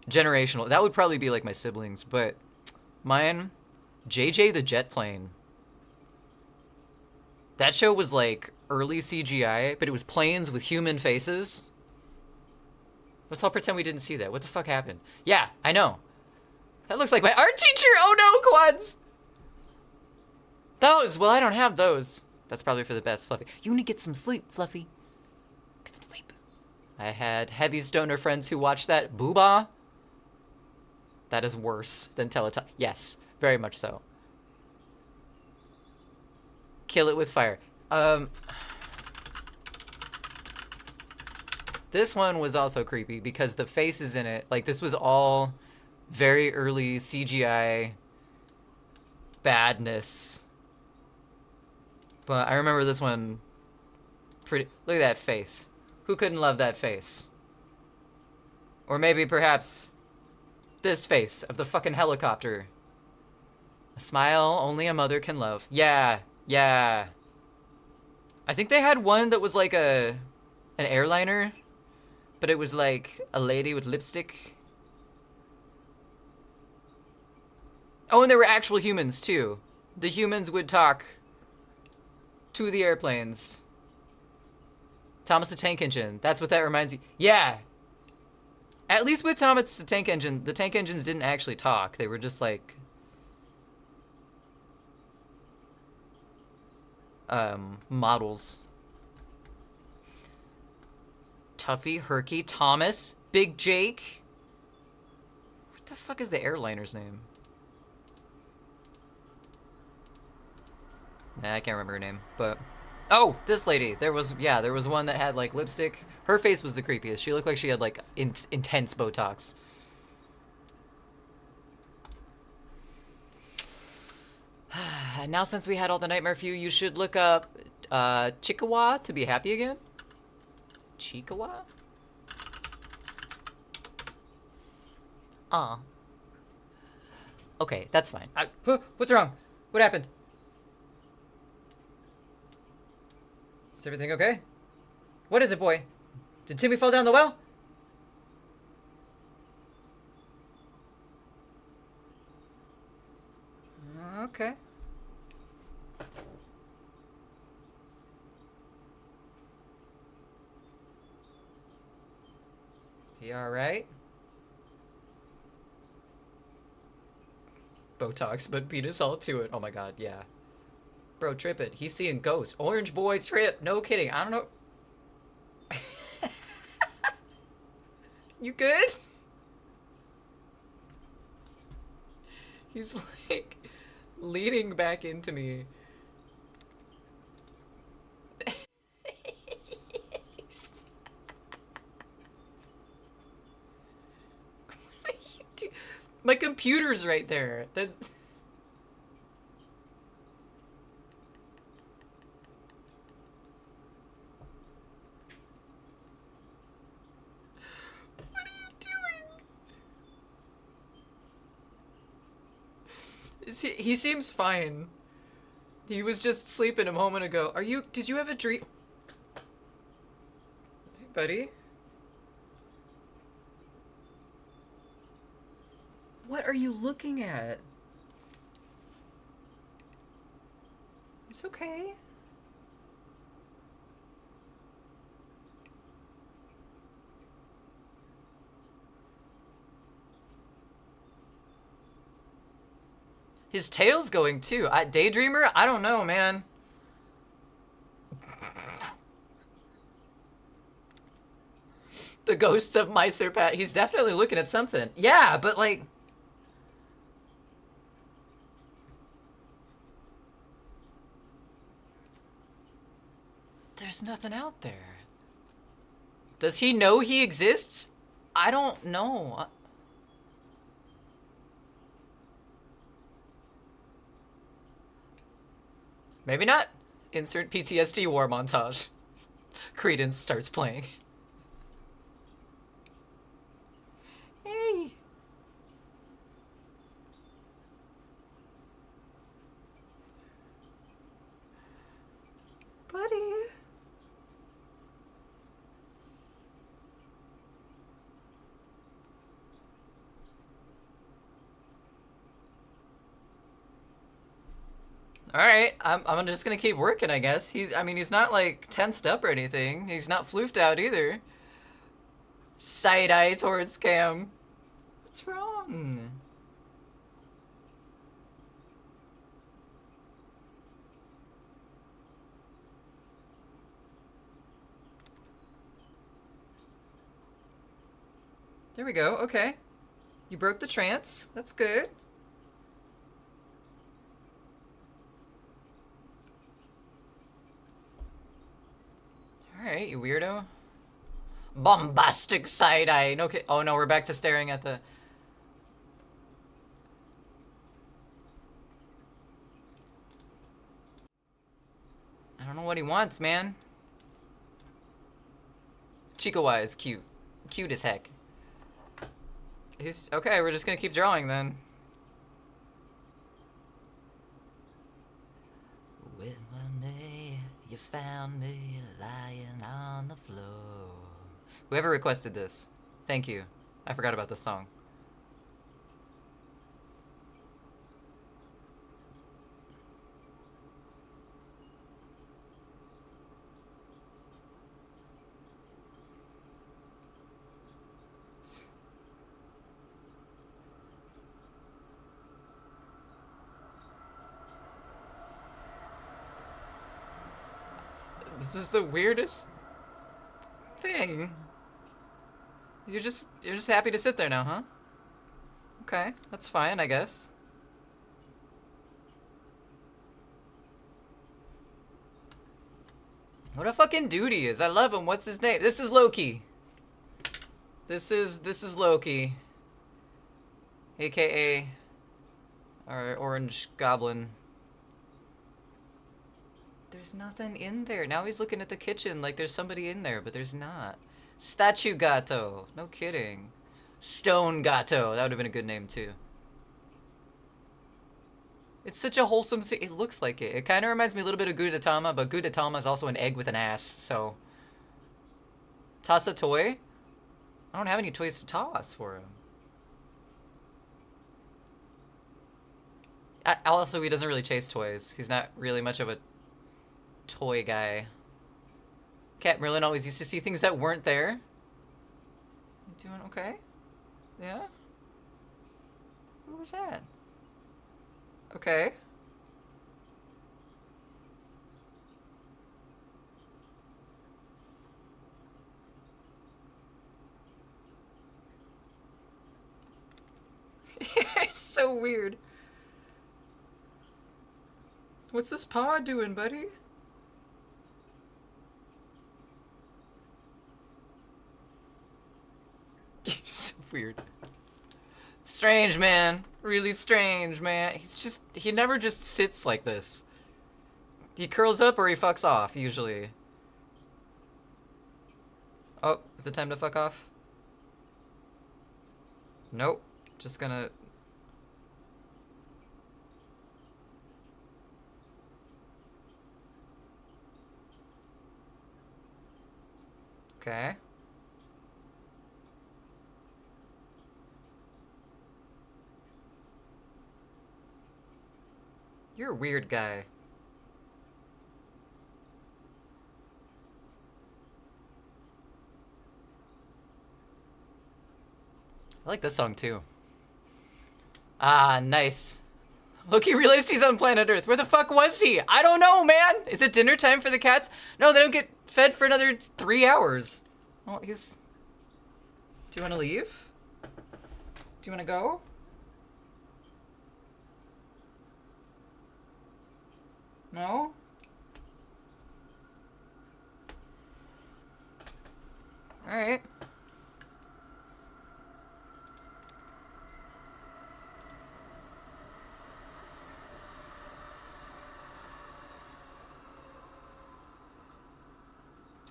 generational, that would probably be like my siblings, but mine, JJ the Jet Plane. That show was like early CGI, but it was planes with human faces. Let's all pretend we didn't see that. What the fuck happened? Yeah, I know. That looks like my art teacher. Oh no, quads. Those, well, I don't have those. That's probably for the best, Fluffy. You need to get some sleep, Fluffy. Get some sleep. I had heavy stoner friends who watched that. Booba. That is worse than Teletubbies. Yes, very much so. Kill it with fire. This one was also creepy because the faces in it, like this was all very early CGI badness. But I remember this one pretty, look at that face. Who couldn't love that face? Or maybe perhaps this face of the fucking helicopter. A smile only a mother can love. Yeah, yeah. I think they had one that was like an airliner, but it was like a lady with lipstick. Oh, and there were actual humans too. The humans would talk to the airplanes. Thomas the Tank Engine. That's what that reminds you. Yeah. At least with Thomas the Tank Engine, the tank engines didn't actually talk. They were just like models. Tuffy, Herky, Thomas, Big Jake. What the fuck is the airliner's name? Nah, I can't remember her name, but... Oh, this lady. There was one that had, like, lipstick. Her face was the creepiest. She looked like she had, like, intense Botox. And now since we had all the Nightmare Fuel, you should look up Chikawa to be happy again. Chikawa? Aw. Okay, that's fine. What's wrong? What happened? Is everything okay? What is it, boy? Did Timmy fall down the well? Okay. You alright? Botox, but penis all to it. Oh my god, yeah. Bro, trip it. He's seeing ghosts. Orange boy trip. No kidding. I don't know. You good? He's like leaning back into me. What are you doing? My computer's right there. That. What are you doing? He seems fine. He was just sleeping a moment ago. Did you have a dream? Hey, buddy. What are you looking at? It's okay. His tail's going too. Daydreamer? I don't know, man. The ghosts of Miser Pat. He's definitely looking at something. Yeah, but like. There's nothing out there. Does he know he exists? I don't know. Maybe not. Insert PTSD war montage. Credence starts playing. Hey. Buddy. Alright, I'm just gonna keep working, I guess. I mean, he's not, like, tensed up or anything. He's not floofed out, either. Side-eye towards Cam. What's wrong? There we go, okay. You broke the trance. That's good. Alright, you weirdo. Bombastic side-eye. No kid. Oh no, we're back to staring at the... I don't know what he wants, man. Chico-wise is cute. Cute as heck. He's... Okay, we're just gonna keep drawing then. With me, you found me lying on the floor. Whoever requested this, thank you. I forgot about this song. This is the weirdest thing. You're just happy to sit there now, huh? Okay, that's fine, I guess. What a fucking dude he is. I love him. What's his name? This is Loki. This is Loki. AKA our Orange Goblin. There's nothing in there. Now he's looking at the kitchen like there's somebody in there, but there's not. Statue Gato. No kidding. Stone Gato. That would have been a good name, too. It's such a wholesome... It looks like it. It kind of reminds me a little bit of Gudetama, but Gudetama is also an egg with an ass, so... Toss a toy? I don't have any toys to toss for him. Also, he doesn't really chase toys. He's not really much of a toy guy. Cat Merlin always used to see things that weren't there. You doing okay? Yeah? Who was that? Okay. It's so weird. What's this paw doing, buddy? So weird. Strange, man. Really strange, man. He never just sits like this. He curls up or he fucks off, usually. Oh, is it time to fuck off? Nope. Just gonna... Okay. You're a weird guy. I like this song too. Ah, nice. Look, he realized he's on planet Earth. Where the fuck was he? I don't know, man. Is it dinner time for the cats? No, they don't get fed for another 3 hours. Oh, he's... Do you want to leave? Do you want to go? No? Alright.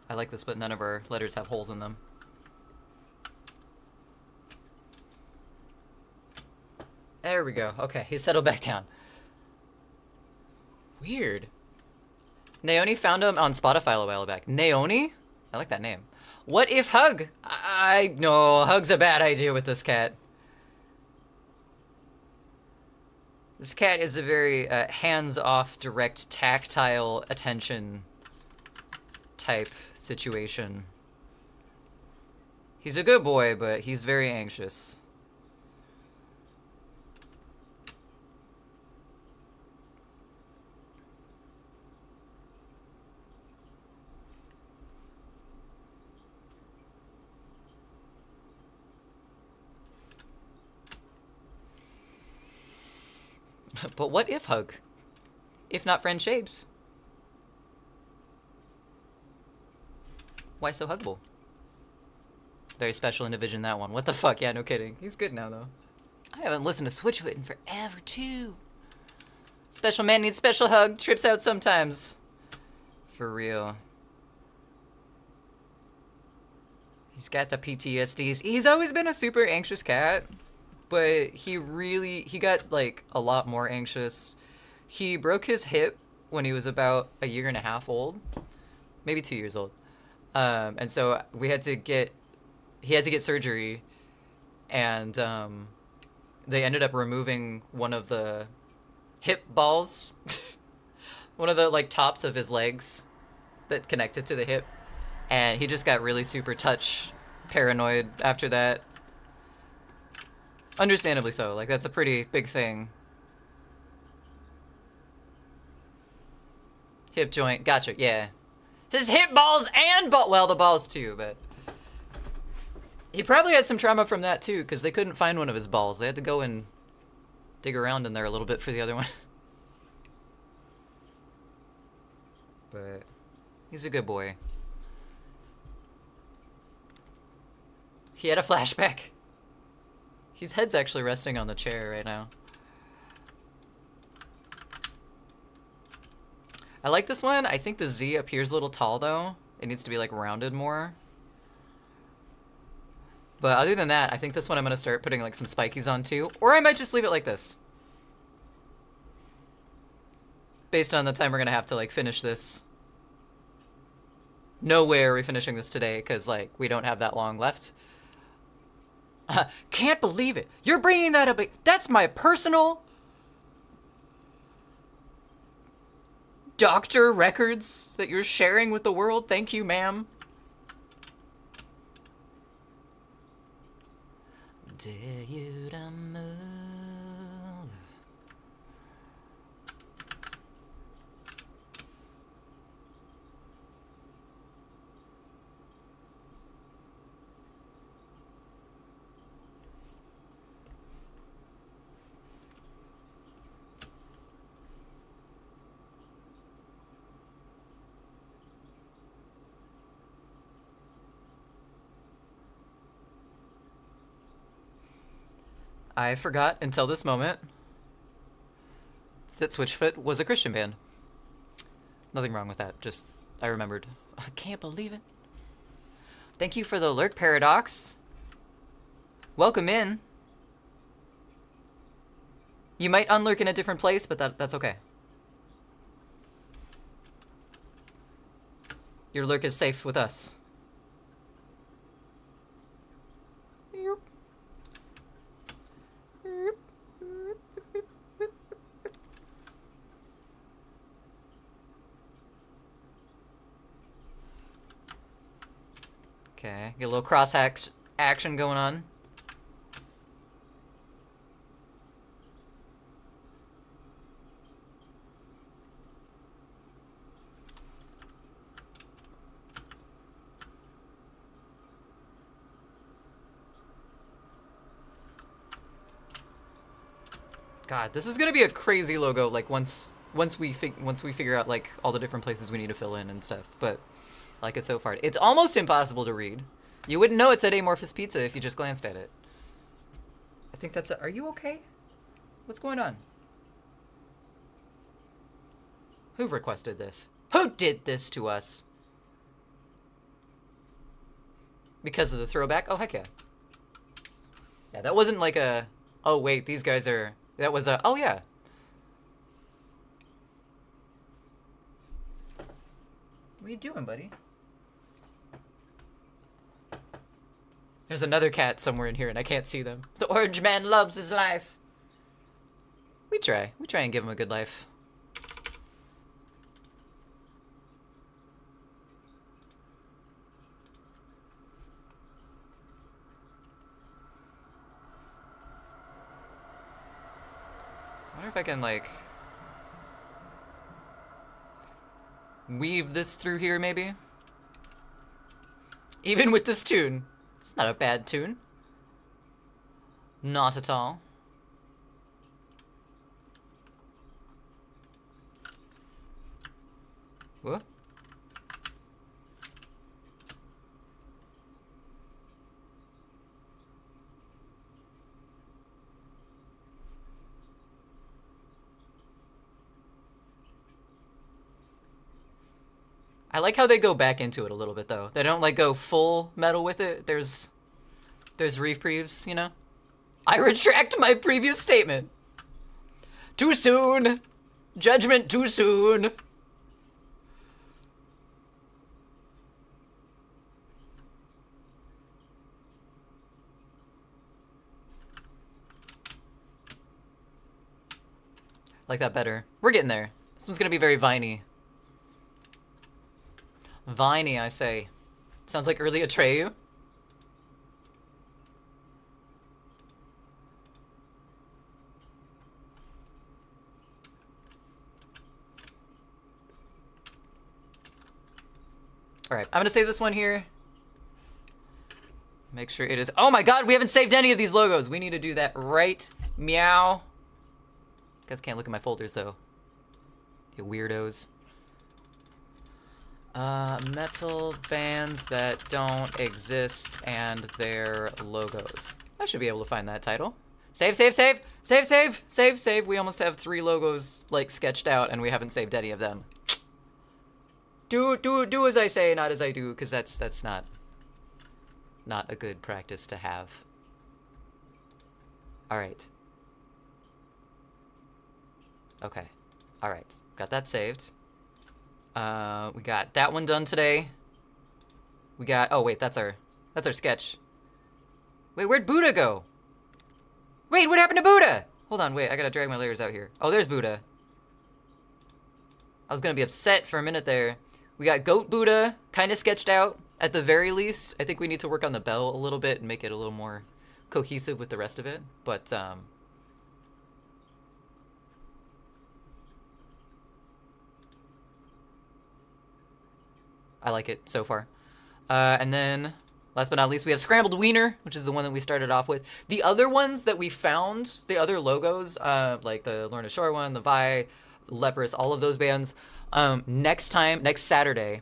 I like this, but none of our letters have holes in them. There we go. Okay, he settled back down. Weird. Naoni found him on Spotify a while back. Naoni? I like that name. What if Hug? I no, Hug's a bad idea with this cat. This cat is a very hands-off, direct, tactile attention type situation. He's a good boy, but he's very anxious. But what if Hug? If not friend shapes? Why so huggable? Very special individual in that one. What the fuck? Yeah, no kidding. He's good now, though. I haven't listened to Switchfoot in forever, too. Special man needs special hug. Trips out sometimes. For real. He's got the PTSDs. He's always been a super anxious cat. But he got, like, a lot more anxious. He broke his hip when he was about 1.5 years old. Maybe 2 years old. And so he had to get surgery. And they ended up removing one of the hip balls. One of the, like, tops of his legs that connected to the hip. And he just got really super touch paranoid after that. Understandably so. Like, that's a pretty big thing. Hip joint. Gotcha. Yeah. His hip balls and well, the balls too, but... He probably has some trauma from that too, because they couldn't find one of his balls. They had to go and dig around in there a little bit for the other one. But he's a good boy. He had a flashback. His head's actually resting on the chair right now. I like this one. I think the Z appears a little tall, though. It needs to be, like, rounded more. But other than that, I think this one I'm going to start putting, like, some spikies on, too. Or I might just leave it like this. Based on the time we're going to have to, like, finish this. No way are we finishing this today, because, like, we don't have that long left. Can't believe it. You're bringing that up. That's my personal doctor records that you're sharing with the world. Thank you, ma'am. Dare you to move. I forgot until this moment that Switchfoot was a Christian band. Nothing wrong with that, just I remembered. I can't believe it. Thank you for the lurk, Paradox. Welcome in. You might unlurk in a different place, but that's okay. Your lurk is safe with us. Okay, get a little cross action going on. God, this is gonna be a crazy logo. Like once we figure out like all the different places we need to fill in and stuff. But I like it so far. It's almost impossible to read. You wouldn't know it said Amorphous Pizza if you just glanced at it. I think that's. Are you okay? What's going on? Who requested this? Who did this to us? Because of the throwback? Oh heck yeah. Yeah, that wasn't like a. Oh wait, these guys are. That was a, oh yeah. What are you doing, buddy? There's another cat somewhere in here and I can't see them. The orange man loves his life. We try and give him a good life. I wonder if I can, like, weave this through here, maybe? Even with this tune. It's not a bad tune. Not at all. What? I like how they go back into it a little bit, though. They don't, like, go full metal with it. There's reprieves, you know? I retract my previous statement. Too soon. Judgment too soon. Like that better. We're getting there. This one's gonna be very viney. Viney, I say. Sounds like early Atreyu. Alright, I'm gonna save this one here. Make sure it is. Oh my god, we haven't saved any of these logos. We need to do that right meow. Guys can't look at my folders though. You weirdos. Metal bands that don't exist and their logos. I should be able to find that title. Save, save, save, save, save, save, save. We almost have 3 logos like sketched out and we haven't saved any of them. Do as I say, not as I do, because that's not a good practice to have. All right. Okay. All right. Got that saved. We got that one done today. We got, oh wait, that's our sketch. Wait, where'd Buddha go? Wait, what happened to Buddha? Hold on, wait, I gotta drag my layers out here. Oh, there's Buddha. I was gonna be upset for a minute there. We got Goat Buddha, kind of sketched out. At the very least, I think we need to work on the bell a little bit and make it a little more cohesive with the rest of it. But, I like it so far. And then, last but not least, we have Scrambled Wiener, which is the one that we started off with. The other ones that we found, the other logos, like the Lorna Shore one, the Vi, Leprous, all of those bands, next Saturday,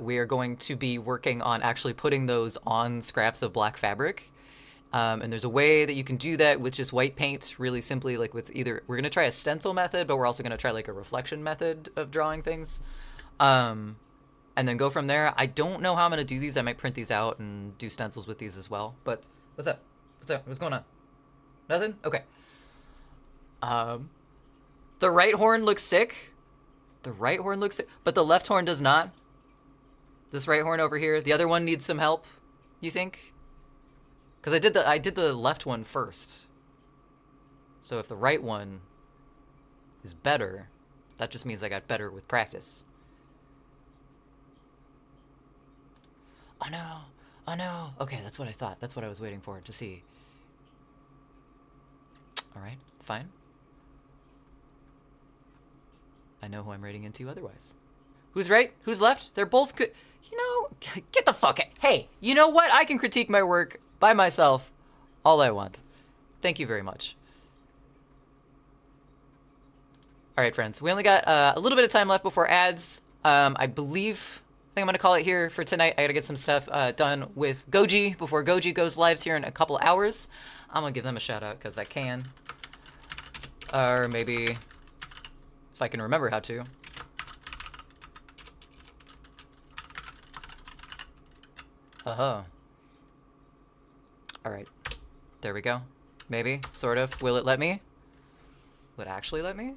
we are going to be working on actually putting those on scraps of black fabric. And there's a way that you can do that with just white paint, really simply, like with either, we're going to try a stencil method, but we're also going to try like a reflection method of drawing things. And then go from there. I don't know how I'm going to do these. I might print these out and do stencils with these as well. But what's up? What's up? What's going on? Nothing? Okay. The right horn looks sick. The right horn looks sick, but the left horn does not. This right horn over here, the other one needs some help, you think? Because I did the left one first. So if the right one is better, that just means I got better with practice. Oh no, oh no. Okay, that's what I thought. That's what I was waiting for to see. All right, fine. I know who I'm rating into otherwise. Who's right? Who's left? They're both good. You know, get the fuck out. Hey, you know what? I can critique my work by myself all I want. Thank you very much. All right, friends. We only got a little bit of time left before ads. I think I'm going to call it here for tonight. I got to get some stuff done with Goji before Goji goes live here in a couple hours. I'm going to give them a shout out because I can. Or maybe if I can remember how to. Uh-huh. All right. There we go. Maybe, sort of. Will it let me? Will it actually let me?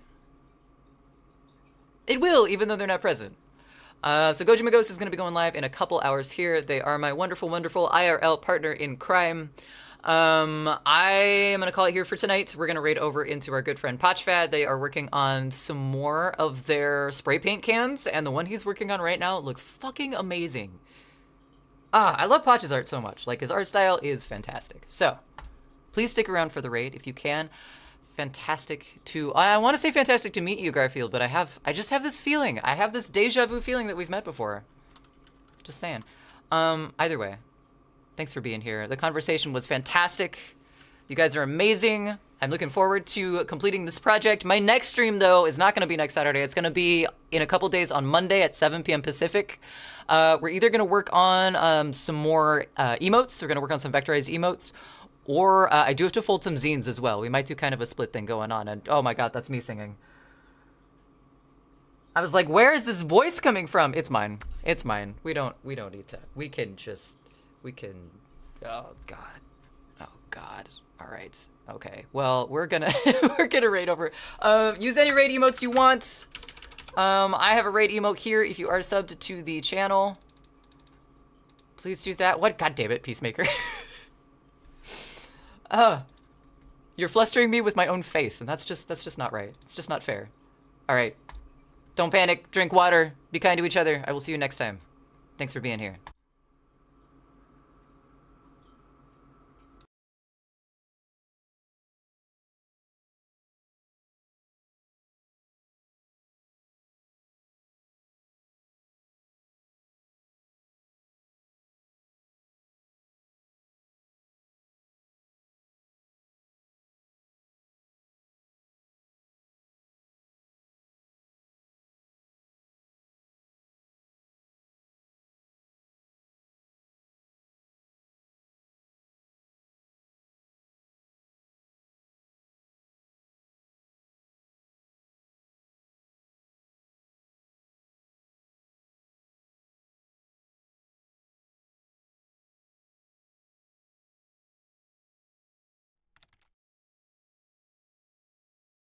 It will, even though they're not present. So Goji Magos is going to be going live in a couple hours here. They are my wonderful, wonderful IRL partner in crime. I am going to call it here for tonight. We're going to raid over into our good friend Potchfad. They are working on some more of their spray paint cans, and the one he's working on right now looks fucking amazing. I love Potch's art so much. Like, his art style is fantastic. So, please stick around for the raid if you can. I want to say fantastic to meet you, Garfield, but I just have this feeling. I have this deja vu feeling that we've met before. Just saying. Either way, thanks for being here. The conversation was fantastic. You guys are amazing. I'm looking forward to completing this project. My next stream, though, is not going to be next Saturday. It's going to be in a couple days on Monday at 7 p.m. Pacific. We're either going to work on some more emotes. We're going to work on some vectorized emotes. Or I do have to fold some zines as well. We might do kind of a split thing going on. And oh my god, that's me singing. I was like, where is this voice coming from? It's mine. It's mine. We don't need to. We can. Oh god. Oh god. All right. Okay. Well, we're gonna raid over. Use any raid emotes you want. I have a raid emote here if you are subbed to the channel. Please do that. What? God damn it, Peacemaker. You're flustering me with my own face, and that's just not right. It's just not fair. All right. Don't panic. Drink water. Be kind to each other. I will see you next time. Thanks for being here.